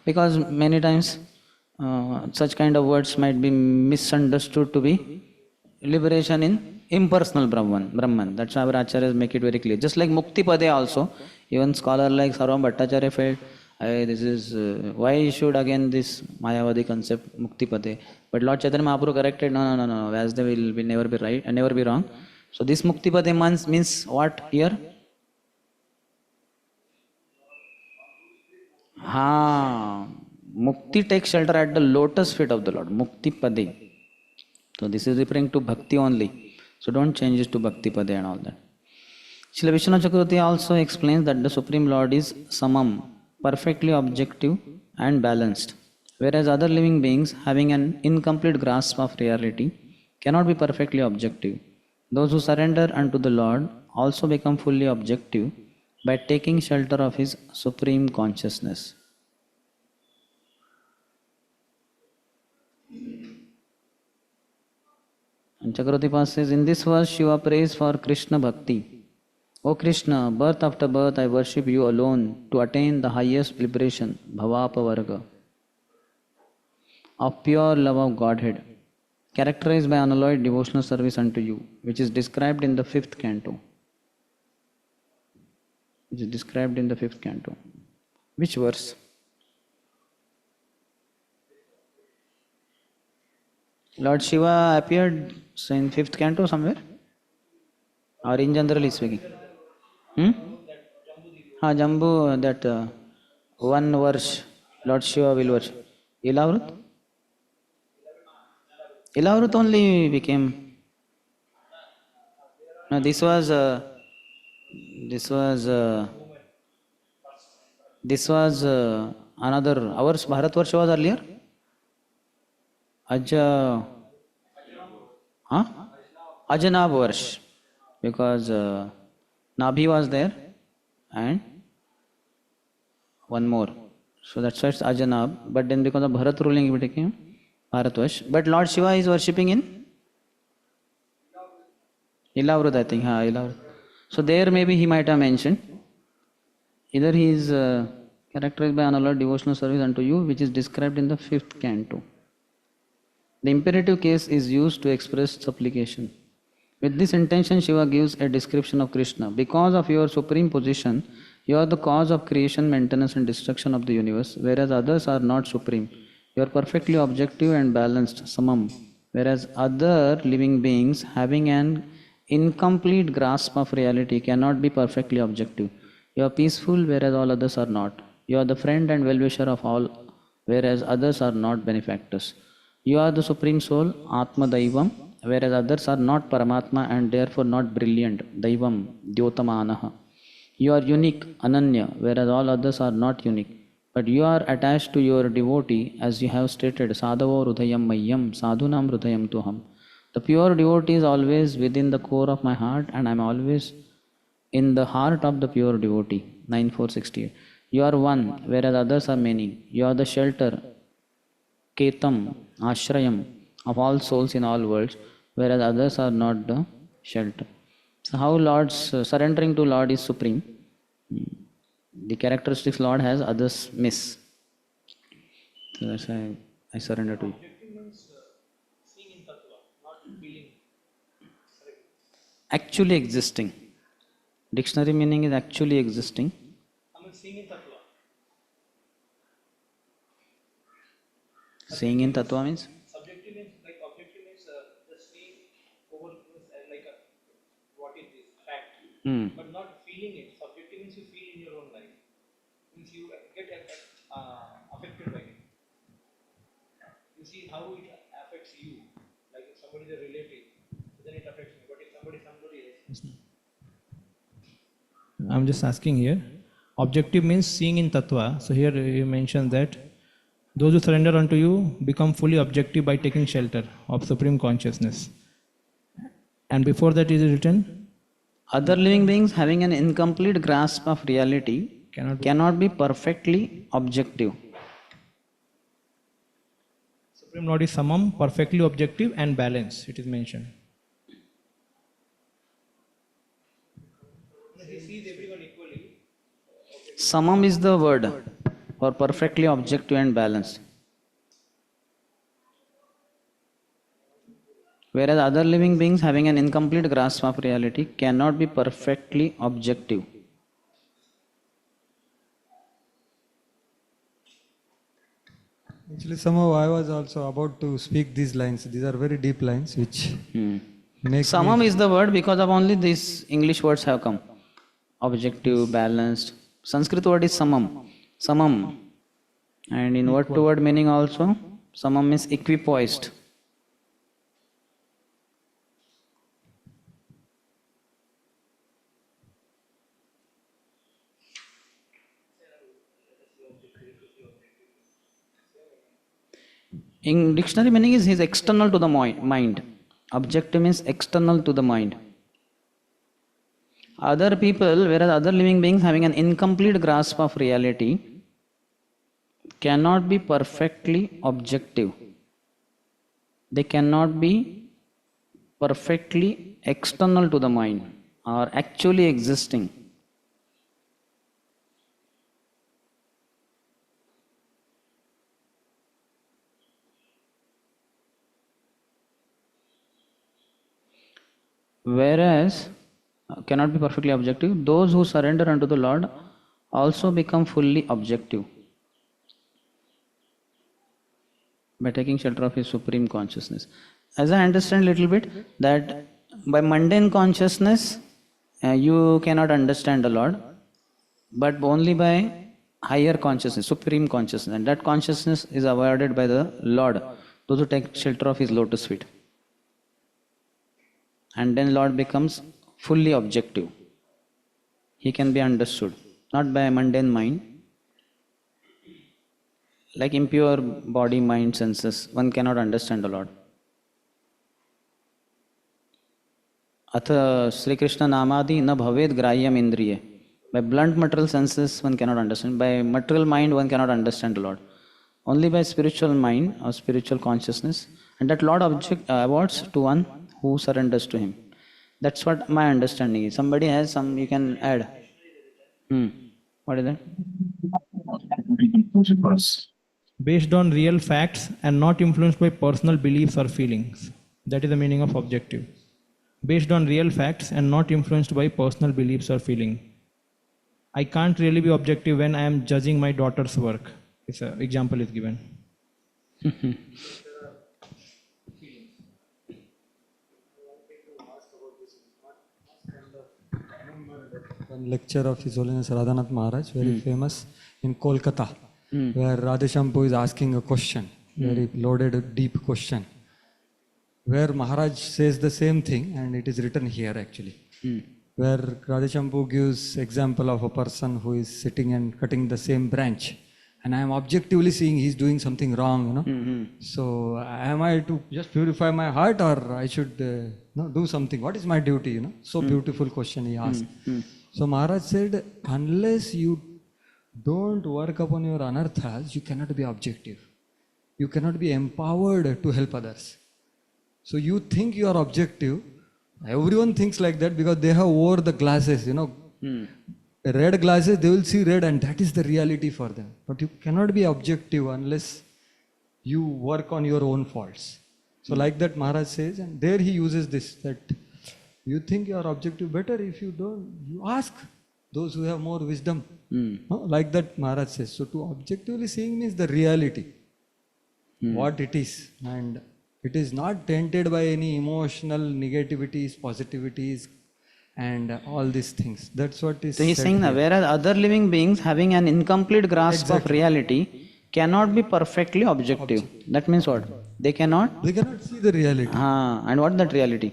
because many times such kind of words might be misunderstood to be liberation in impersonal Brahman. That's why our acharyas make it very clear. Just like Mukti Pade also, even scholar like Sarvam Bhattacharya felt, this is, why should again this Mayavadi concept Mukti Pade? But Lord Chaitanya Mahaprabhu corrected, no, as they will never be right and never be wrong. So this Mukti Pade means what here? Mukti takes shelter at the lotus feet of the Lord, Mukti Pade. So this is referring to bhakti only. So don't change it to bhakti pade and all that. Srila Vishwanath Chakravarti also explains that the Supreme Lord is samam, perfectly objective and balanced, whereas other living beings having an incomplete grasp of reality cannot be perfectly objective. Those who surrender unto the Lord also become fully objective by taking shelter of His supreme consciousness. And Chakravarti says, in this verse Shiva prays for Krishna Bhakti. O Krishna, birth after birth I worship you alone to attain the highest liberation, Bhavapavarga, of pure love of Godhead, characterized by unalloyed devotional service unto you, which is described in the 5th canto. Which verse? Lord Shiva appeared in 5th canto somewhere? Or in generally speaking? Jambu, that one verse, Lord Shiva will worship. Ilavrut? Ilavrut only became. No, this was another, ours Bharat Varsha was earlier? Ajanab Varsh, because Nabhi was there and one more. So that's why it's Ajanab. But then because of Bharat ruling it became Bharatvash. But Lord Shiva is worshipping in Ilavrut, I think. Ilavrut. So there maybe he might have mentioned. Either he is characterized by unalloyed devotional service unto you, which is described in the 5th canto. The imperative case is used to express supplication. With this intention, Shiva gives a description of Krishna. Because of your supreme position, you are the cause of creation, maintenance and destruction of the universe, whereas others are not supreme. You are perfectly objective and balanced, samam, whereas other living beings having an incomplete grasp of reality cannot be perfectly objective. You are peaceful, whereas all others are not. You are the friend and well-wisher of all, whereas others are not benefactors. You are the Supreme Soul, Atma Daivam, whereas others are not Paramatma and therefore not brilliant, Daivam, Dyotamanaha. You are unique, Ananya, whereas all others are not unique. But you are attached to your devotee, as you have stated, Sadhavo Rudayam Mayyam, Sadhunam Rudayam Tuham. The pure devotee is always within the core of my heart, and I am always in the heart of the pure devotee. 9468. You are one, whereas others are many. You are the shelter, Ketam, Ashrayam of all souls in all worlds, whereas others are not the shelter. So how Lord's surrendering to Lord is supreme. The characteristics Lord has, others miss. So that's why I surrender to you. Actually existing. Dictionary meaning is actually existing. Seeing in Tattva means? Subjective means the seeing over what it is, fact, but not feeling it. Subjective means you feel in your own life. Means you get affected by it. You see how it affects you. Like if somebody is a relative, then it affects me. But if somebody else. I'm just asking here. Objective means seeing in Tattva. So here you mentioned that those who surrender unto you become fully objective by taking shelter of Supreme Consciousness. And before that is written, other living beings having an incomplete grasp of reality cannot be perfectly objective. Supreme Lord is Samam, perfectly objective and balanced, it is mentioned. He sees everyone equally. Samam is the word for perfectly objective and balanced. Whereas other living beings having an incomplete grasp of reality cannot be perfectly objective. Actually, somehow I was also about to speak these lines. These are very deep lines which make Samam is the word because of only these English words have come. Objective, balanced. Sanskrit word is samam. Samam. And in word to word meaning also, samam means equipoised. In dictionary meaning is external to the mind. Objective means external to the mind. Other people, whereas other living beings having an incomplete grasp of reality, cannot be perfectly objective. They cannot be perfectly external to the mind or actually existing. Whereas cannot be perfectly objective, those who surrender unto the Lord also become fully objective by taking shelter of His supreme consciousness. As I understand a little bit, that by mundane consciousness you cannot understand the Lord, but only by higher consciousness, supreme consciousness, and that consciousness is avoided by the Lord, those who take shelter of His lotus feet. And then Lord becomes fully objective. He can be understood, not by a mundane mind. Like impure body, mind, senses, one cannot understand the Lord. Atha Sri Krishna Namadi na bhaved grahyam indriye. By blunt material senses, one cannot understand. By material mind, one cannot understand the Lord. Only by spiritual mind or spiritual consciousness. And that Lord awards to one who surrenders to Him. That's what my understanding is. Somebody has some, you can add. What is that? Based on real facts and not influenced by personal beliefs or feelings. That is the meaning of objective. Based on real facts and not influenced by personal beliefs or feeling. I can't really be objective when I am judging my daughter's work. It's an example is given. One lecture of His Holiness Radhanath Maharaj, very famous in Kolkata, where Radheshampu is asking a question, very loaded, deep question. where Maharaj says the same thing, and it is written here actually. Where Radhachampu gives example of a person who is sitting and cutting the same branch, and I am objectively seeing he's doing something wrong, So am I to just purify my heart, or I should do something? What is my duty? So beautiful question he asked. So Maharaj said, unless you don't work upon your anarthas, you cannot be objective. You cannot be empowered to help others. So you think you are objective. Everyone thinks like that because they have wore the glasses, red glasses, they will see red, and that is the reality for them. But you cannot be objective unless you work on your own faults. So like that Maharaj says, and there he uses this, that you think you are objective, better if you don't, you ask those who have more wisdom. Like that Maharaj says. So to objectively seeing means the reality, what it is. And it is not tainted by any emotional negativities, positivities, and all these things. That's what is So he's said saying that here. whereas other living beings having an incomplete grasp of reality cannot be perfectly objective. That means what? They cannot? They cannot see the reality. And what that reality?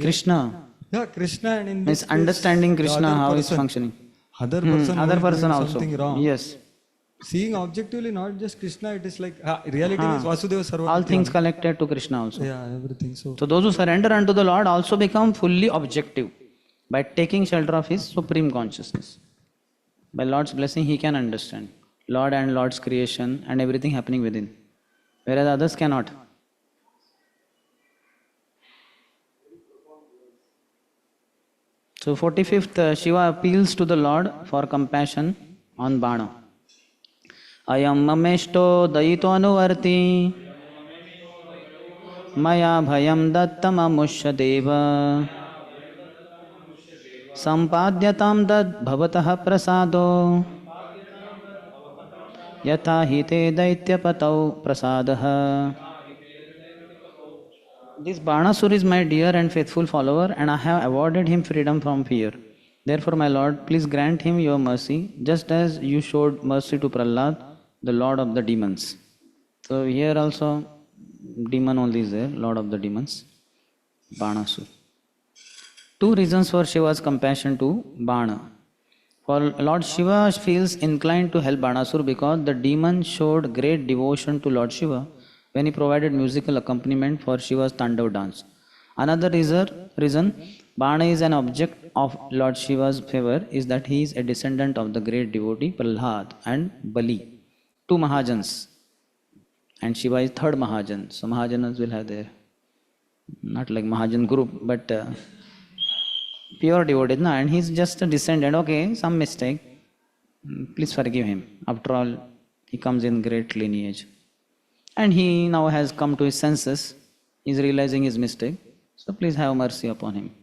Krishna. Yeah, Krishna, and in Means this case, understanding the Krishna, other how he's person- functioning. Other person, who Other is person doing also. something wrong. Yes. Seeing objectively, not just Krishna, it is like reality is Vasudeva Sarvamiti. All things only. connected to Krishna also. Yeah, everything. So So those who surrender unto the Lord also become fully objective by taking shelter of His supreme consciousness. By Lord's blessing, he can understand Lord and Lord's creation and everything happening within, whereas others cannot. So 45th, Shiva appeals to the Lord for compassion on Bana. Ayam mamesto dayito anuvarti maya bhayam dattam amushya deva sampadyatam dad bhavatah prasado yatha hite daityapatau prasadah. This Banasur is my dear and faithful follower, and I have awarded him freedom from fear. Therefore, my Lord, please grant him your mercy, just as you showed mercy to Prahlad, the lord of the demons. So here also, demon only is there, lord of the demons, Banasur. Two reasons for Shiva's compassion to Bana. For Lord Shiva feels inclined to help Banasur because the demon showed great devotion to Lord Shiva when he provided musical accompaniment for Shiva's Tandav dance. Another reason Bana is an object of Lord Shiva's favor is that he is a descendant of the great devotee Prahlad and Bali, two Mahajans. And Shiva is third Mahajan. So Mahajanas will have their, not like Mahajan group, but pure devotee, no? And he's just a descendant. Okay, some mistake. Please forgive him. After all, he comes in great lineage. And he now has come to his senses. He's realizing his mistake. So please have mercy upon him.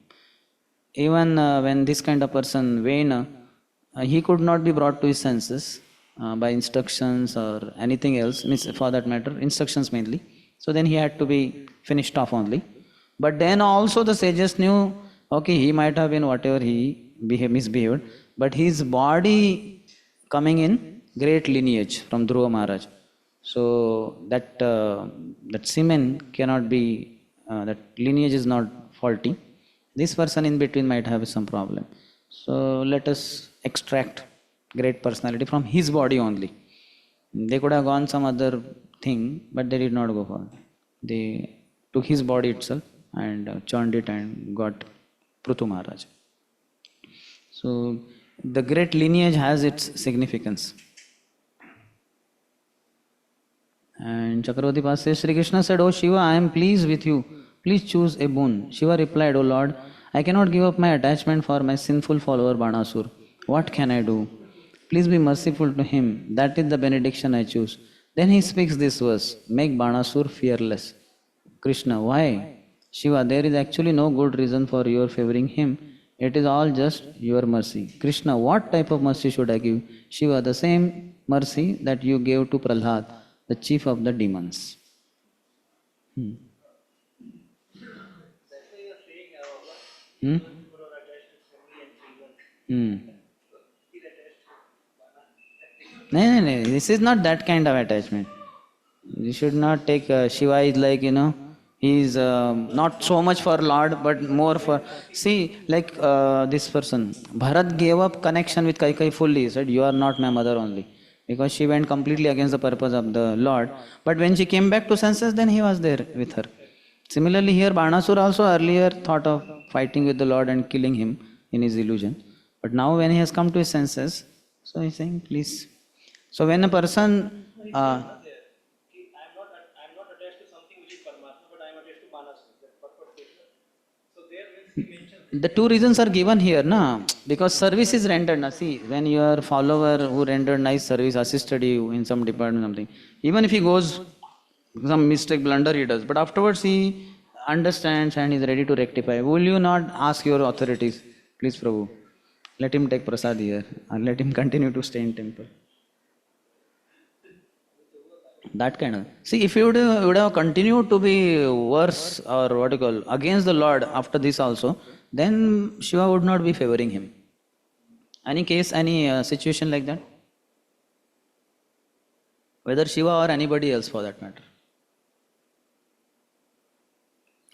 Even when this kind of person, Vena, he could not be brought to his senses by instructions or anything else, means for that matter, instructions mainly. So then he had to be finished off only. But then also the sages knew, okay, he might have been whatever he misbehaved, but his body coming in great lineage from Dhruva Maharaj. So that semen cannot be, that lineage is not faulty. This person in between might have some problem. So let us extract great personality from his body only. They could have gone some other thing, but they did not go for it. They took his body itself and churned it and got Prithu Maharaj. So the great lineage has its significance. And Chakravarti Pas says, Sri Krishna said, O Shiva, I am pleased with you. Please choose a boon. Shiva replied, O Lord, I cannot give up my attachment for my sinful follower Banasur. What can I do? Please be merciful to him. That is the benediction I choose. Then he speaks this verse, make Banasur fearless. Krishna, why? Shiva, there is actually no good reason for your favoring him. It is all just your mercy. Krishna, what type of mercy should I give? Shiva, the same mercy that you gave to Prahlad, the chief of the demons. Hmm? No, this is not that kind of attachment. You should not take Shiva is like, He is not so much for Lord, but more for. See, like this person, Bharat gave up connection with Kaikai fully. He said, "You are not my mother only," because she went completely against the purpose of the Lord. But when she came back to senses, then he was there with her. Similarly, here Banasura also earlier thought of fighting with the Lord and killing him in his illusion. But now, when he has come to his senses, so he's saying, "Please." So when a person I'm not attached to something which is Paramatma, but I am attached to Manasur, that purport Krishna. So there when he mentions the two reasons are given here, na? Because service is rendered. Na? See, when your follower who rendered nice service assisted you in some department, something, even if he goes some mistake, blunder he does, but afterwards he understands and is ready to rectify. Will you not ask your authorities, please, Prabhu, let him take prasad here and let him continue to stay in temple? That kind of. See, if would have continued to be worse or what you call against the Lord after this also, then Shiva would not be favoring him. Any case, any situation like that? Whether Shiva or anybody else for that matter.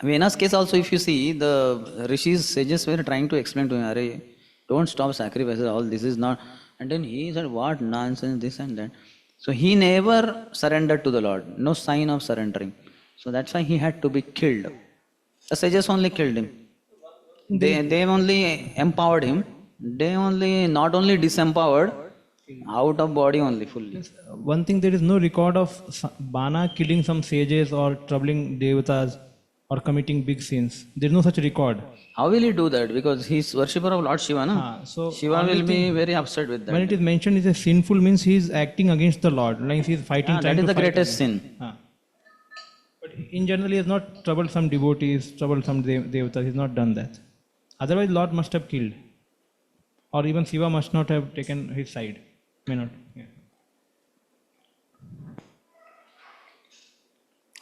Vena's case also, if you see, the rishis, sages were trying to explain to him, Arey, don't stop sacrifices, all this is not. And then he said, what nonsense, this and that. So he never surrendered to the Lord, no sign of surrendering. So that's why he had to be killed. The sages only killed him. They only empowered him. They only, not only disempowered, out of body only fully. One thing, there is no record of Bana killing some sages or troubling devatas or committing big sins. There is no such record. How will he do that? Because he is worshipper of Lord Shiva, na? So Shiva will be very upset with that. when it is mentioned is a sinful, means he is acting against the Lord, like he is fighting. That is the greatest sin. But in general, he has not troubled some devotees, troubled some devatas. He has not done that. Otherwise, Lord must have killed, or even Shiva must not have taken his side. May not. Yeah.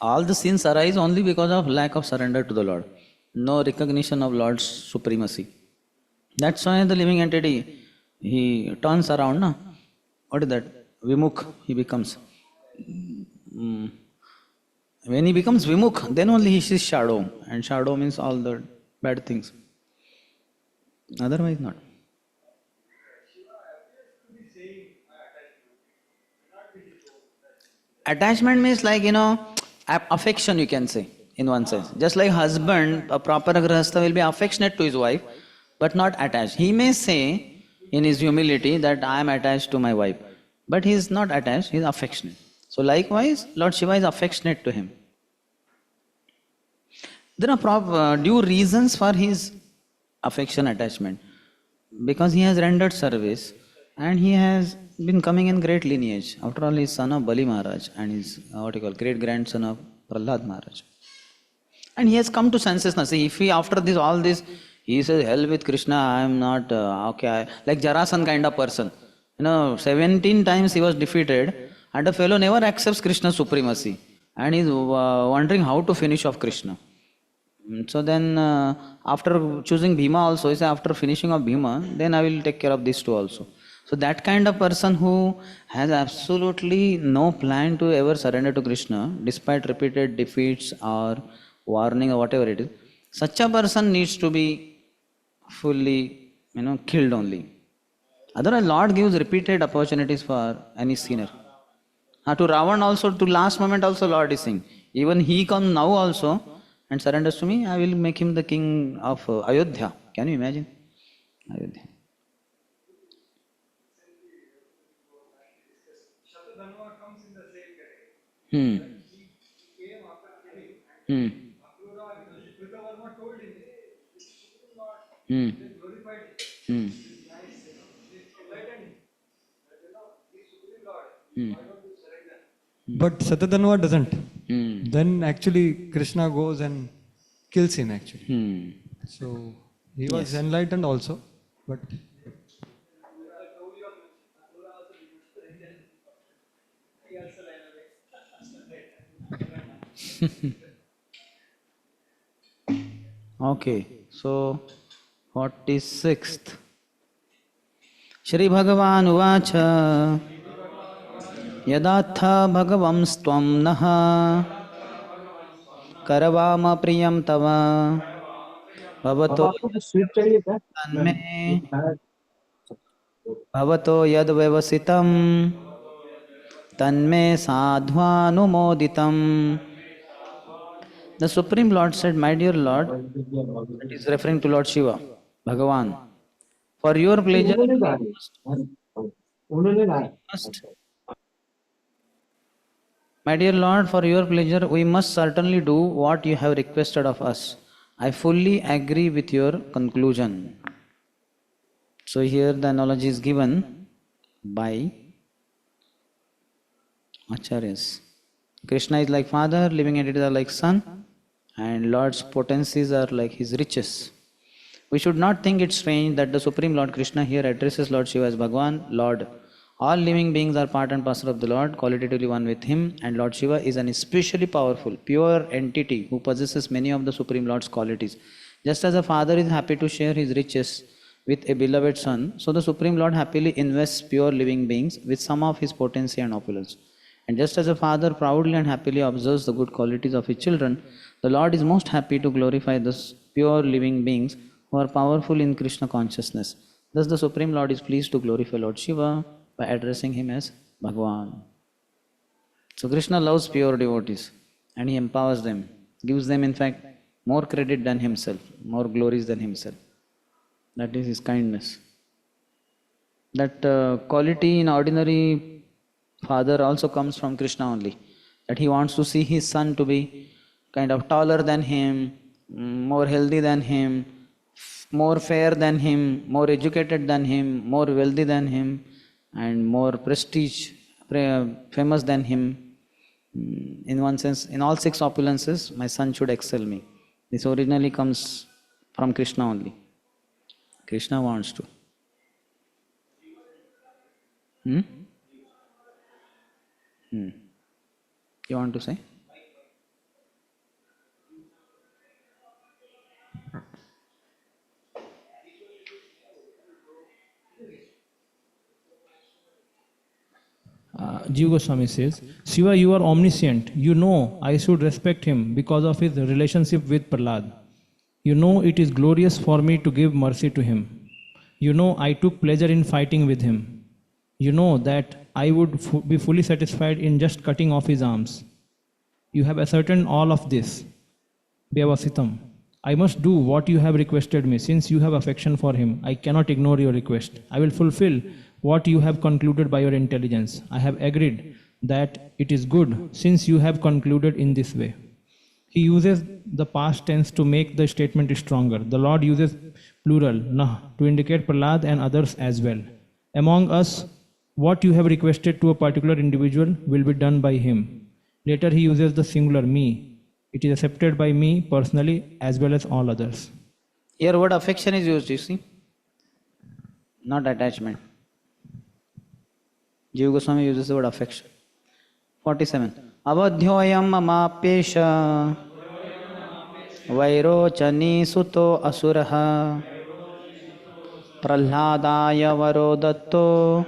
All the sins arise only because of lack of surrender to the Lord. No recognition of Lord's supremacy. That's why the living entity, he turns around, na? What is that? Vimukh, he becomes. When he becomes Vimukh, then only he sees shadow. And shadow means all the bad things. Otherwise not. Attachment means like, affection you can say, in one sense. Just like husband, a proper grahastha will be affectionate to his wife, but not attached. He may say in his humility that I am attached to my wife, but he is not attached, he is affectionate. So likewise, Lord Shiva is affectionate to him. There are due reasons for his affection attachment. Because he has rendered service and he has been coming in great lineage. After all, he is son of Bali Maharaj and is great grandson of Prahlad Maharaj. And he has come to senses now. See, if he after this, all this, he says, hell with Krishna, I am not, like Jarasan kind of person. 17 times he was defeated and the fellow never accepts Krishna's supremacy. And he is wondering how to finish off Krishna. So then, after choosing Bhima also, he said, after finishing of Bhima, then I will take care of these two also. So that kind of person who has absolutely no plan to ever surrender to Krishna, despite repeated defeats or warning or whatever it is, such a person needs to be fully, killed only. Otherwise, Lord gives repeated opportunities for any sinner. To Ravan also, to last moment also, Lord is saying, even he comes now also and surrenders to me, I will make him the king of Ayodhya. Can you imagine? Ayodhya. Shatadhanva comes in the same category. He came after killing. Akrura, Kritavarma told him, this is Supreme Lord. They glorified him. It's nice, they enlightened him. This Supreme Lord, why don't you surrender? But Satadanva doesn't. Then actually Krishna goes and kills him actually. So he was enlightened also, but Okay, so 46th. Shri Bhagavan Uvacha Yadatha Bhagavamstvam Naha करवाम प्रियं तव भवतो तन्मे भवतो यद्व्यवसितं तन्मे साध्वानुमोदितम्. The Supreme Lord said, "My dear Lord," that is referring to Lord Shiva, Bhagavan, "for your pleasure, must, my dear Lord, for your pleasure, we must certainly do what you have requested of us. I fully agree with your conclusion." So here the analogy is given by Acharyas. Krishna is like father, living entities are like son, and Lord's potencies are like his riches. We should not think it strange that the Supreme Lord Krishna here addresses Lord Shiva as Bhagavan, Lord. All living beings are part and parcel of the Lord, qualitatively one with him, and Lord Shiva is an especially powerful, pure entity who possesses many of the Supreme Lord's qualities. Just as a father is happy to share his riches with a beloved son, so the Supreme Lord happily invests pure living beings with some of his potency and opulence. And just as a father proudly and happily observes the good qualities of his children, the Lord is most happy to glorify those pure living beings who are powerful in Krishna consciousness. Thus, the Supreme Lord is pleased to glorify Lord Shiva by addressing him as Bhagavan. So, Krishna loves pure devotees and he empowers them, gives them, in fact, more credit than himself, more glories than himself. That is his kindness. That quality in ordinary father also comes from Krishna only. That he wants to see his son to be kind of taller than him, more healthy than him, more fair than him, more educated than him, more wealthy than him, and more prestige, famous than him. In one sense, in all six opulences, my son should excel me. This originally comes from Krishna only. Krishna wants to. Hmm? You want to say? Jiva Goswami says, Shiva, you are omniscient. You know I should respect him because of his relationship with Prahlad. You know it is glorious for me to give mercy to him. You know I took pleasure in fighting with him. You know that I would be fully satisfied in just cutting off his arms. You have ascertained all of this. Vyavasitam. I must do what you have requested me. Since you have affection for him, I cannot ignore your request. I will fulfill what you have concluded by your intelligence. I have agreed that it is good since you have concluded in this way. He uses the past tense to make the statement stronger. The Lord uses plural, nah, to indicate Prahlad and others as well. Among us, what you have requested to a particular individual will be done by him. Later he uses the singular me. It is accepted by me personally as well as all others. Here word affection is used, you see, not attachment. Jiva Goswami uses the word affection. 47. Avadhyoyam mamapesha vairochani suto asuraha prahladaya varo datto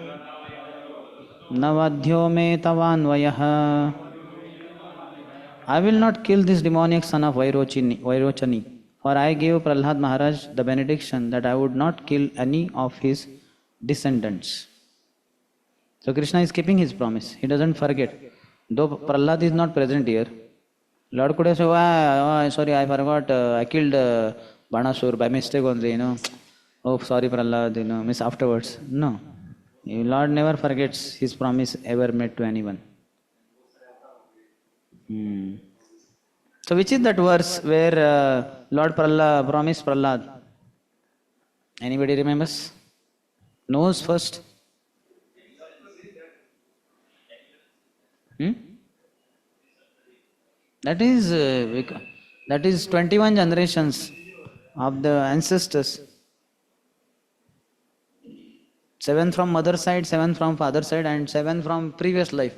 navadhyo me tavanvayah. I will not kill this demoniac son of Vairochani, for I gave Prahlad Maharaj the benediction that I would not kill any of his descendants. So Krishna is keeping his promise. He doesn't forget. Though Prahlad is not present here, Lord could have said, sorry, I forgot, I killed Banasur by mistake only, Oh, sorry Prahlad, miss afterwards. No. Lord never forgets his promise ever made to anyone. So which is that verse where Lord promised Prahlad? Anybody remembers? Knows first? That is 21 generations of the ancestors. 7 from mother side, 7 from father side, and 7 from previous life.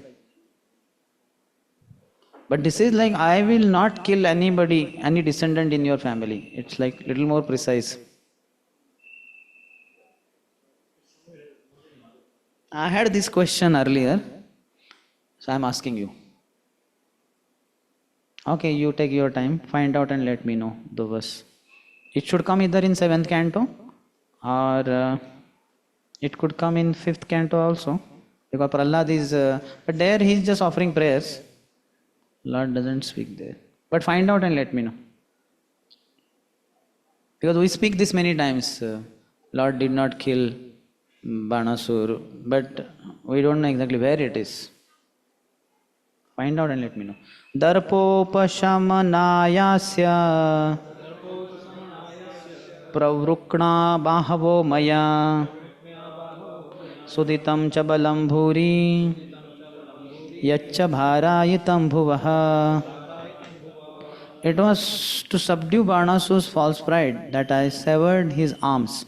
But this is like, I will not kill anybody, any descendant in your family. It's like little more precise. I had this question earlier, so I'm asking you. Okay, you take your time, find out and let me know the verse. It should come either in 7th canto or it could come in 5th canto also. Because Prahlad is, but there he is just offering prayers. Lord doesn't speak there. But find out and let me know. Because we speak this many times. Lord did not kill Banasur, but we don't know exactly where it is. Find out and let me know. Darpopashamanayasya प्रवृक्णा बाहवो मया सुदितं च बलं भूरि यच्च भारायितं भुवः. It was to subdue Banasu's false pride that I severed his arms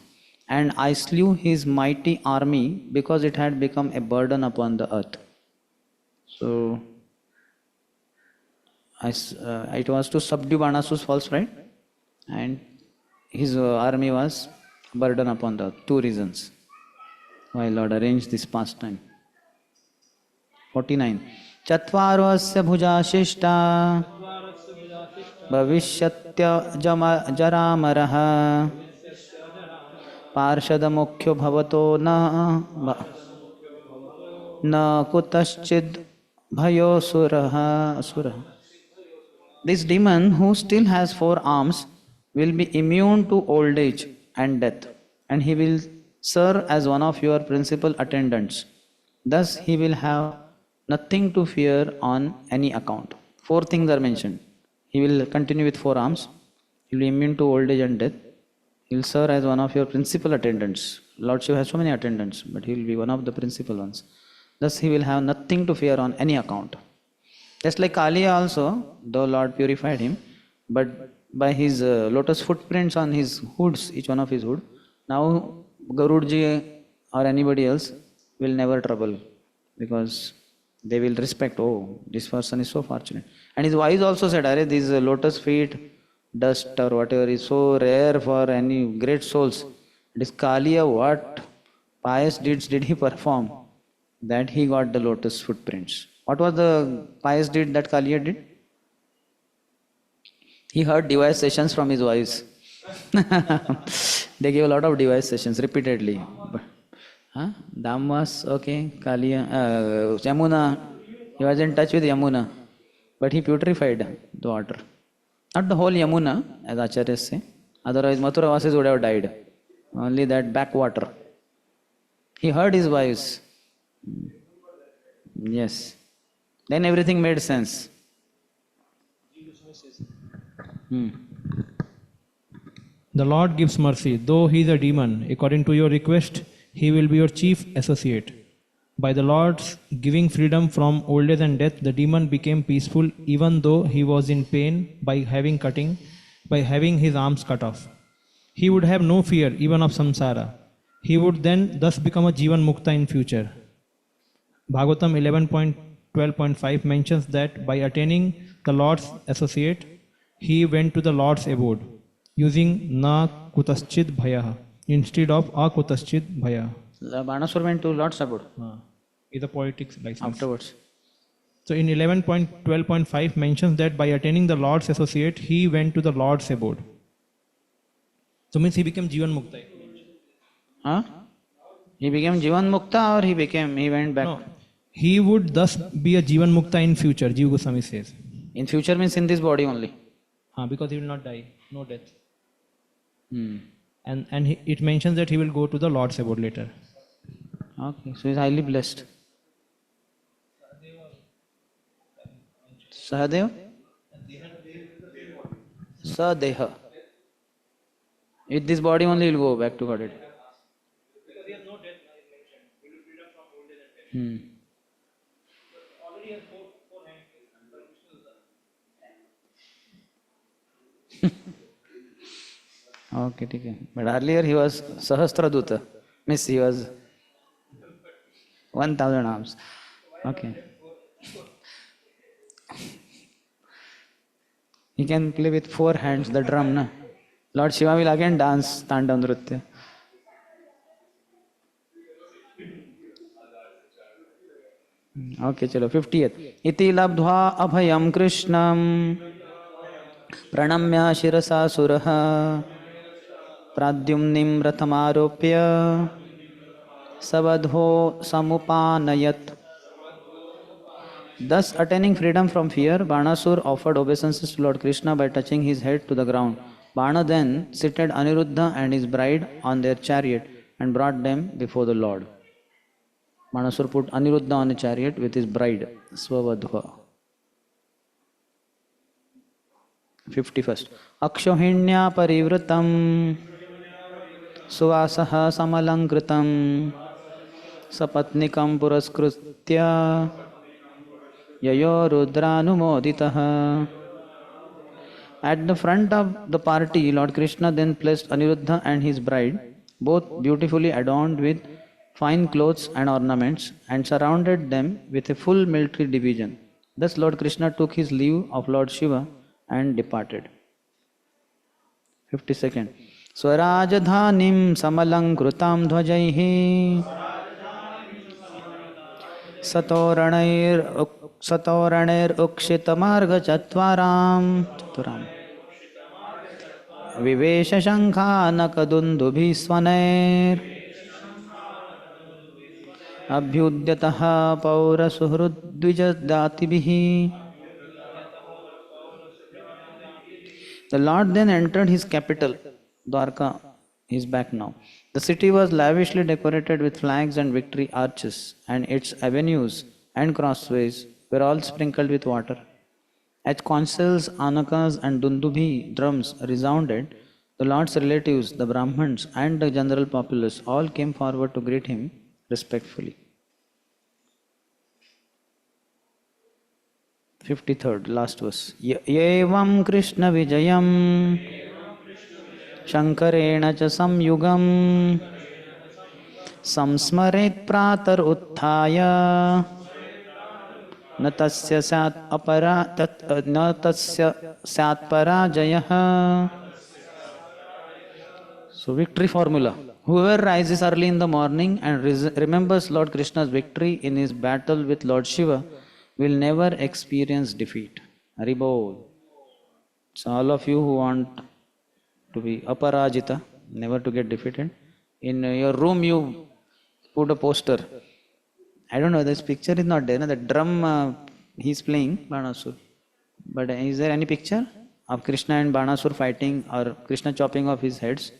and I slew his mighty army because it had become a burden upon the earth. So, it was to subdue Banasu's false pride and his army was burden upon the earth. 2 reasons why Lord arranged this pastime. 49. Chatvaro asya bhuja shishta भविष्यत्य जरामरः पार्षदमुख्यो भवतो न कुतश्चिद् भयोऽसुरः. This demon who still has 4 arms will be immune to old age and death, and he will serve as one of your principal attendants. Thus he will have nothing to fear on any account. 4 things are mentioned. He will continue with 4 arms. He will be immune to old age and death. He will serve as one of your principal attendants. Lord Shiva has so many attendants, but he will be one of the principal ones. Thus he will have nothing to fear on any account. Just like Kaliya also, though Lord purified him, but by his lotus footprints on his hoods, each one of his hood, now Garudji or anybody else will never trouble, because they will respect, oh, this person is so fortunate. And his wives also said, Are, these lotus feet, dust or whatever is so rare for any great souls. It is Kaliya, what pious deeds did he perform that he got the lotus footprints? What was the pious deed that Kaliya did? He heard device sessions from his wives. They gave a lot of device sessions repeatedly. Damas, okay, Kaliya, Yamuna, he was in touch with Yamuna, but he purified the water. Not the whole Yamuna, as Acharyas say, otherwise Mathura Vasis would have died. Only that backwater. He heard his wives. Yes. Then everything made sense. The Lord gives mercy. Though he is a demon, according to your request, he will be your chief associate. By the Lord's giving freedom from old age and death, the demon became peaceful even though he was in pain by having his arms cut off. He would have no fear even of samsara. He would then thus become a Jivan Mukta in future. Bhagavatam 11.12.5 mentions that by attaining the Lord's associate, he went to the Lord's abode, using na kutaschid bhaya instead of a kutaschid bhaya. Banasur went to Lord's abode. Is a poetic license. Afterwards. So in 11.12.5 mentions that by attaining the Lord's associate, he went to the Lord's abode. So means he became Jivan Mukta. He became Jivan Mukta or he went back? No. He would thus be a Jivan Mukta in future, Jiva Goswami says. In future means in this body only. Because he will not die, no death. And it mentions that he will go to the Lord's abode later. Okay, so he is highly blessed. Sahadeva? Sadeha. With this body only he will go back to Godhead. Because he has no death, is mentioned. He will freedom from old age and death. Already has four hands. Okay, okay. But earlier he was Sahasraduta. Means he was 1000 arms. Okay. He can play with 4 hands the drum, na? Lord Shiva will again dance Tandav Nritya. Okay, chalo, 50th. Iti labdhva abhayam krishnam pranamya shirasa suraha pradyumnim rathamaropya savadho samupanayat. Thus, attaining freedom from fear, Banasur offered obeisances to Lord Krishna by touching his head to the ground. Bana then seated Aniruddha and his bride on their chariot and brought them before the Lord. Banasur put Aniruddha on a chariot with his bride, Swavadhva. 51st. Akshohinya parivrutam suvasaha samalankritam sapatnikam puraskritya yayo rudranumoditaha. At the front of the party, Lord Krishna then placed Aniruddha and his bride, both beautifully adorned with fine clothes and ornaments, and surrounded them with a full military division. Thus Lord Krishna took his leave of Lord Shiva and departed. 52nd. Swarajadhanim samalankrutam dhvajaihi सतोरणैर उक्षितमार्गचत्वारां विवेशशङ्खानकदुन्दुभिस्वनैर् अभ्युद्यतः पौरसुहृद्विजदातिभिः. The Lord then entered his capital, Dwarka. He is back now. The city was lavishly decorated with flags and victory arches, and its avenues and crossways were all sprinkled with water. As conchs, anakas, and dundubhi drums resounded, the Lord's relatives, the Brahmins, and the general populace all came forward to greet him respectfully. 53rd, last verse. Yevam Krishna Vijayam Shankarena cha samyugam samsmaret pratar utthaya न तस्य स्यात् parajayah. So victory formula. Whoever rises early in the morning and remembers Lord Krishna's victory in his battle with Lord Shiva will never experience defeat. Haribol. So all of you who want to be aparajita, never to get defeated, in your room you put a poster. I don't know, this picture is not there. No? The drum he's playing, Banasur. But is there any picture of Krishna and Banasur fighting or Krishna chopping off his hands?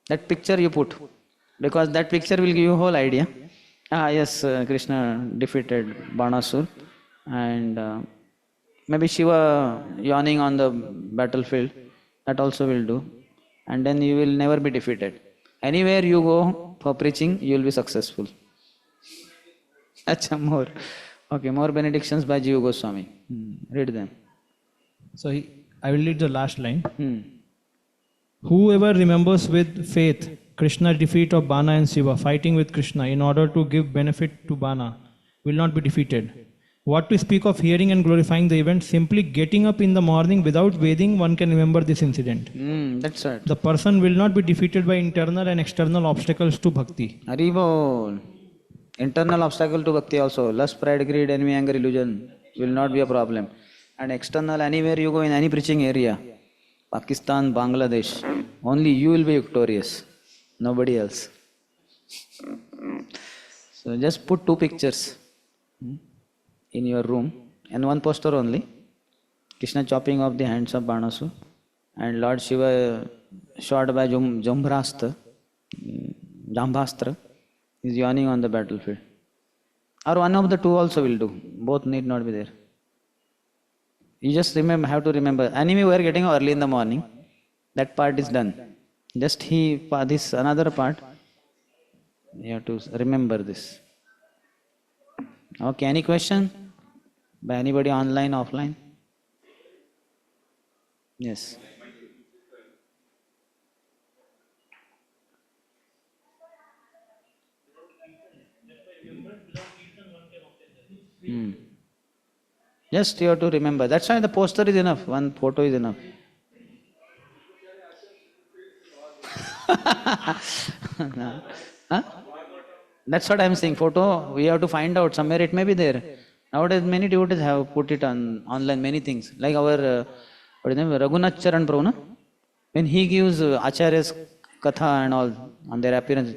That picture you put, because that picture will give you a whole idea. Yes, Krishna defeated Banasur, and maybe Shiva yawning on the battlefield, that also will do. And then you will never be defeated. Anywhere you go for preaching, you will be successful. Acha, more. Okay, more benedictions by Jiva Goswami. Read them. So I will read the last line. Whoever remembers with faith Krishna's defeat of Bana and Shiva, fighting with Krishna in order to give benefit to Bana, will not be defeated. What to speak of hearing and glorifying the event? Simply getting up in the morning without bathing, one can remember this incident. That's right. The person will not be defeated by internal and external obstacles to bhakti. Haribol. Internal obstacle to bhakti also. Lust, pride, greed, envy, anger, illusion will not be a problem. And external, anywhere you go in any preaching area, Pakistan, Bangladesh, only you will be victorious. Nobody else. So just put 2 pictures in your room and 1 poster only. Krishna chopping off the hands of Banasur and Lord Shiva shot by Jambhastra is yawning on the battlefield. Or one of the 2 also will do. Both need not be there. You just have to remember. Anyway, we are getting early in the morning. That part is done. Just this another part. You have to remember this. Okay, any question? By anybody online, offline? Yes. Just you have to remember. That's why the poster is enough. 1 photo is enough. Huh? That's what I'm saying. Photo, we have to find out somewhere. It may be there. Nowadays, many devotees have put it on online. Many things like our what is his name, Raghunath Charan Prabhu, no? When he gives Acharya's katha and all on their appearance,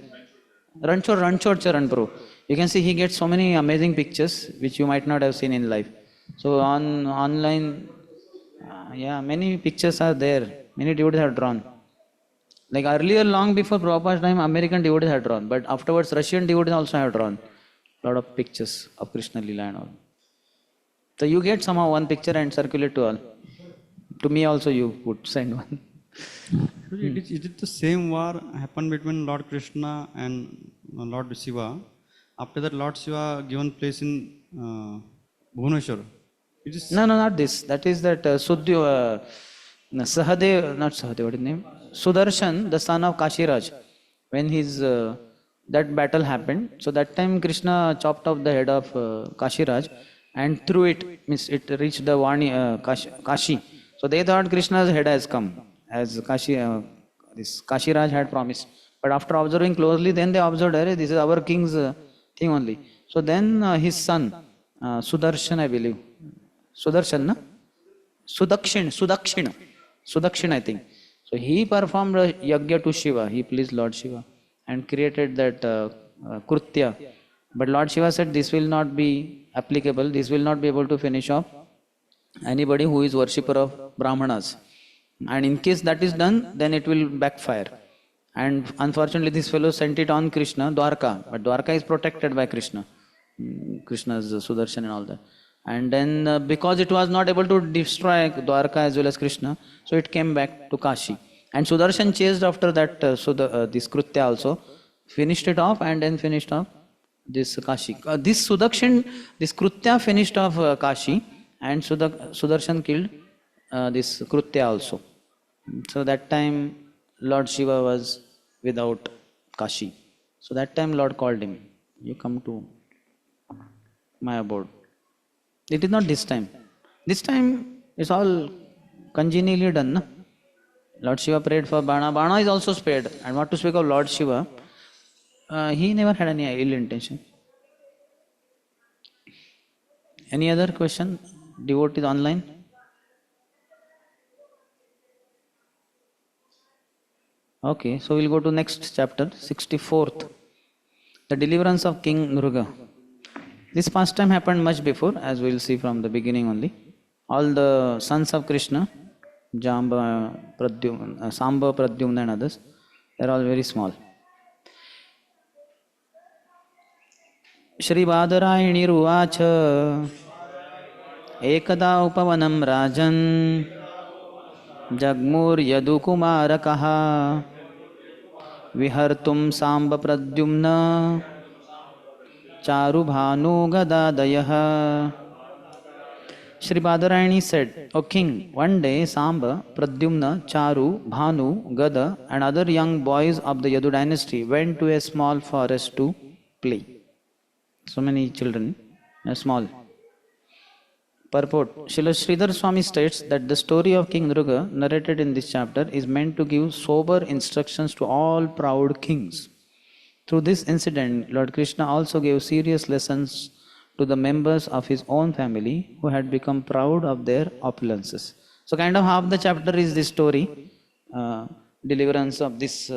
Ranchod Charan Prabhu. You can see he gets so many amazing pictures which you might not have seen in life. So on online, yeah, many pictures are there. Many devotees have drawn. Like earlier, long before Prabhupada's time, American devotees had drawn, but afterwards Russian devotees also have drawn a lot of pictures of Krishna Lila and all. So you get somehow one picture and circulate to all. To me also you would send one. Is it the same war happened between Lord Krishna and Lord Shiva? After that, Lord Shiva given place in Bhubaneswar. It is No, not this. That is that Sahadev, not Sahadev, what is his name? Sudarshan, the son of Kashiraj. When his that battle happened, so that time Krishna chopped off the head of Kashiraj and threw it, means it reached the Vani, Kashi. So they thought Krishna's head has come, as this Kashiraj had promised. But after observing closely, then they observed, "Arey, this is our king's thing only." So then his son, Sudarshan, I believe, Sudarshan, na? Sudakshin, I think. So he performed a yagya to Shiva. He pleased Lord Shiva and created that Krutya. But Lord Shiva said, this will not be applicable. This will not be able to finish off anybody who is worshipper of Brahmanas. And in case that is done, then it will backfire. And unfortunately, this fellow sent it on Krishna, Dwarka. But Dwarka is protected by Krishna. Krishna's Sudarshan and all that. And then because it was not able to destroy Dwarka as well as Krishna, so it came back to Kashi. And Sudarshan chased after that this Krutya also, finished it off and then finished off this Kashi. This Sudakshin, this Krutya finished off Kashi, and Sudarshan killed this Krutya also. So that time Lord Shiva was without Kashi. So that time Lord called him, you come to my abode. It is not this time. This time it's all congenially done. Na? Lord Shiva prayed for Bana. Bana is also spared. And what to speak of Lord Shiva, he never had any ill intention. Any other question? Devotees online? Okay, so we'll go to next chapter, 64th. The deliverance of King Nruga. This pastime happened much before, as we'll see from the beginning only. All the sons of Krishna, Jamba, Samba, Pradyumna and others, they're all very small. Shri Badarayani Ruvacha Ekada Upavanam Rajan Jagmur Yadukumarakaha Vihartum Samba Pradyumna Charubhanu Gadadayaha. Shri Badarayani said, O king, one day Samba, Pradyumna, Charu, Bhanu, Gada and other young boys of the Yadu dynasty went to a small forest to play. So many children, small. Purport. Srila Sridhar Swami states that the story of King Nruga narrated in this chapter is meant to give sober instructions to all proud kings. Through this incident, Lord Krishna also gave serious lessons to the members of his own family who had become proud of their opulences. So kind of half the chapter is this story, deliverance of this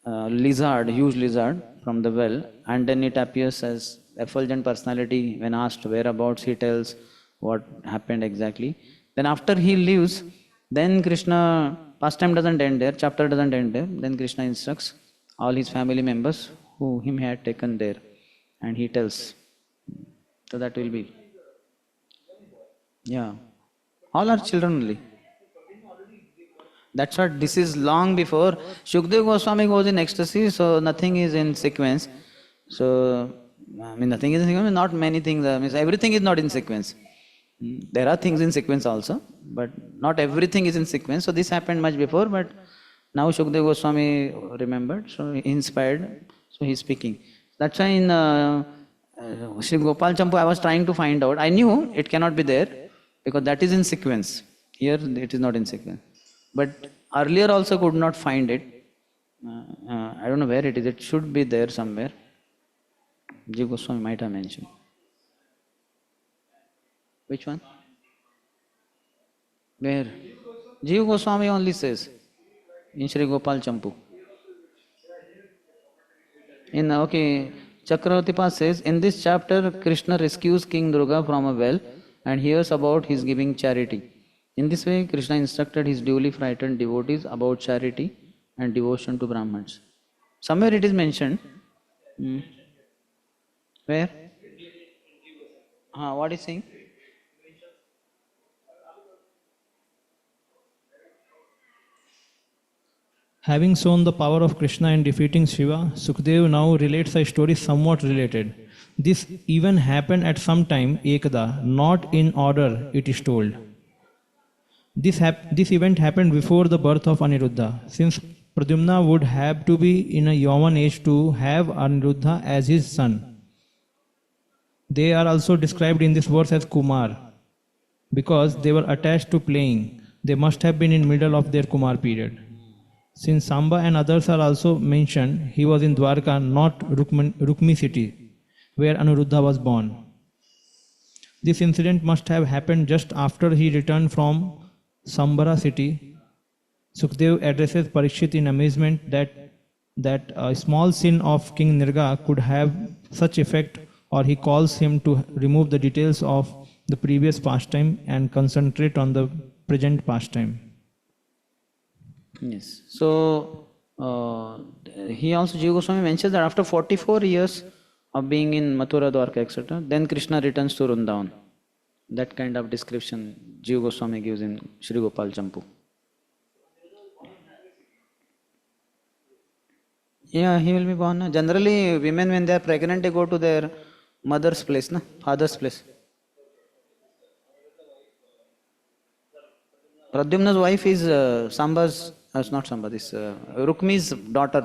lizard, huge lizard from the well, and then it appears as effulgent personality. When asked whereabouts, he tells what happened exactly. Then after he leaves, then Krishna, pastime doesn't end there, chapter doesn't end there, then Krishna instructs all his family members who him had taken there, and he tells. So that will be, yeah, all are children only. That's what, this is long before. Shukdev Goswami goes in ecstasy, so nothing is in sequence. So, I mean, nothing is in sequence, not many things, means everything is not in sequence. There are things in sequence also, but not everything is in sequence. So this happened much before, but now Shukdev Goswami remembered, so he inspired, so he is speaking. That's why in Sri Gopal Champu I was trying to find out. I knew it cannot be there because that is in sequence. Here it is not in sequence. But earlier also could not find it. I don't know where it is. It should be there somewhere. Jiva Goswami might have mentioned. Which one? Where? Jiva Goswami only says in Sri Gopal Champu. Chakravati Pa says, in this chapter, Krishna rescues King Durga from a well and hears about his giving charity. In this way, Krishna instructed his duly frightened devotees about charity and devotion to Brahmins. Somewhere it is mentioned. Where? What is saying? Having shown the power of Krishna in defeating Shiva, Sukdev now relates a story somewhat related. This even happened at some time, Ekada, not in order, it is told. This event happened before the birth of Aniruddha, since Pradyumna would have to be in a Yavan age to have Aniruddha as his son. They are also described in this verse as Kumar. Because they were attached to playing, they must have been in middle of their Kumar period. Since Samba and others are also mentioned, he was in Dwarka, not Rukmi city, where Anuruddha was born. This incident must have happened just after he returned from Sambara city. Sukdev addresses Parikshit in amazement that a small sin of King Nirga could have such effect, or he calls him to remove the details of the previous pastime and concentrate on the present pastime. Yes. So, he also, Jiva Goswami mentions that after 44 years of being in Mathura, Dwarka, etc., then Krishna returns to Vrindavan. That kind of description Jiva Goswami gives in Sri Gopal Champu. Yeah, he will be born. Generally, women when they are pregnant, they go to their mother's place, father's place. Pradyumna's wife is not Samba, this Rukmi's daughter,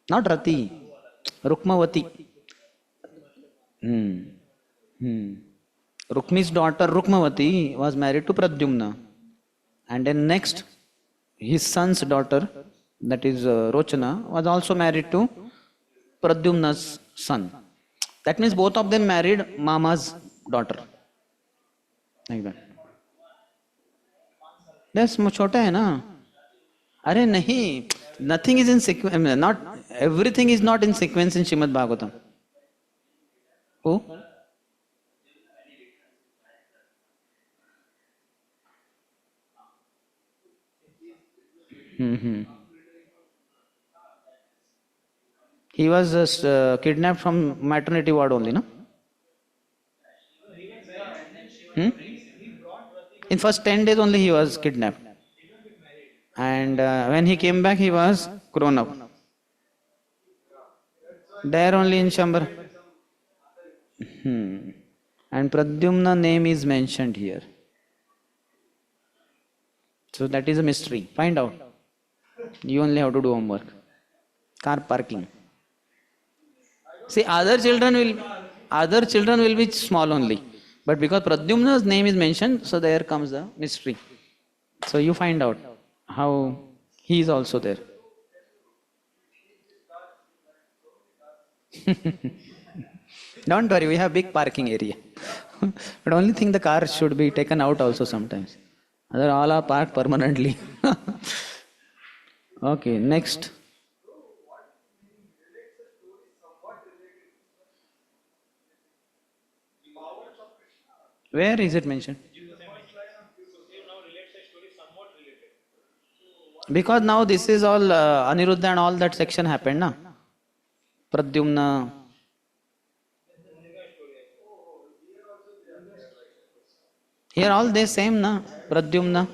not Rati, Rukmavati. Rukmi's daughter Rukmavati was married to Pradyumna. And then next, his son's daughter, that is Rochana, was also married to Pradyumna's son. That means both of them married Mama's daughter. Like that. That's छोटा है ना. अरे नहीं, nothing is in sequence. Not everything is not in sequence in Srimad Bhagavatam. Who? He was kidnapped from maternity ward only, no? In first 10 days only he was kidnapped. And when he came back, he was grown up. There only in Shambhar. And Pradyumna name is mentioned here. So that is a mystery. Find out. You only have to do homework. Car parking. See, other children will be small only. But because Pradyumna's name is mentioned, so there comes the mystery. So you find out how he is also there. Don't worry, we have big parking area. But only thing, the car should be taken out also sometimes. Other all are parked permanently. Okay, next. Where is it mentioned? Because now this is all Aniruddha and all that section happened, na? Pradyumna. Here all they same, na? Pradyumna.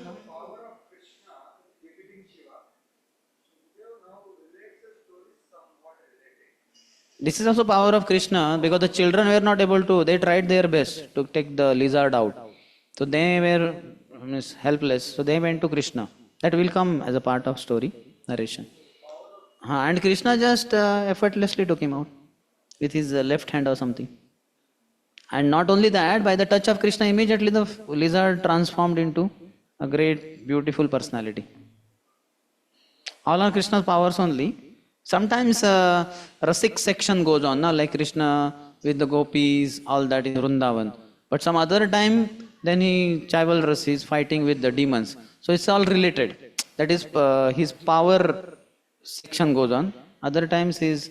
This is also power of Krishna, because the children were not able to, they tried their best to take the lizard out. So they were helpless, so they went to Krishna. That will come as a part of story, narration. And Krishna just effortlessly took him out with his left hand or something. And not only that, by the touch of Krishna, immediately the lizard transformed into a great, beautiful personality. All are Krishna's powers only. Sometimes Rasik section goes on, na, like Krishna with the gopis, all that in Vrindavan. But some other time, then he Chaival Rasi is fighting with the demons. So it's all related. That is his power section goes on. Other times his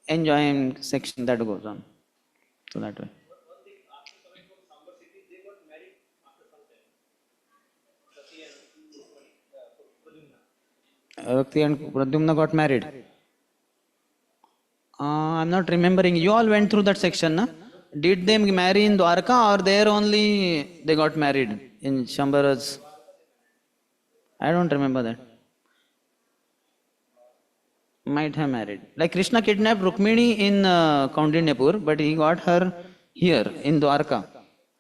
enjoying section that goes on. So that way. One thing, after coming from Sambar city, they got married after some time. Sati and Pradyumna. Rakti and Pradyumna got married. I'm not remembering. You all went through that section, na? Did they marry in Dwarka or there only they got married in Shambharas? I don't remember that. Might have married. Like Krishna kidnapped Rukmini in Kaundinyapur, but he got her here in Dwarka.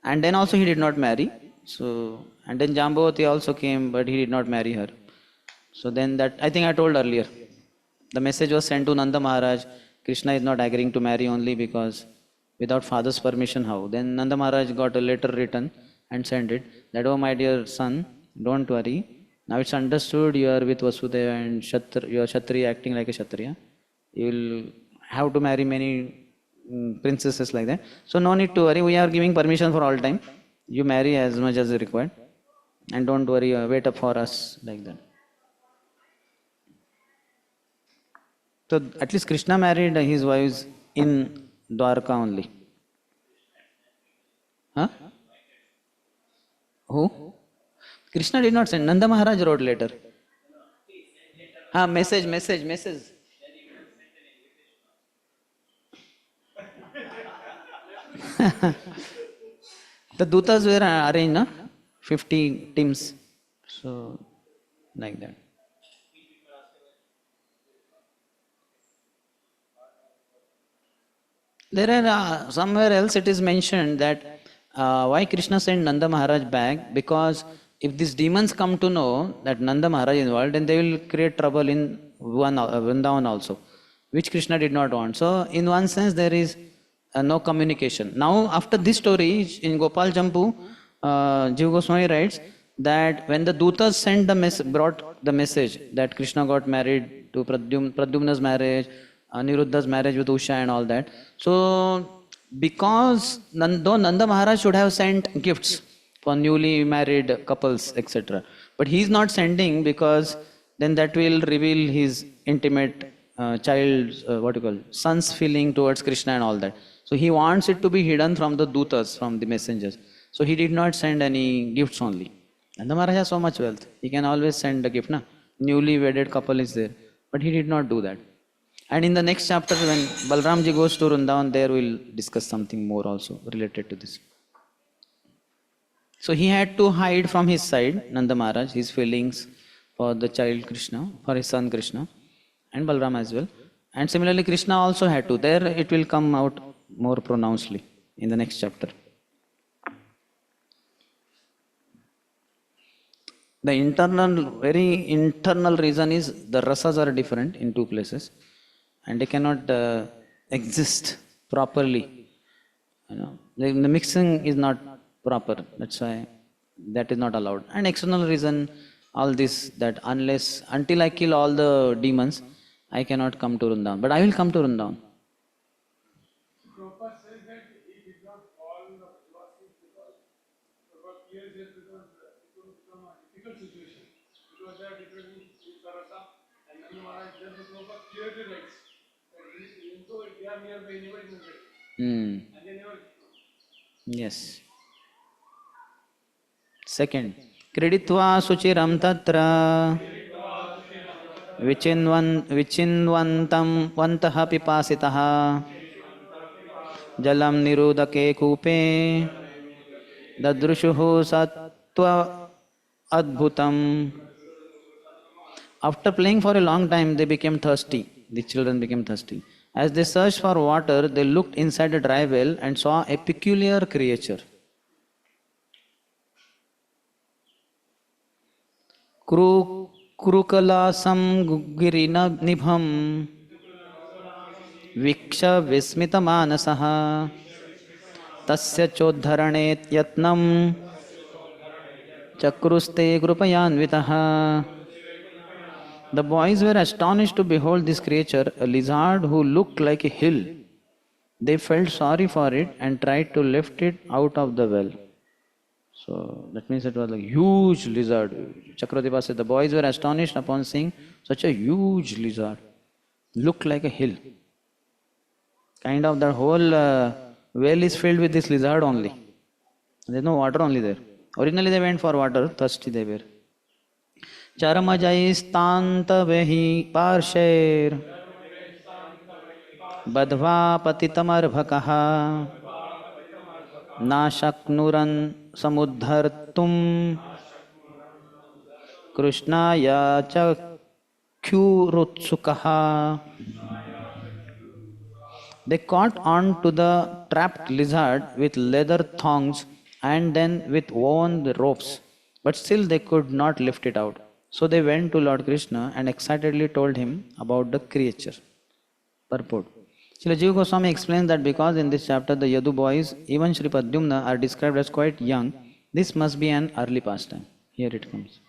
And then also he did not marry. So, and then Jambavati also came, but he did not marry her. So then that, I think I told earlier, the message was sent to Nanda Maharaj. Krishna is not agreeing to marry only because without father's permission, how? Then Nanda Maharaj got a letter written and sent it that, oh my dear son, don't worry. Now it's understood you are with Vasudeva and you are Kshatriya acting like a Kshatriya. You will have to marry many princesses like that. So no need to worry. We are giving permission for all time. You marry as much as required. And don't worry, wait up for us like that. So at least Krishna married his wives in Dwarka only. Huh? Who? Krishna did not send. Nanda Maharaj wrote later. Message. The dutas were arranged, na? 50 teams. So, like that. There are somewhere else it is mentioned that why Krishna sent Nanda Maharaj back, because if these demons come to know that Nanda Maharaj is involved, then they will create trouble in Vrindavan also, which Krishna did not want. So in one sense there is no communication. Now after this story in Gopal Champu, Jiva Goswami writes that when the Dutas brought the message that Krishna got married to Pradyumna's marriage, Aniruddha's marriage with Usha and all that. So because though Nanda Maharaj should have sent gifts for newly married couples, etc. But he is not sending because then that will reveal his intimate son's feeling towards Krishna and all that. So he wants it to be hidden from the dutas, from the messengers. So he did not send any gifts only. Nanda Maharaj has so much wealth. He can always send a gift, na? Newly wedded couple is there. But he did not do that. And in the next chapter, when Balramji goes to Vrindavan, there we'll discuss something more also related to this. So he had to hide from his side, Nanda Maharaj, his feelings for the child Krishna, for his son Krishna, and Balram as well. And similarly, Krishna also had to. There it will come out more pronouncedly in the next chapter. The very internal reason is the rasas are different in two places, and they cannot exist properly. The mixing is not proper. That's why that is not allowed. And external reason, all this, that until I kill all the demons, I cannot come to Vrindavan. But I will come to Vrindavan. Prabhupada says that he did not fall in the philosophy because Prabhupada clears it because it will become a difficult situation. Because they are different in Sarasa and Nanda Maharaj, then the Prabhupada clearly writes that even though they are nearby, anybody can get it. And they never. Yes. Second, Kriditva Suchiram Tatra Vichinvantam Vantaha Pipasitaha Jalam Nirudake Kupe Dadrushuhu Sattva Adbhutam. After playing for a long time, they became thirsty. The children became thirsty. As they searched for water, they looked inside a dry well and saw a peculiar creature. Krukalasam girina nibham Viksha vismita manasaha Tasya chodharane yatnam Chakruste grupayanvitaha The boys were astonished to behold this creature, a lizard who looked like a hill. They felt sorry for it and tried to lift it out of the well. So that means it was like huge lizard. Chakravarti said the boys were astonished upon seeing such a huge lizard. Looked like a hill. Kind of the whole well is filled with this lizard only. There's no water only there. Originally they went for water, thirsty they were. Charamajaistantavehi parsher badhva patitamarbhakaha नाशक्नुरन् समुद्धर्तुं कृष्णाय चक्षुरुत्सुकः. They caught on to the trapped lizard with leather thongs and then with woven ropes, but still they could not lift it out. So they went to Lord Krishna and excitedly told him about the creature. Purport. Srila Jiva Goswami explains that because in this chapter the Yadu boys, even Sri Padyumna, are described as quite young, this must be an early pastime. Here it comes.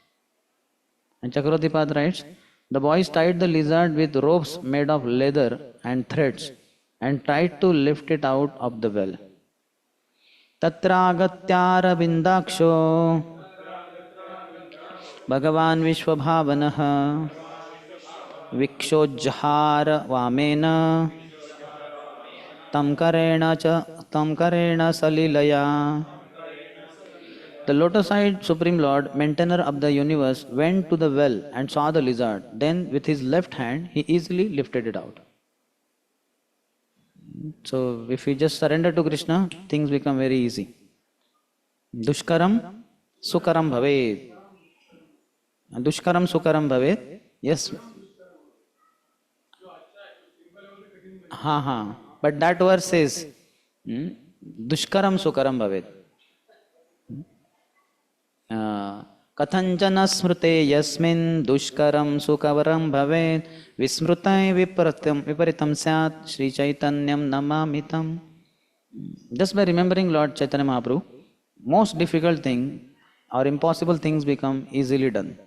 And Chakravarti writes, the boys tied the lizard with ropes made of leather and threads and tried to lift it out of the well. Tatragatya vindaksho Bhagavan Vishwabhavanaha Vikshojhara Vamena Tamkarena Salilaya. The lotus-eyed Supreme Lord, maintainer of the universe, went to the well and saw the lizard. Then with his left hand, he easily lifted it out. So if we just surrender to Krishna, things become very easy. Dushkaram Sukaram Bhaved. Dushkaram Sukaram Bhaved. Yes. But that verse says, Dushkaram Sukaram Bhaved. Kathanjana smrute yasmin dushkaram sukavaram bhaved vismrutai viparitam syat Sri Chaitanyam namamitam. Just by remembering Lord Chaitanya Mahaprabhu, most difficult thing or impossible things become easily done.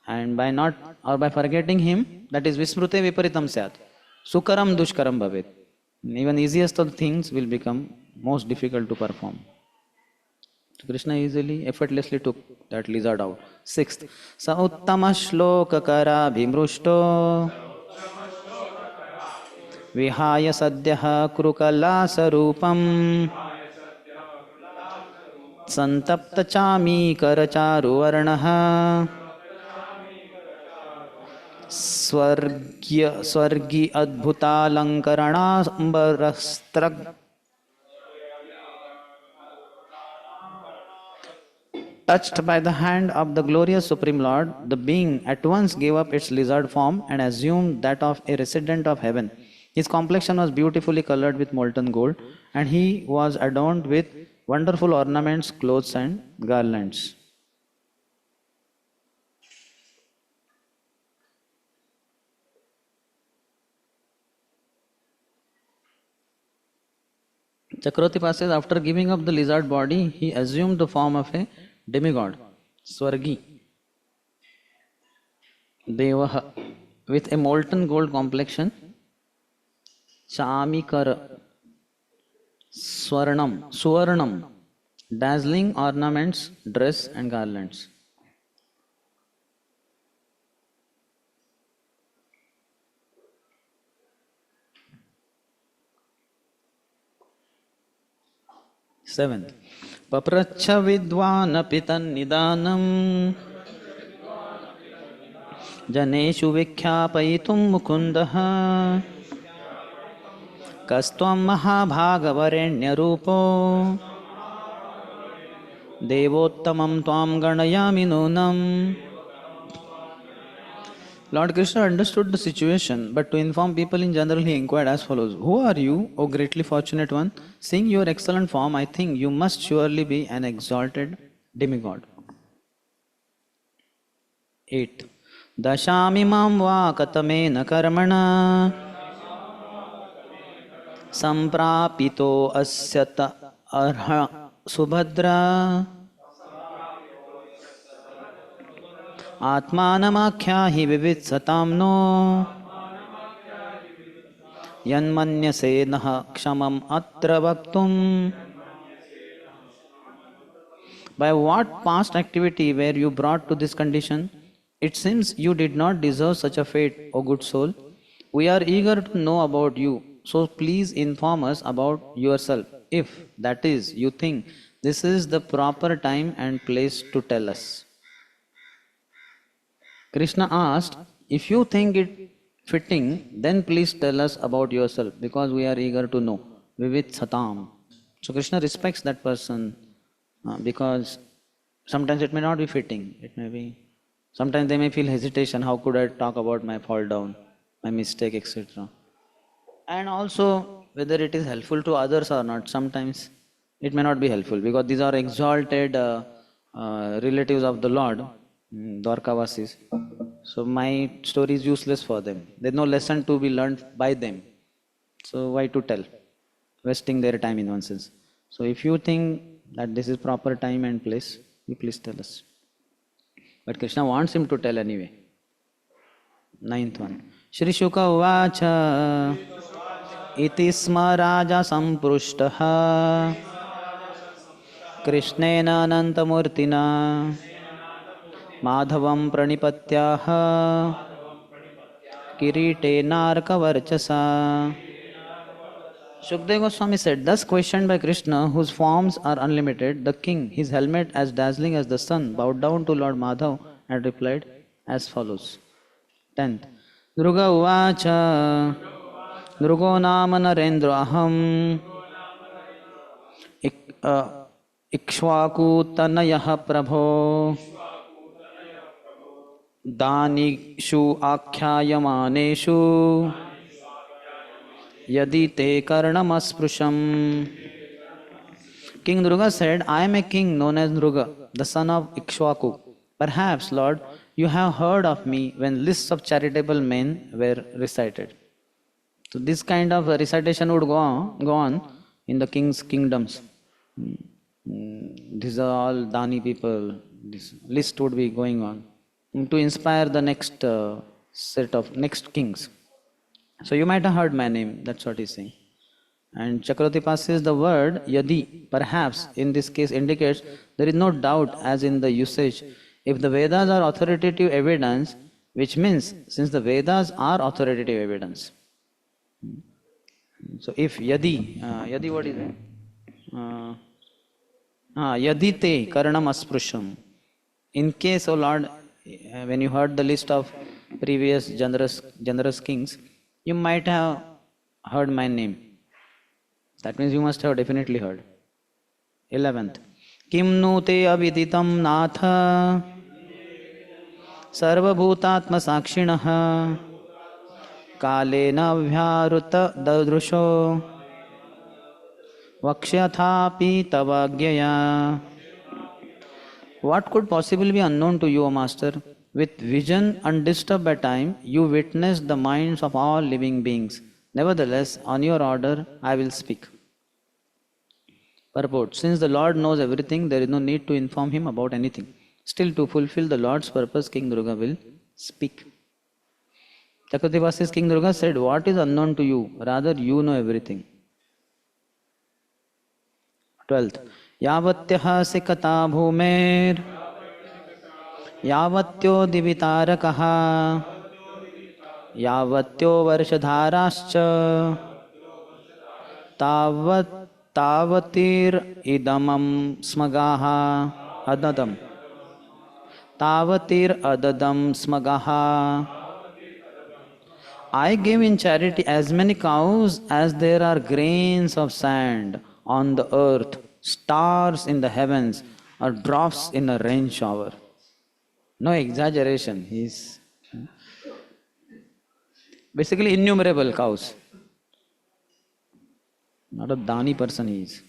And by not or by forgetting him, that is vismrute viparitam syat. Sukaram dushkaram bhaved. Even easiest of things will become most difficult to perform. So Krishna easily, effortlessly took that lizard out. Sixth, Sa uttama shloka kara bhimrushto vihaya sadhyaha krukala sarupam santapta chami karacharu varnaha swargi adbhuta lankarana ambarastra. Touched by the hand of the glorious Supreme Lord, the being at once gave up its lizard form and assumed that of a resident of heaven. His complexion was beautifully colored with molten gold, and he was adorned with wonderful ornaments, clothes, and garlands. Chakravarti says, after giving up the lizard body, he assumed the form of a demigod, Swargi, Devaha, with a molten gold complexion, Chamikara, Suvarnam, dazzling ornaments, dress and garlands. Seventh, Papracha vidvana pitan nidanam janeshu vikhyapaitum mukundaha kastvam mahabhagavareಣ್ಯ रूपो devottamam tvam ganayami nunam. Lord Krishna understood the situation, but to inform people in general, he inquired as follows: who are you, O greatly fortunate one? Seeing your excellent form, I think you must surely be an exalted demigod. 8. Dashami mam va katamena karmana samprapito asyata arha subhadra आत्मानमाख्याहि विवित्सतां नो यन्मन्यसे नः क्षमम् अत्र वक्तुम्. By what past activity were you brought to this condition? It seems you did not deserve such a fate, O good soul. We are eager to know about you, so please inform us about yourself, if, that is, you think this is the proper time and place to tell us. Krishna asked, if you think it fitting, then please tell us about yourself, because we are eager to know. Vivit Satam. So Krishna respects that person because sometimes it may not be fitting. It may be, sometimes they may feel hesitation. How could I talk about my fall down, my mistake, etc. And also whether it is helpful to others or not. Sometimes it may not be helpful because these are exalted relatives of the Lord, Dwarkavasis. So my story is useless for them. There is no lesson to be learned by them. So why to tell? Wasting their time in one sense. So if you think that this is proper time and place, you please tell us. But Krishna wants him to tell anyway. Ninth one. Shri Shuka uvacha iti sma raja samprushtaha Krishnena anantamurtina madhavam pranipatyaha kirite narkavarchasa. Shukdev Goswami said, thus questioned by Krishna, whose forms are unlimited, the king, his helmet as dazzling as the sun, bowed down to Lord Madhav and replied as follows. 10th. Druga uvacha Drugo nama narendra aham Ikshvaku tanayah prabho Danishu akhyayamaneshu Yadi te karnamasprusham. King Druga said, I am a king known as Druga, the son of Ikshvaku. Perhaps, Lord, you have heard of me when lists of charitable men were recited. So this kind of recitation would go on in the king's kingdoms. These are all Dani people. This list would be going on to inspire the next set of next kings. So you might have heard my name, that's what he's saying. And Chakravarti passes the word yadi, perhaps, in this case indicates there is no doubt as in the usage. If the Vedas are authoritative evidence, which means since the Vedas are authoritative evidence. So if yadi, yadi what is it? Yadi te karanam asprusham. In case, O Lord, when you heard the list of previous generous kings, you might have heard my name. That means you must have definitely heard. 11th. Kim nu te aviditam natha sarvabhutatma sakshinaha kalena vyaruta dadrusho vakshyathapi tavagyaya. What could possibly be unknown to you, O Master? With vision undisturbed by time, you witnessed the minds of all living beings. Nevertheless, on your order, I will speak. Purport. Since the Lord knows everything, there is no need to inform him about anything. Still, to fulfill the Lord's purpose, King Durga will speak. Chakravarti says, King Durga said, what is unknown to you? Rather, you know everything. 12th. Yavatyaha sikata bhumer Yavatyo divitarakaha Yavatyo varshadharascha Tavatir idamam smagaha adadam Tavatir adadam smagaha. I give in charity as many cows as there are grains of sand on the earth, stars in the heavens, or drops in a rain shower. No exaggeration. He's basically innumerable cows. Not a Dani person he is.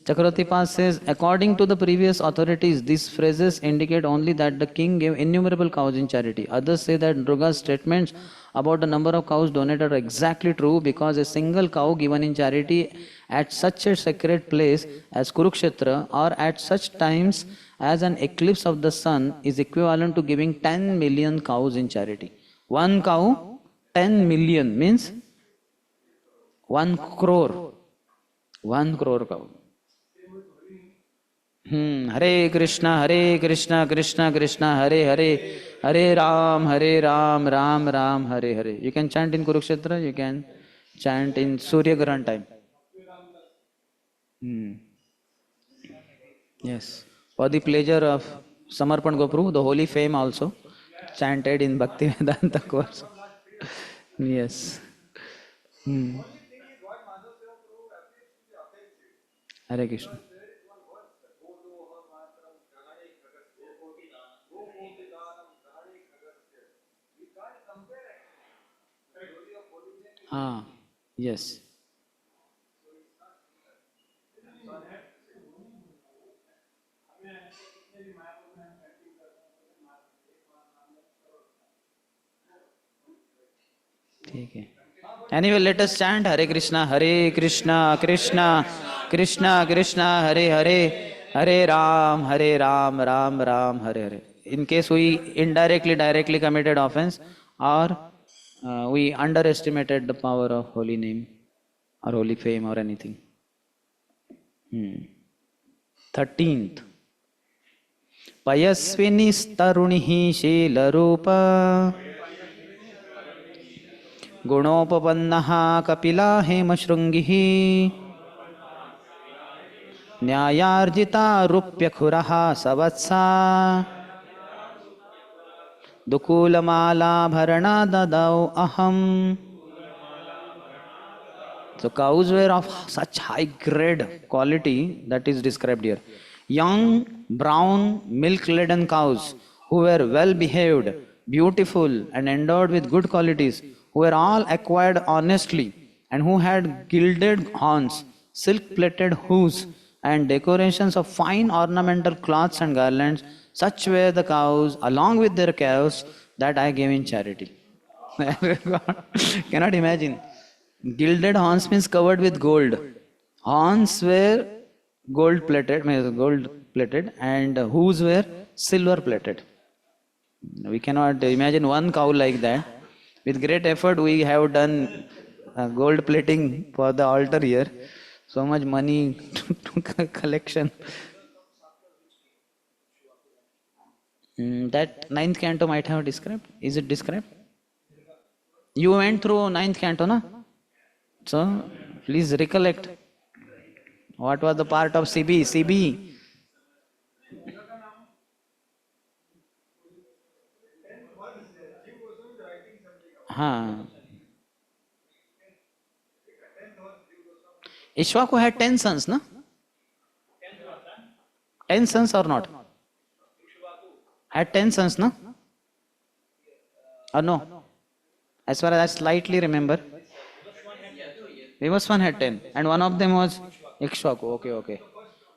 Chakravarti says, according to the previous authorities, these phrases indicate only that the king gave innumerable cows in charity. Others say that Durga's statements about the number of cows donated are exactly true because a single cow given in charity at such a sacred place as Kurukshetra or at such times as an eclipse of the sun is equivalent to giving 10 million cows in charity. One cow, 10 million means 1 crore. 1 crore cow. Hare Krishna, Krishna Krishna, Hare Hare, Hare Ram, Ram Ram, Hare Hare. You can chant in Kurukshetra, you can chant in Surya Grahan time. Yes. For the pleasure of Samarpan Gopru, the holy fame also chanted in Bhakti Vedanta course. Yes. Hare Krishna. Ah, yes. Okay. Anyway, let us chant Hare Krishna, Krishna Krishna, Hare Hare, Hare Ram, Ram, Hare Hare. In case we indirectly, directly committed offense, or we underestimated the power of holy name, or holy fame, or anything. 13th. Payasvinistarunihi Shelarupa Gunopapannaha Kapila Hemashrungihi Nyayarjita Rupyakhuraha Savatsa Dukulamala Bharana Dadau Aham. So cows were of such high grade quality that is described here. Young, brown, milk-laden cows who were well behaved, beautiful and endowed with good qualities, who were all acquired honestly and who had gilded horns, silk-plated hooves and decorations of fine ornamental cloths and garlands, such were the cows along with their calves that I gave in charity. Cannot imagine. Gilded horns means covered with gold. Horns were gold plated, and hooves were silver plated. We cannot imagine one cow like that. With great effort, we have done gold plating for the altar here. So much money to collection. That ninth canto might have described. Is it described? You went through ninth canto, na? So, please recollect. What was the part of CB? CB. Ishwaku had 10 sons, no? 10 sons or not? Had 10 sons, no? Or no? As far as I slightly remember. Vivaswan had 10, and one of them was Ikshwaku. Okay.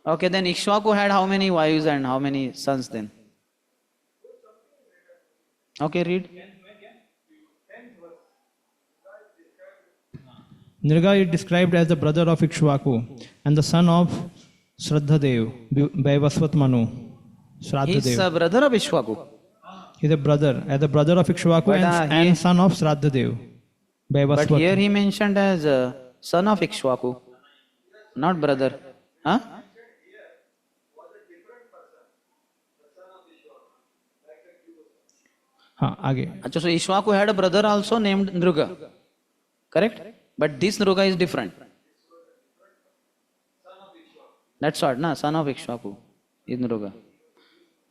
Okay, then Ikshwaku had how many wives and how many sons then? Okay, read. Nirga is described as the brother of Ikshwaku and the son of Shraddhadev, Vaivasvat Manu. He's a brother of Ikshwaku. He's a brother, as the brother of Ikshwaku and son of Shraddhadev. But here he mentioned as son of Ikshwaku, not brother. Huh? So Ishwaku had a brother also named Nruga. Correct? But this Nruga is different. That's what, na? Son of Ikshwaku is Nruga.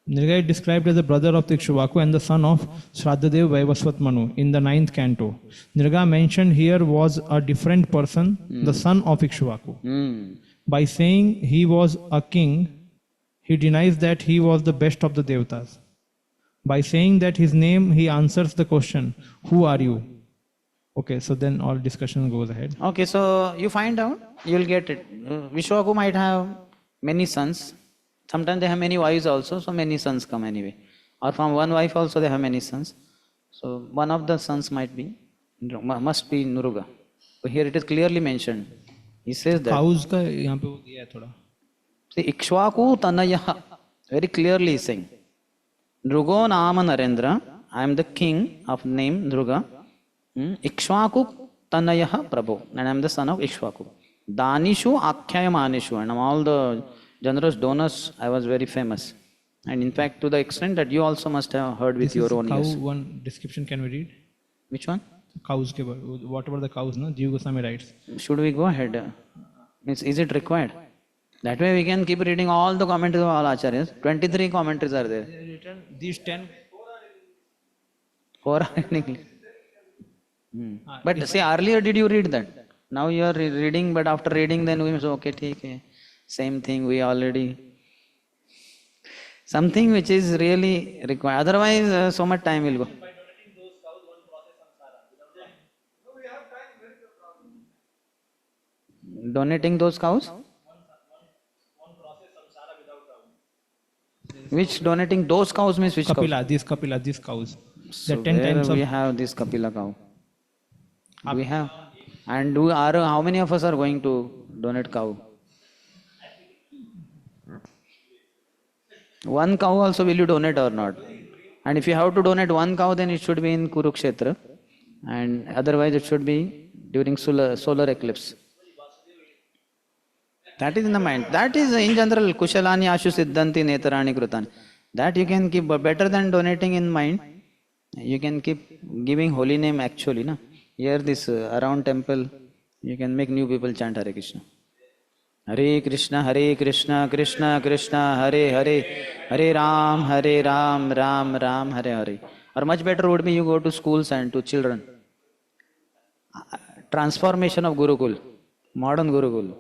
Nirga is described as the brother of Ikshwaku and the son of Shraddhadev Vaivasvat Manu in the 9th canto. Nirga mentioned here was a different person, the son of Ikshwaku. By saying he was a king, he denies that he was the best of the Devatas. By saying that his name, he answers the question, who are you? Okay, so then all discussion goes ahead. Okay, so you find out, you'll get it. Vishwaku might have many sons. Sometimes they have many wives also, so many sons come anyway. Or from one wife also they have many sons. So one of the sons must be Nuruga. So here it is clearly mentioned. He says that. Cows का यहाँ पे वो दिया है थोड़ा. See, Ikshwaku Tanayaha. Very clearly he's saying, Dhrugo Nama Narendra, I am the king of name Dhruga, Ikshvaku Tanayaha Prabhu, and I am the son of Ikshvaku. Danishu Akhyayamanishu, and among all the generous donors, I was very famous. And in fact, to the extent that you also must have heard with This your is own cow ears. one description can we read? Which one? Cows ke whatever the cows, no? Jiva Goswami writes. Should we go ahead? Is it required? That way we can keep reading all the commentaries of all acharyas. 23 commentaries are there. These 10. 4 are in English. But see, earlier did you read that? Now you are reading, but after reading, then we say, okay, take same thing we already. Something which is really required. Otherwise, so much time will go. Donating those cows? Which donating those cows means which Kapila, cows? these cows. So The 10 where times we of. have this Kapila cow? We have. And how many of us are going to donate cow? One cow also will you donate or not? And if you have to donate one cow, then it should be in Kurukshetra. And otherwise it should be during solar eclipse. That is in the mind. That is in general, Kushalani Ashu Siddhanti Netarani Krutani. That you can keep, but better than donating in mind, you can keep giving holy name actually. Na? Here this around temple, you can make new people chant Hare Krishna. Hare Krishna, Krishna Krishna, Hare Hare, Hare Ram, Ram Hare Hare. Or much better would be you go to schools and to children. Transformation of Gurukul, modern Gurukul.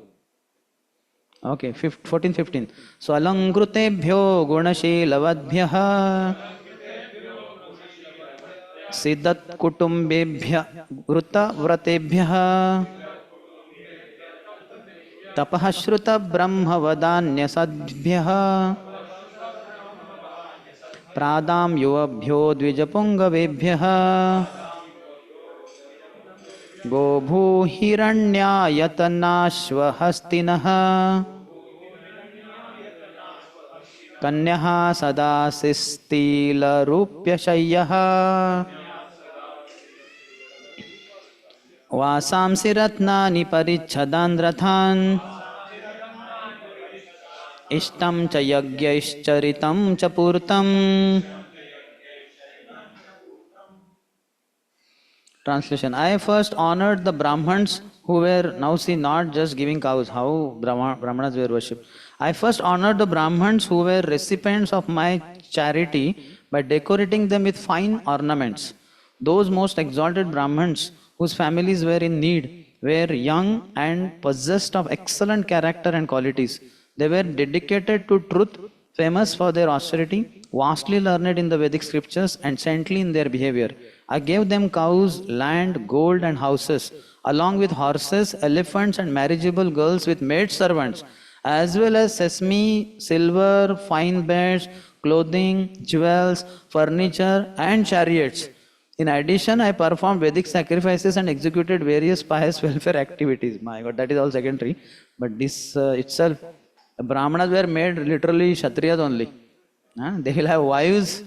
Okay, 14, 15. So alankrutebhyo gunashilavadbhyah siddhat kutumbebhyah vrita vratebhyah tapah shruta brahmavadanya pradam yuvabhyo dvijapungavebhyah gobhu hiranyayatanashvahastinah कन्यः सदा शिस्तिलरूप्यशय्यः वासांसि रत्नानि परिच्छदान् रथान् इष्टं च यज्ञैश्चरितं च पूर्तम्. Translation: I first honored the Brahmans who were, now see, not just giving cows, how Brahmanas were worshipped. I first honored the Brahmans who were recipients of my charity by decorating them with fine ornaments. Those most exalted Brahmans whose families were in need were young and possessed of excellent character and qualities. They were dedicated to truth, famous for their austerity, vastly learned in the Vedic scriptures, and saintly in their behavior. I gave them cows, land, gold, and houses, along with horses, elephants, and marriageable girls with maid servants, as well as sesame, silver, fine beds, clothing, jewels, furniture, and chariots. In addition, I performed Vedic sacrifices and executed various pious welfare activities. My God, that is all secondary. But this itself, Brahmanas were made literally Kshatriyas only. They will have wives.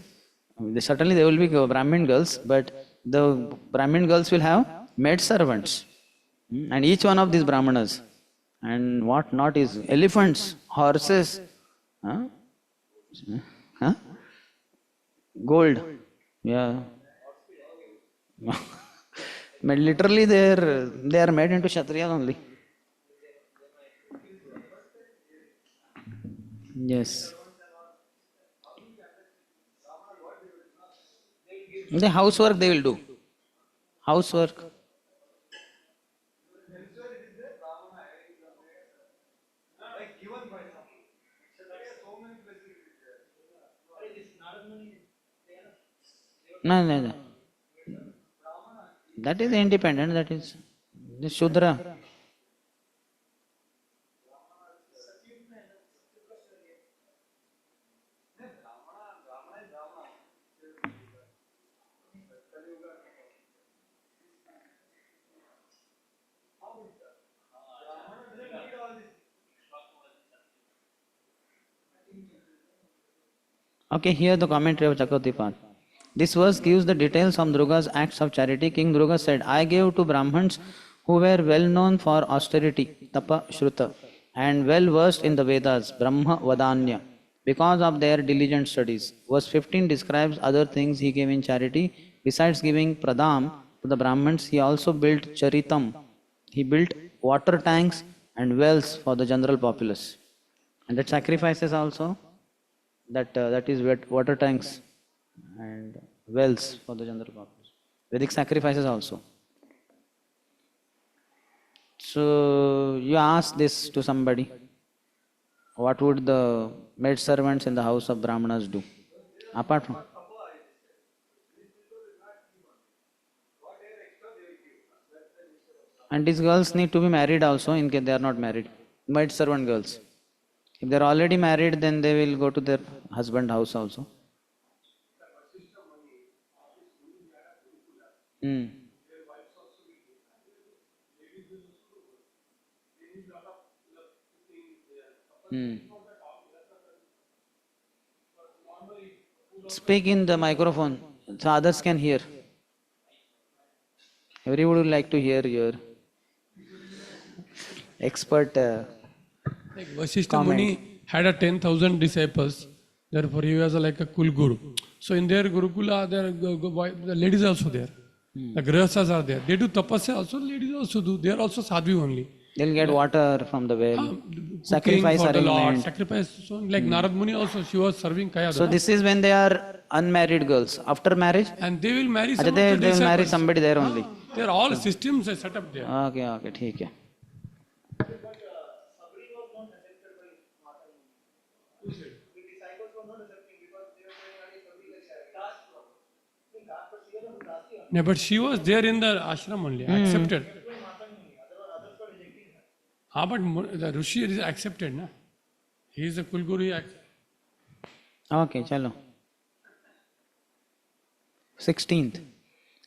Certainly there will be Brahmin girls, but the Brahmin girls will have maid servants. And each one of these Brahmanas, and what not is elephants, horses, huh? Huh? Gold, yeah. But literally they are made into Kshatriyas only. Yes. The housework they will do. Housework. No, no, no. That is independent, that is the Shudra. Okay, here the commentary of Chakravartipad. This verse gives the details of Durga's acts of charity. King Durga said, I gave to Brahmins who were well known for austerity, tapa, shruta, and well versed in the Vedas, Brahma, Vadanya, because of their diligent studies. Verse 15 describes other things he gave in charity. Besides giving pradam to the Brahmins, he also built charitam. He built water tanks and wells for the general populace. And that sacrifices also, that is water tanks and wells for the general populace. Vedic sacrifices also. So you ask this to somebody, what would the maid servants in the house of Brahmanas do? Apart from, and these girls need to be married also in case they are not married. Maid servant girls. If they are already married, then they will go to their husband house also. Hmm. Hmm. Speak in the microphone so others can hear. Everybody would like to hear your expert Like Vasishtha comment. Muni had a 10,000 disciples, therefore he was like a cool guru. So in their Gurukula, the ladies are also there. The Grihasthas are there. They do tapasya also, ladies also do. They are also sadhu only. They'll get water from the well. Cooking Sacrifice for the Lord, arrangement. sacrifice. So like Narad Muni also, she was serving Kaya. So this is when they are unmarried girls. After marriage, And they will marry some Acha, of they the will marry disciples. somebody there only. They are all systems are set up there. Okay, okay, ठीक है. No, but she was there in the ashram only, accepted. But the Rishi is accepted, na? He is a Kulguru. Okay, चलो. 16th.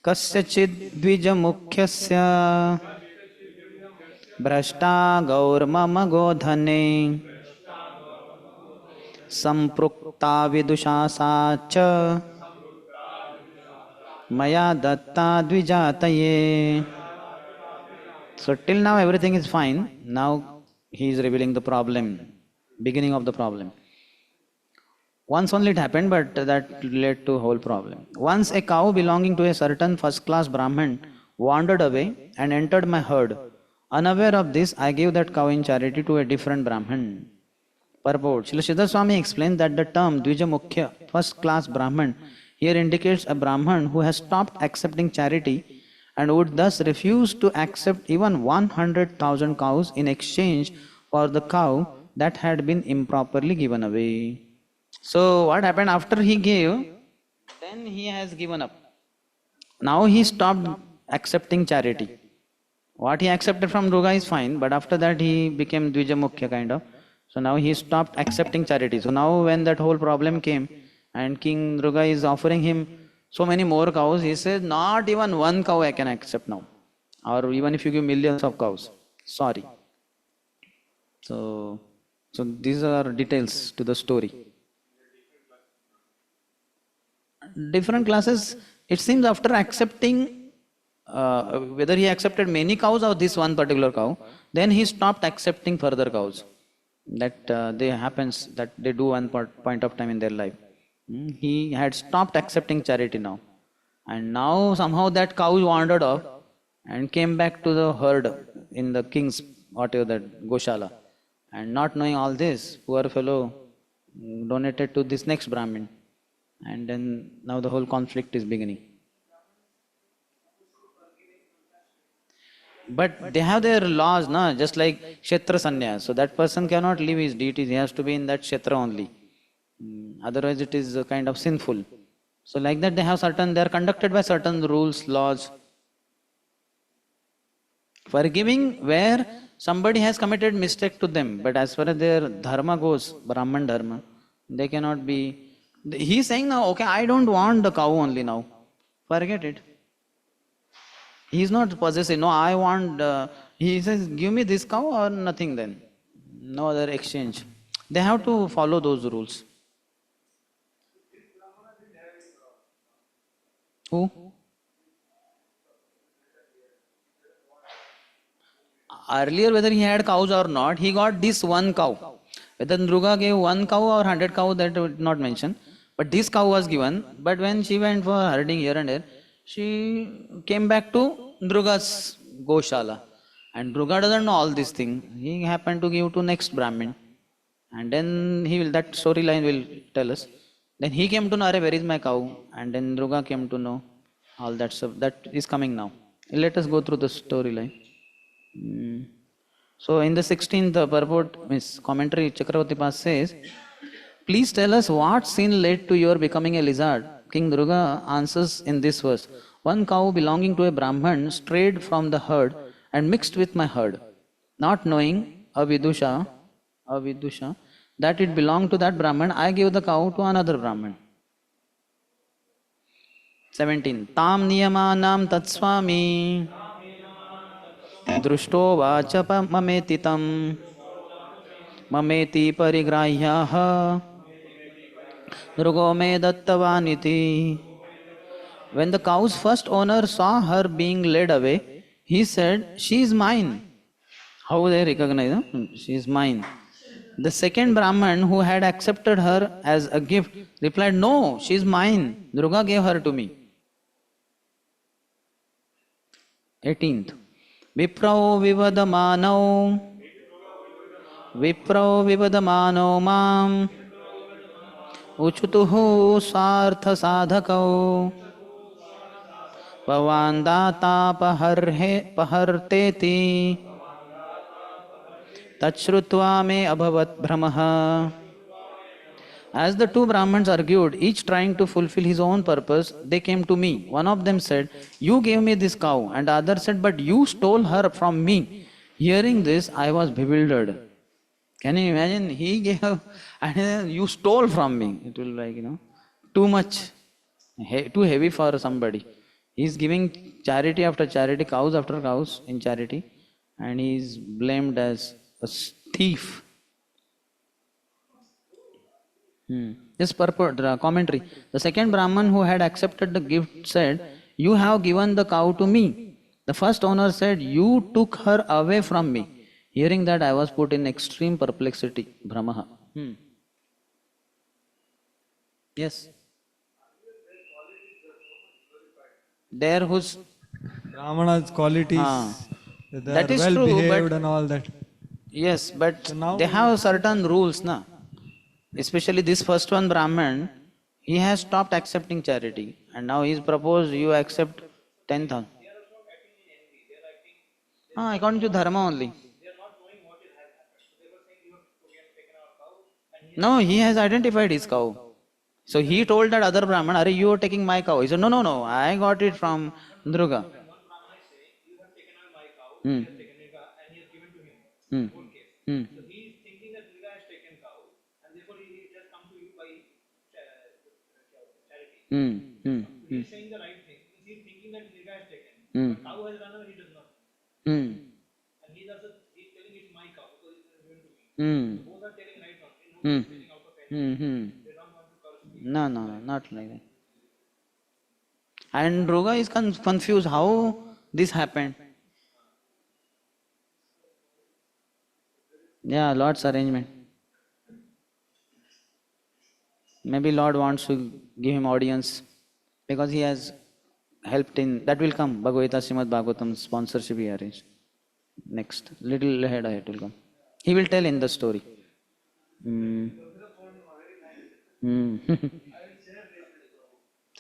कस्यचिद् द्विजमुख्यस्य भ्रष्टा गौर्मम गोधने संपृक्ता विदुषा सा च मया Dutta द्विजातये. So till now everything is fine. Now he is revealing the problem, beginning of the problem. Once only it happened, but that led to a whole problem. Once a cow belonging to a certain first-class Brahmin wandered away and entered my herd. Unaware of this, I gave that cow in charity to a different Brahmin. Purport. Srila Siddha Swami explains that the term Dvija Mukhya, first-class Brahmin, here indicates a Brahmin who has stopped accepting charity and would thus refuse to accept even 100,000 cows in exchange for the cow that had been improperly given away. So what happened after he gave, then he has given up. Now he stopped accepting charity. What he accepted from Durga is fine, but after that he became Dvija Mukhya kind of. So now he stopped accepting charity. So now when that whole problem came and King Durga is offering him so many more cows, he says, not even one cow I can accept now. Or even if you give millions of cows. Sorry. So these are details to the story. Different classes, it seems after accepting, whether he accepted many cows or this one particular cow, then he stopped accepting further cows. That they happens, that they do one point of time in their life. He had stopped accepting charity now. And now somehow that cow wandered off and came back to the herd in the king's, whatever that, Goshala. And not knowing all this, poor fellow donated to this next Brahmin. And then now the whole conflict is beginning. But they have their laws, na? Just like Kshetra Sanyas. So that person cannot leave his deities, he has to be in that Kshetra only. Otherwise it is kind of sinful. So like that they have certain, they are conducted by certain rules, laws. Forgiving where somebody has committed mistake to them, but as far as their dharma goes, Brahman dharma, they cannot be. He is saying now, okay, I don't want the cow only now. Forget it. He is not possessive. No, I want, he says, give me this cow or nothing then. No other exchange. They have to follow those rules. Who? Earlier, whether he had cows or not, he got this one cow. Whether Ndruga gave one cow or 100 cow, that would not mention. But this cow was given. But when she went for herding here and there, she came back to Ndruga's Goshala. And Ndruga doesn't know all these things. He happened to give to next Brahmin. And then he will, that storyline will tell us. Then he came to know, "Arey, where is my cow?" And then Ndruga came to know all that stuff. That is coming now. Let us go through the storyline. So in the 16th purport, means commentary, Chakravarti Pas says, "Please tell us what sin led to your becoming a lizard." King Durga answers in this verse, "One cow belonging to a Brahman strayed from the herd and mixed with my herd. Not knowing avidusha, that it belonged to that Brahman, I gave the cow to another Brahman." 17. Tam niyamanam tatswami दृष्टो वाचप ममेति तं ममेति परिग्राह्यः दृगो मे दत्तवानिति. When the cow's first owner saw her being led away, he said, "She is mine." How they recognize her? She is mine. The second Brahman, who had accepted her as a gift, replied, "No, she is mine. Durga gave her to me." 18th. Wipro विवदमानो माम् उचुतुः स्वार्थसाधकौ भवान् दातापहर्तेति तच्छ्रुत्वा मे अभवत् भ्रमः. As the two Brahmins argued, each trying to fulfill his own purpose, they came to me. One of them said, "You gave me this cow," and the other said, "But you stole her from me." Hearing this, I was bewildered. Can you imagine? He gave, and then you stole from me. It will like, too much, too heavy for somebody. He is giving charity after charity, cows after cows in charity, and he is blamed as a thief. This purport, commentary. The second Brahman who had accepted the gift said, "You have given the cow to me." The first owner said, "You took her away from me." Hearing that, I was put in extreme perplexity. Brahmaha. Yes. There whose Brahmana's qualities, they that are is well true, behaved but and all that. yes, but So now they have certain rules, na. Especially this first one Brahman, he has stopped accepting charity, and now he is proposed you accept 10,000. According to dharma only. No, he has identified his cow. So he told that other Brahman, "Are you are taking my cow?" He said, No, no, I got it from Durga. Hmm. Hmm. Hmm. Hmm. Hmm. Hmm. Saying the right thing. He's thinking that Nirga has taken. Hmm. But cow has run away, he does not. Hmm. And he's telling it's my cow because it's given to me. Hmm. Both are telling right now. Hmm. Nobody's telling out of any. Hmm. They don't want to curse me. No, not like that. And Droga is confused how this happened. Yeah, Lord's arrangement. Maybe Lord wants to give him audience because he has helped in, that will come, Bhagavad Gita Srimad Bhagavatam sponsorship he arranged. Next, little ahead it will come. He will tell in the story.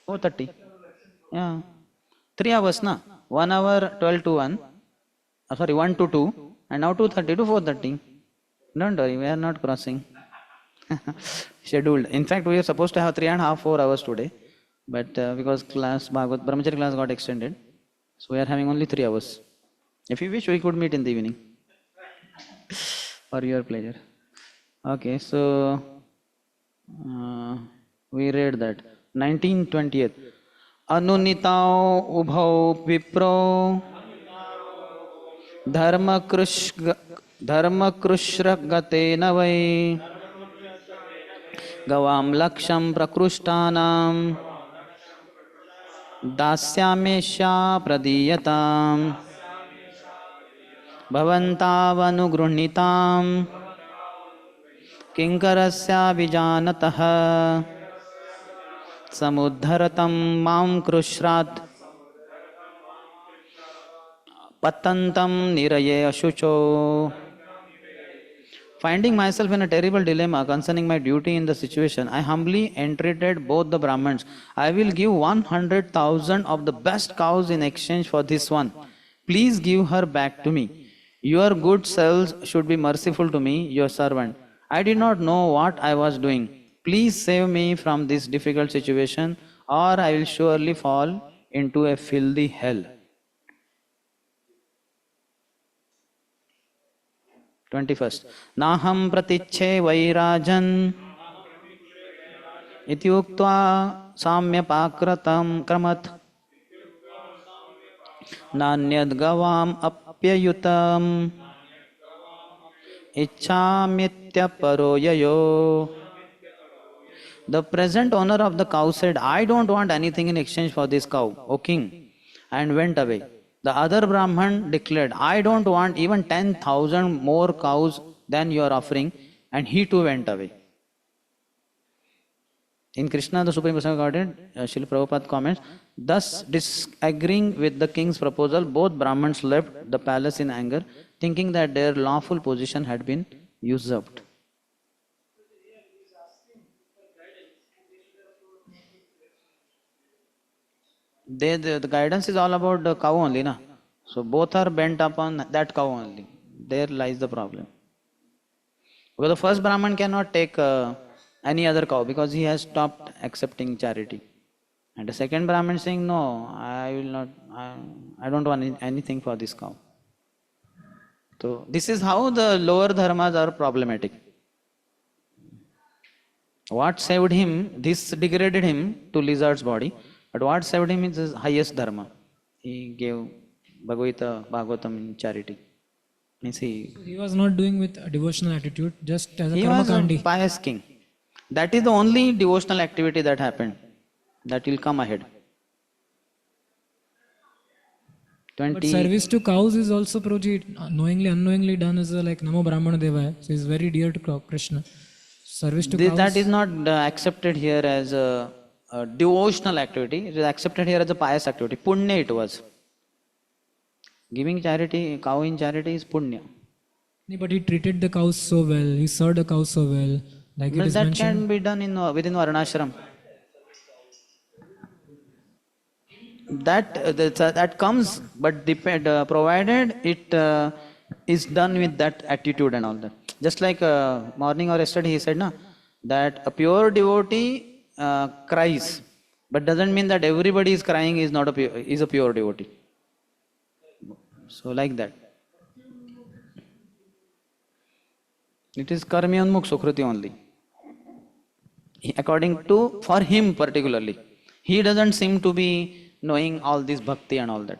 4:30. Yeah. 3 hours, na? 1 hour, 12 to 1. 1 to 2. And now 2:30 to 4:30. Don't worry, we are not crossing. Scheduled. In fact, we are supposed to have 3.5, 4 hours today. But because Brahmachari class got extended, so we are having only 3 hours. If you wish, we could meet in the evening. For your pleasure. Okay, so we read that. 1920th. Anunitao ubhau vipro dharmakrushra gatena vai gavam laksham prakrushtanam दास्यामेष्या प्रदीयताम् भवन्तावनुगृह्णीताम् किङ्करस्याभिजानतः समुद्धरतं मां कृश्रात् पतन्तं निरये अशुचो. Finding myself in a terrible dilemma concerning my duty in the situation, I humbly entreated both the Brahmins. I will give 100,000 of the best cows in exchange for this one. Please give her back to me. Your good selves should be merciful to me, your servant. I did not know what I was doing. Please save me from this difficult situation, or I will surely fall into a filthy hell. 21st. Naham pratiche vairajan iti uktva samyapakratam kramat nanyad gavam apyayutam ichhamitya paroyayo. The present owner of the cow said, I don't want anything in exchange for this cow, O king, and went away. The other Brahman declared, I don't want even 10,000 more cows than you are offering, and he too went away. In Krishna, the Supreme Personality of Godhead, Srila Prabhupada comments, thus disagreeing with the king's proposal, both Brahmins left the palace in anger, thinking that their lawful position had been usurped. The guidance is all about the cow only, na? So both are bent upon that cow only. There lies the problem. Because the first Brahman cannot take any other cow because he has stopped accepting charity. And the second Brahman saying, no, I will not, I don't want anything for this cow. So this is how the lower dharmas are problematic. What saved him, this degraded him to lizard's body, but what saved him is his highest dharma. He gave Bhagavatam in charity. Means He was not doing with a devotional attitude, just as a he was a karmakandi. pious king. That is the only devotional activity that happened. That will come ahead. 20. But service to cows is also Prabhuji, knowingly, unknowingly done as a like Namo Brahmana Devaya. So it's very dear to Krishna. Service to cows. That is not accepted here as a devotional activity. It is accepted here as a pious activity. Punya it was. Giving charity, cow in charity is punya. But he treated the cows so well. He served the cows so well. Like it But is that mentioned. can be done within Varnashram. That comes, but provided it is done with that attitude and all that. Just like morning or yesterday he said, that a pure devotee cries, but doesn't mean that everybody is crying is a pure devotee. So like that. It is karmyanmukh sukhriti only. According to, for him particularly, he doesn't seem to be knowing all this bhakti and all that.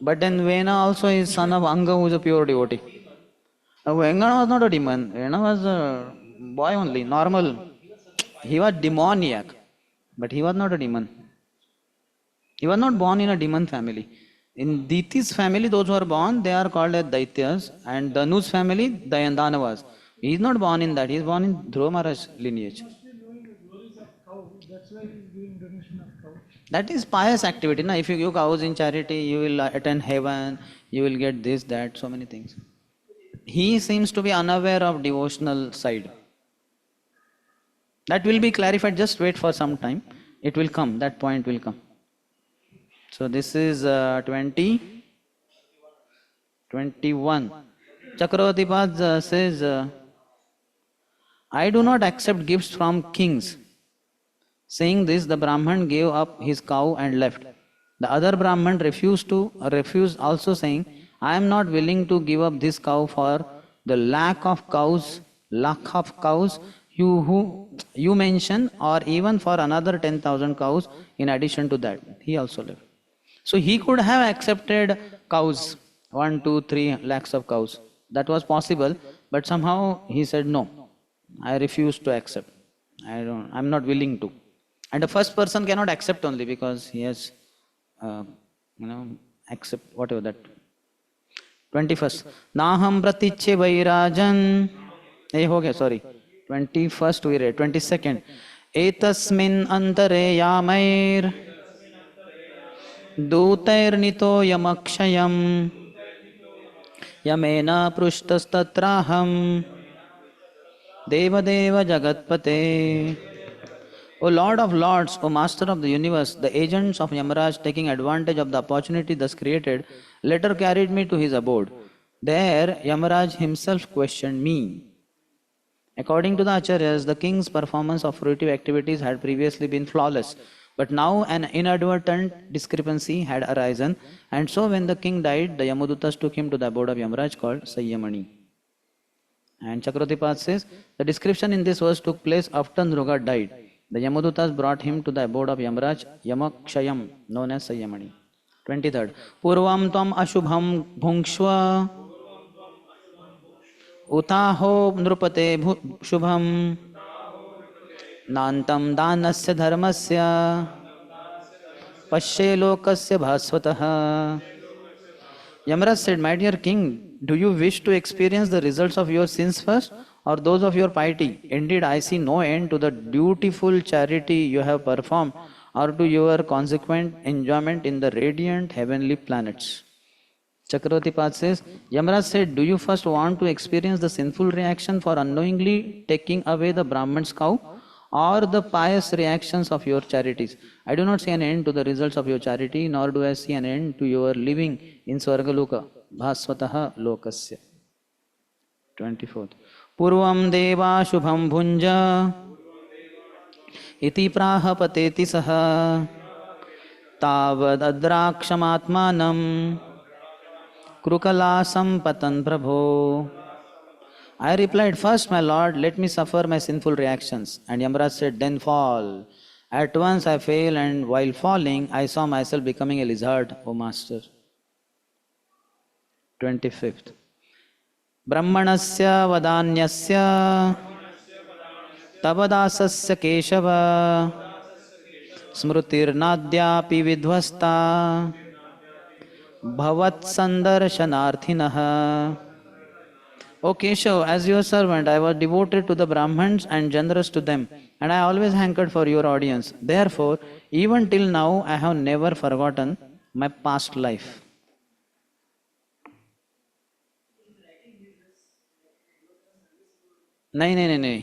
But then Vena also is son of Anga, who is a pure devotee. Vengana was not a demon. Vena was a boy only, normal. He was demoniac, but he was not a demon. He was not born in a demon family. In Diti's family, those who are born, they are called as Daityas, and Dhanu's family, Dayandanavas. He is not born in that, he is born in Dhruva Maharaj's lineage. That is pious activity. Na? If you give cows in charity, you will attend heaven, you will get this, that, so many things. He seems to be unaware of devotional side. That will be clarified, just wait for some time. It will come, that point will come. So this is 21. Chakravartipad says, I do not accept gifts from kings. Saying this, the Brahman gave up his cow and left. The other Brahman refused also, saying, I am not willing to give up this cow for the lakh of cows you mention, or even for another 10,000 cows in addition to that. He also left. So he could have accepted cows, 1, 2, 3 lakhs of cows. That was possible, but somehow he said no. I refuse to accept. I'm not willing to. And the first person cannot accept only because he has, accept whatever that. 21st. Naham pratiche vairajan. हो गया, sorry. 21st we read. 22nd. Etasmin antare yamair. दूतैर्नितो यमक्षयम् यमेन पृष्टस्तत्राहम् देवदेव जगत्पते. O Lord of Lords, O Master of the Universe, the agents of Yamaraj, taking advantage of the opportunity thus created, later carried me to his abode. There Yamaraj himself questioned me. According to the Acharyas, the king's performance of fruitive activities had previously been flawless, but now an inadvertent discrepancy had arisen, and so when the king died, the Yamadutas took him to the abode of Yamaraj called Sayyamani. And Chakravartipad says, the description in this verse took place after Nruga died. The Yamadutas brought him to the abode of Yamaraj, Yamakshayam, known as Sayyamani. 23rd. Purvam tvam ashubham bhungshva utaho nrupate shubham nantam danasya dharmasya pashye lokasya bhasvatah. Yamaraj said, my dear king, do you wish to experience the results of your sins first or those of your piety? Indeed, I see no end to the dutiful charity you have performed or to your consequent enjoyment in the radiant heavenly planets. Chakravartipad says, Yamaraj said, do you first want to experience the sinful reaction for unknowingly taking away the Brahman's cow or the pious reactions of your charities? I do not see an end to the results of your charity, nor do I see an end to your living in Swargaloka, Bhasvataha Lokasya. 24th. Purvam deva shubham bhunja iti praha pateti saha tavad adrakshamatmanam Krukalasam patan prabho. I replied, first, my lord, let me suffer my sinful reactions. And Yamaraj said, then fall. At once I fell, and while falling, I saw myself becoming a lizard, O master. 25th. Brahmanasya vadanyasya tabadasasya keshava smrutir nadyapi vidvasta Bhavat Sandarshanarthinaha. O Keshav, as your servant, I was devoted to the Brahmans and generous to them, and I always hankered for your audience. Therefore, even till now, I have never forgotten my past life. No.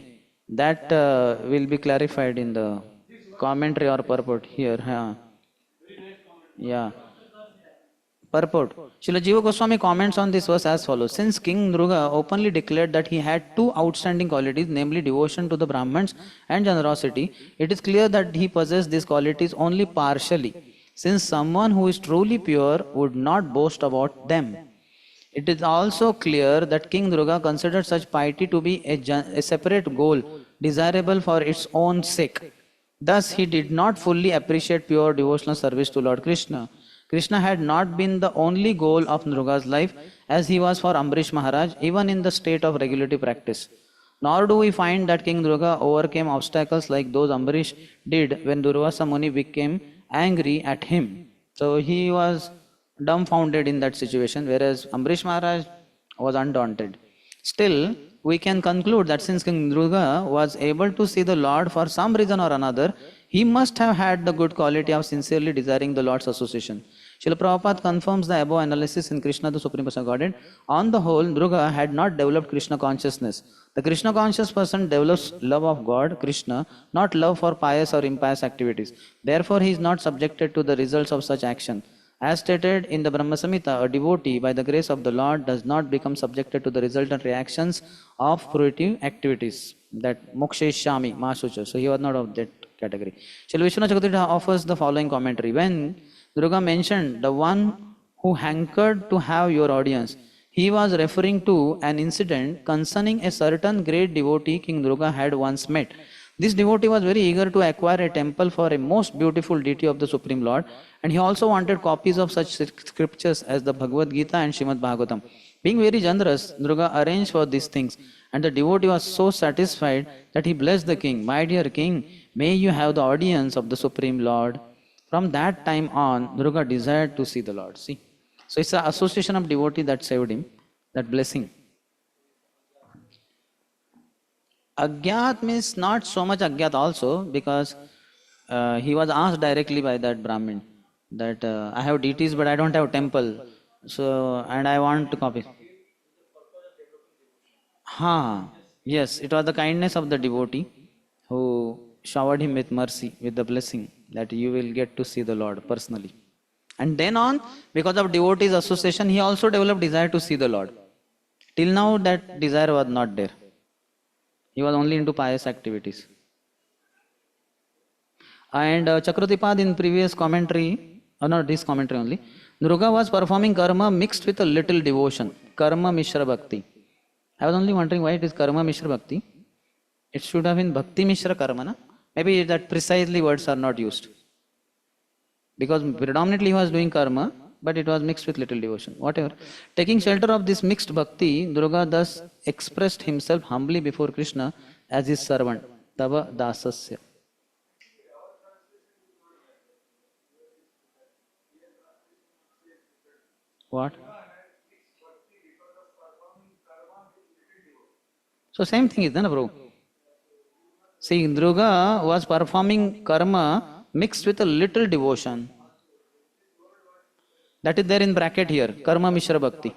That will be clarified in the commentary or purport here. Yeah. Purport. Srila Jiva Goswami comments on this verse as follows. Since King Nruga openly declared that he had two outstanding qualities, namely devotion to the Brahmans and generosity, it is clear that he possessed these qualities only partially, since someone who is truly pure would not boast about them. It is also clear that King Nruga considered such piety to be a separate goal, desirable for its own sake. Thus, he did not fully appreciate pure devotional service to Lord Krishna. Krishna had not been the only goal of Nruga's life, as he was for Ambrish Maharaj, even in the state of regulative practice. Nor do we find that King Nruga overcame obstacles like those Ambrish did when Durvasa Muni became angry at him. So he was dumbfounded in that situation, whereas Ambrish Maharaj was undaunted. Still, we can conclude that since King Nruga was able to see the Lord for some reason or another, he must have had the good quality of sincerely desiring the Lord's association. Srila Prabhupada confirms the above analysis in Krishna, the Supreme Personality of Godhead. On the whole, Nruga had not developed Krishna consciousness. The Krishna conscious person develops love of God, Krishna, not love for pious or impious activities. Therefore, he is not subjected to the results of such action. As stated in the Brahma Samhita, a devotee, by the grace of the Lord, does not become subjected to the resultant reactions of fruitive activities. That moksheshami, masucha. So he was not of that category. Srila Vishwanath Chakravarti offers the following commentary. When Nruga mentioned the one who hankered to have your audience, he was referring to an incident concerning a certain great devotee King Nruga had once met. This devotee was very eager to acquire a temple for a most beautiful deity of the Supreme Lord, and he also wanted copies of such scriptures as the Bhagavad Gita and Srimad Bhagavatam. Being very generous, Durga arranged for these things, and the devotee was so satisfied that he blessed the king. My dear king, may you have the audience of the Supreme Lord. From that time on, Durga desired to see the Lord. See? So it's the association of devotee that saved him, that blessing. Agyat means not so much Agyat also, because he was asked directly by that Brahmin that I have deities but I don't have temple. So, and I want to copy. Ha, yes, it was the kindness of the devotee who showered him with mercy, with the blessing that you will get to see the Lord personally. And then on, because of devotees' association, he also developed desire to see the Lord. Till now, that desire was not there. He was only into pious activities. And Chakratipad in previous commentary, or not this commentary only, Durga was performing karma mixed with a little devotion, karma mishra bhakti. I was only wondering why it is karma mishra bhakti. It should have been bhakti mishra karma, na? Maybe that precisely words are not used. Because predominantly he was doing karma, but it was mixed with little devotion. Whatever. Taking shelter of this mixed bhakti, Durga thus expressed himself humbly before Krishna as his servant, Tava Dasasya. What? So same thing is, na, bro? See, Durga was performing karma mixed with a little devotion. That is there in bracket here, karma mishra bhakti.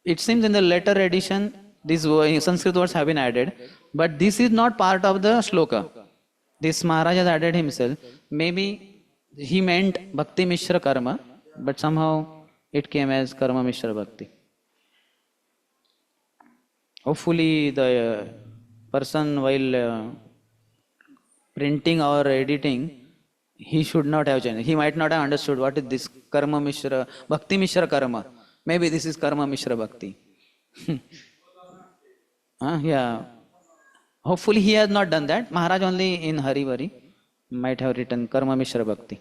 It seems in the later edition, these Sanskrit words have been added, but this is not part of the shloka. This Maharaj has added himself. Maybe he meant bhakti mishra karma, but somehow it came as karma mishra bhakti. Hopefully the person while printing or editing, he should not have changed. He might not have understood what is this karma mishra, bhakti mishra karma. Maybe this is karma mishra bhakti. Yeah. Hopefully he has not done that. Maharaj only in Hari Bari might have written karma mishra bhakti.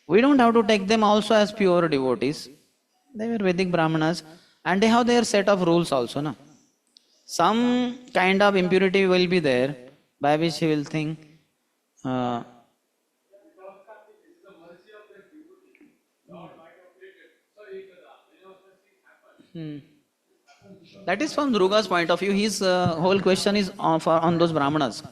We don't have to take them also as pure devotees. They were Vedic Brahmanas and they have their set of rules also. Na? Some kind of impurity will be there by which he will think. That is from Durga's point of view. His whole question is on those Brahmanas.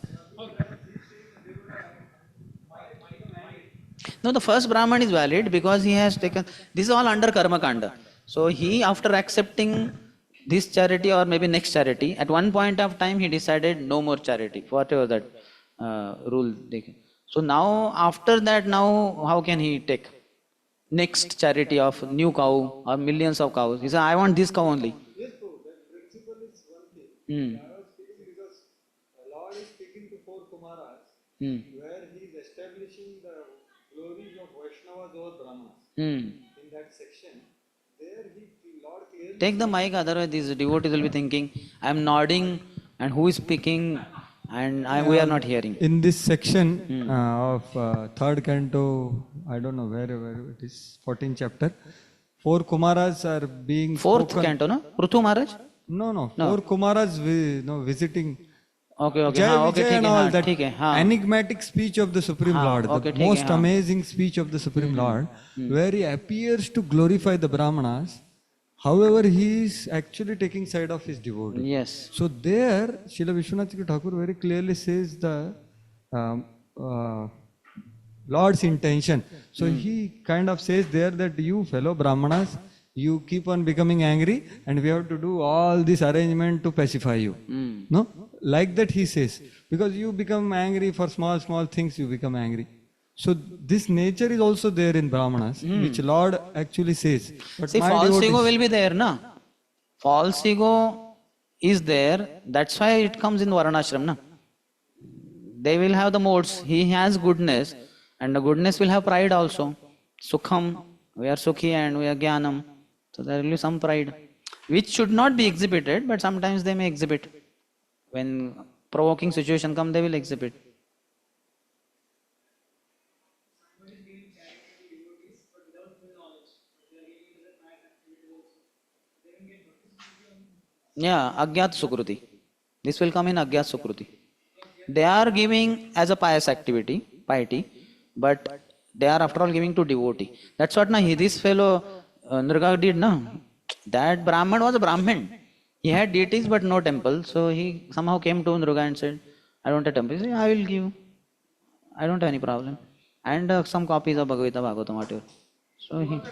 No, the first Brahman is valid because he has taken, this is all under Karma Kanda. So he, after accepting this charity or maybe next charity, at one point of time he decided no more charity, whatever that rule. So now, after that, now how can he take next charity of new cow or millions of cows? He said, I want this cow only. Yes, bro, that principle is one thing. I was speaking because the Lord is speaking to four Kumaras, where he is establishing the glories of Vaishnavas over Brahmanas. In that section, there Lord clearly... Take the mic, otherwise these devotees will be thinking, I am nodding and who is speaking and we are not hearing. In this section of third canto, I don't know where it is, 14th chapter, four Kumaras are being Fourth spoken. canto, no? Prithu Maharaj? No. Four Kumaras visiting. Okay. Jai Vijay and all that hai. enigmatic speech of the Supreme Lord, the most amazing speech of the Supreme Lord, where he appears to glorify the Brahmanas. However, he is actually taking side of his devotee. Yes. So there, Srila Vishwanath Thakur very clearly says the Lord's intention. So he kind of says there that you fellow Brahmanas, you keep on becoming angry and we have to do all this arrangement to pacify you. No? Like that he says. Because you become angry for small things, you become angry. So this nature is also there in Brahmanas, which Lord actually says. But see, false ego will be there, na? False ego is there, that's why it comes in Varnashram, na? They will have the modes. He has goodness, and the goodness will have pride also. Sukham, we are Sukhi and we are Jnanam. So there will be some pride, which should not be exhibited, but sometimes they may exhibit. When provoking situation comes, they will exhibit. Yeah, Agyat Sukruti. This will come in Agyat Sukruti. They are giving as a pious activity, piety, but they are after all giving to devotee. That's what this fellow Nrga did, no? That Brahman was a Brahmin. He had deities but no temple, so he somehow came to Nrga and said, I don't have a temple. He said, I will give. I don't have any problem. And some copies of Bhagavad Gita, Bhagavatam, whatever. So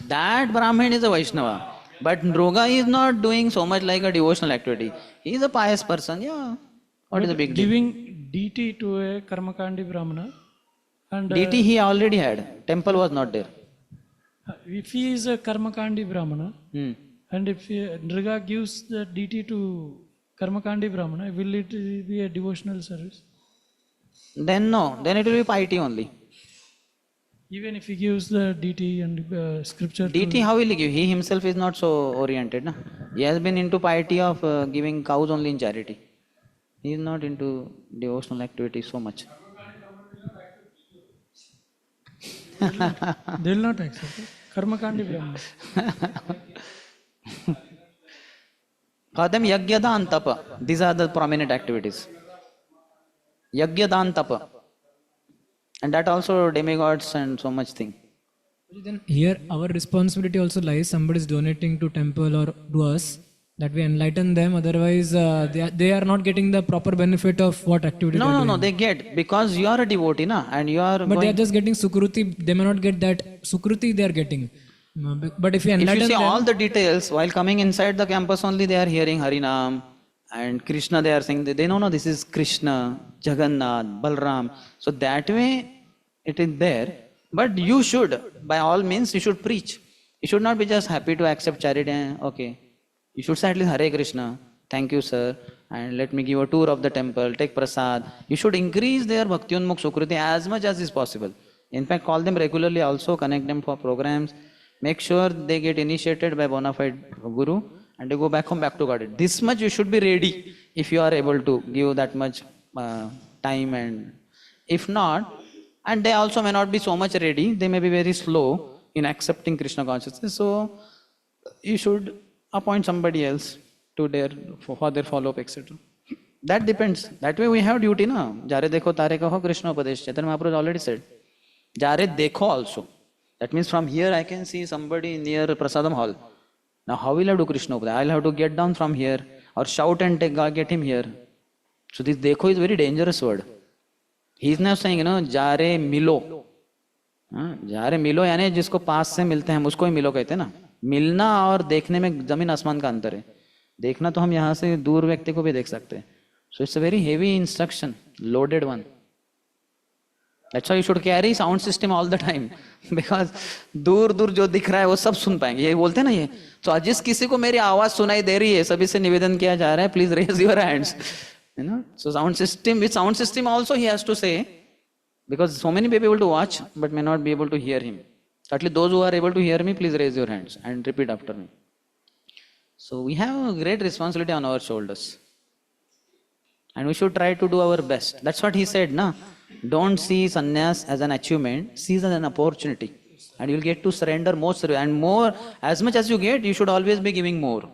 that Brahmin is a Vaishnava. But Nroga is not doing so much like a devotional activity. He is a pious person, yeah. What is the big deal? Giving deity to a Karmakandi Brahmana and Deity he already had. Temple was not there. if he is a Karmakandi Brahmana Hmm. and if Nriga gives the deity to Karmakandi Brahmana, will it be a devotional service? Then no. Then it will be piety only. Even if he gives the deity and scripture Deity, how will he give? He himself is not so oriented. Na? He has been into piety of giving cows only in charity. He is not into devotional activity so much. they will not accept it. Karmakandi Brahmana. For them, Yajna, Dan, Tapa. These are the prominent activities. Yajna, Dan, Tapa. And that also demigods and so much thing. Then here our responsibility also lies. Somebody is donating to temple or to us, that we enlighten them. Otherwise, they are not getting the proper benefit of what activity. No, they get, because you are a devotee, na, and you are. But they are just getting sukruti. They may not get that sukruti they are getting. But if you enlighten If you see them, all the details, while coming inside the campus only, they are hearing Harinam and Krishna. They are saying they know, no, this is Krishna, Jagannath, Balram. So that way, it is there. But you should, by all means, you should preach. You should not be just happy to accept charity. Okay. You should say at least Hare Krishna, thank you sir, and let me give a tour of the temple, take prasad. You should increase their Bhakti Unmukh Sukriti as much as is possible. In fact, call them regularly also, connect them for programs. Make sure they get initiated by bona fide Guru and they go back home, back to God. This much you should be ready if you are able to give that much time, and if not, and they also may not be so much ready, they may be very slow in accepting Krishna consciousness. So you should appoint somebody else to for their follow-up, etc. That depends. That way we have duty, na. Jare dekho tare kaho Krishna Upadesh. Chaitanya Mahaprabhu already said. Jare dekho also. That means from here I can see somebody near Prasadam hall. Now how will I do Krishna Upadesh? I'll have to get down from here or shout and get him here. So this dekho is a very dangerous word. He is now saying, jare milo. Jare milo यानी जिसको पास से मिलते हैं उसको ही मिलो कहते हैं ना. मिलना और देखने में जमीन आसमान का अंतर है. देखना तो हम यहाँ से दूर व्यक्ति को भी देख सकते हैं. So it's a very heavy instruction, loaded one. That's why you should carry sound system all the time, because दूर दूर जो दिख रहा है वो सब सुन पाएंगे. ये बोलते हैं ना ये. तो जिस किसी को मेरी आवाज सुनाई दे रही है, सभी से निवेदन किया जा रहा है, please raise your hands. So sound system, with sound system also he has to say, because so many people able to watch but may not be able to hear him. At least those who are able to hear me, please raise your hands and repeat after me. So we have a great responsibility on our shoulders. And we should try to do our best. That's what he said, na? Don't see sannyas as an achievement, see it as an opportunity. And you'll get to surrender more service. And more, as much as you get, you should always be giving more.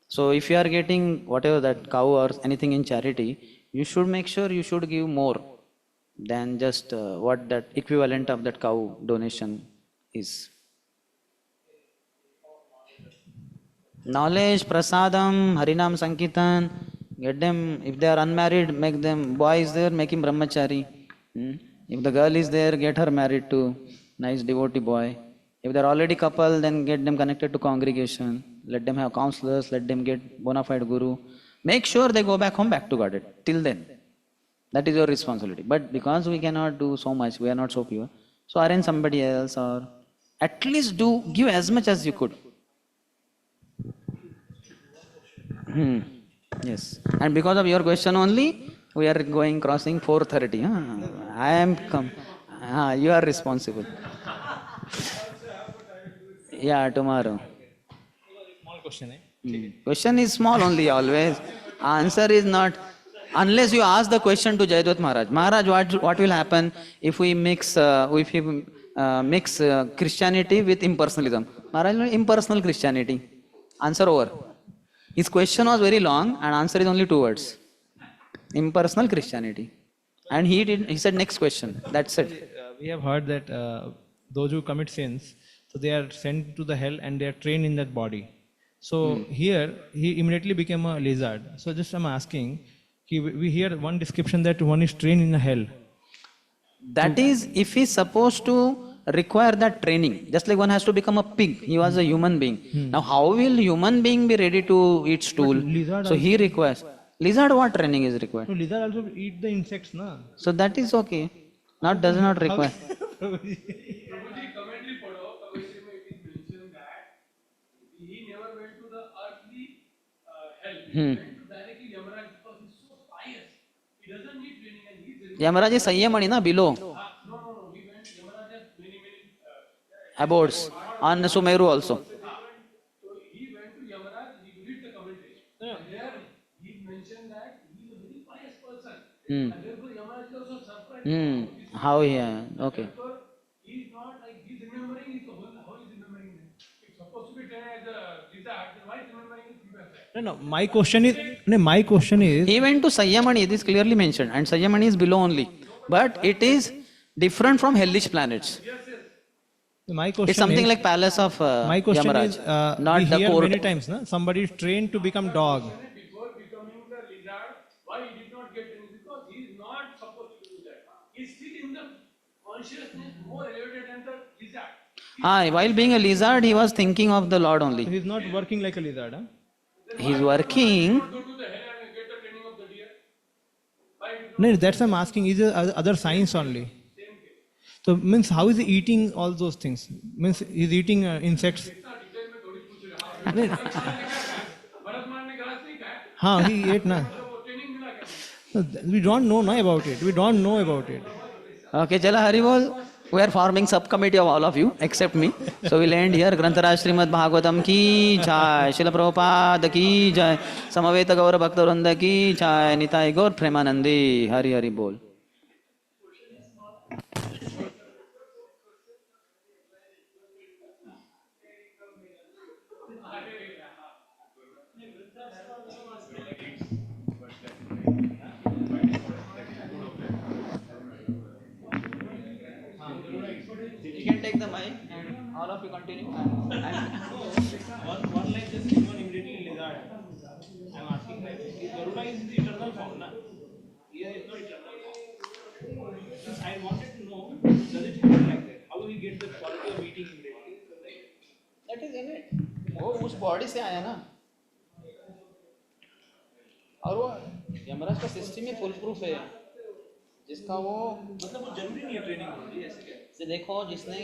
So if you are getting whatever, that cow or anything in charity, you should make sure you should give more than just what that equivalent of that cow donation is. Knowledge, prasadam, harinam sankirtan, get them, if they are unmarried, make them, boy is there, make him brahmachari. If the girl is there, get her married to nice devotee boy. If they are already couple, then get them connected to congregation. Let them have counselors, let them get bona fide guru. Make sure they go back home, back to God. Till then. That is your responsibility. But because we cannot do so much, we are not so pure, so arrange somebody else, or at least give as much as you could. Yes. And because of your question only, we are crossing 4:30. I am you are responsible. Yeah, tomorrow. Small question. Question is small only always. Answer is not. Unless you ask the question to Jayadvat Maharaj. Maharaj, what will happen if we mix Christianity with impersonalism? Maharaj, impersonal Christianity. Answer over. His question was very long and answer is only 2 words. Impersonal Christianity. And he said next question. That's it. We have heard that those who commit sins, so they are sent to the hell and they are trained in that body. So here he immediately became a lizard. So just I'm asking, we hear one description that one is trained in a hell. That is if he's supposed to require that training. Just like one has to become a pig. He was a human being. Now how will human being be ready to eat stool? So he requires. Lizard what training is required? So lizard also eat the insects, na? So that is okay. Does not require. Prabhuji commentary पढ़ो, commentary में it is mentioned that he never went to the earthly hell. He went to directly Yamaraj because he's so pious. He doesn't need training and he's Yamaraj is Sayyamani na below. No. He went Yamaraj has many Abodes. On Sumeru also. So he went to Yamaraj. He read the commentary. There he mentioned that he is a very pious person. And therefore Yamaraj is also surprised. How he okay. Therefore, he is not like he's remembering his whole. How is remembering them? He's supposed to be trained as a lizard. Then why is remembering his previous life? No. My question is. He went to Sayyamani. This is clearly mentioned, and Sayyamani is below only. But it is different from hellish planets. My question It's something is, like palace of my question Yamaraj, is, not we the hear court. many times, na? Somebody is trained to become dog. Before becoming the lizard, why he did not get training? Because he is not supposed to do that. He is still in the consciousness more elevated than the lizard. While being a lizard, he was thinking of the Lord only. He is not working like a lizard. Huh? He's working. Go to the hell and get the training of the deer. Why did No, that's why I'm asking. Is it other science only? So means how is he eating all those things? Means he's eating insects. He ate na. No, we don't know about it. We don't know about it. Okay, Chala Haribol. We are forming subcommittee of all of you except me. So we'll end here. Grantaraj Srimad Bhagavatam ki jai. Srila Prabhupada ki jai. Samaveta Gaura Bhakta Vrinda ki jai. Nitai Gaur Premanandi. Hari Hari Bol. You can take the mic and all of you continue. One like this is one immediately lizard. I'm asking like Garuda is the eternal form, na? Here is no eternal form. I wanted to know, does it happen like that? How do we get the quality of eating immediately? That is innate. वो उस body से आया ना. और वो यमराज का system ही full proof है जिसका वो मतलब वो जरूरी नहीं है ट्रेनिंग होती है ऐसे क्या? देखो जिसने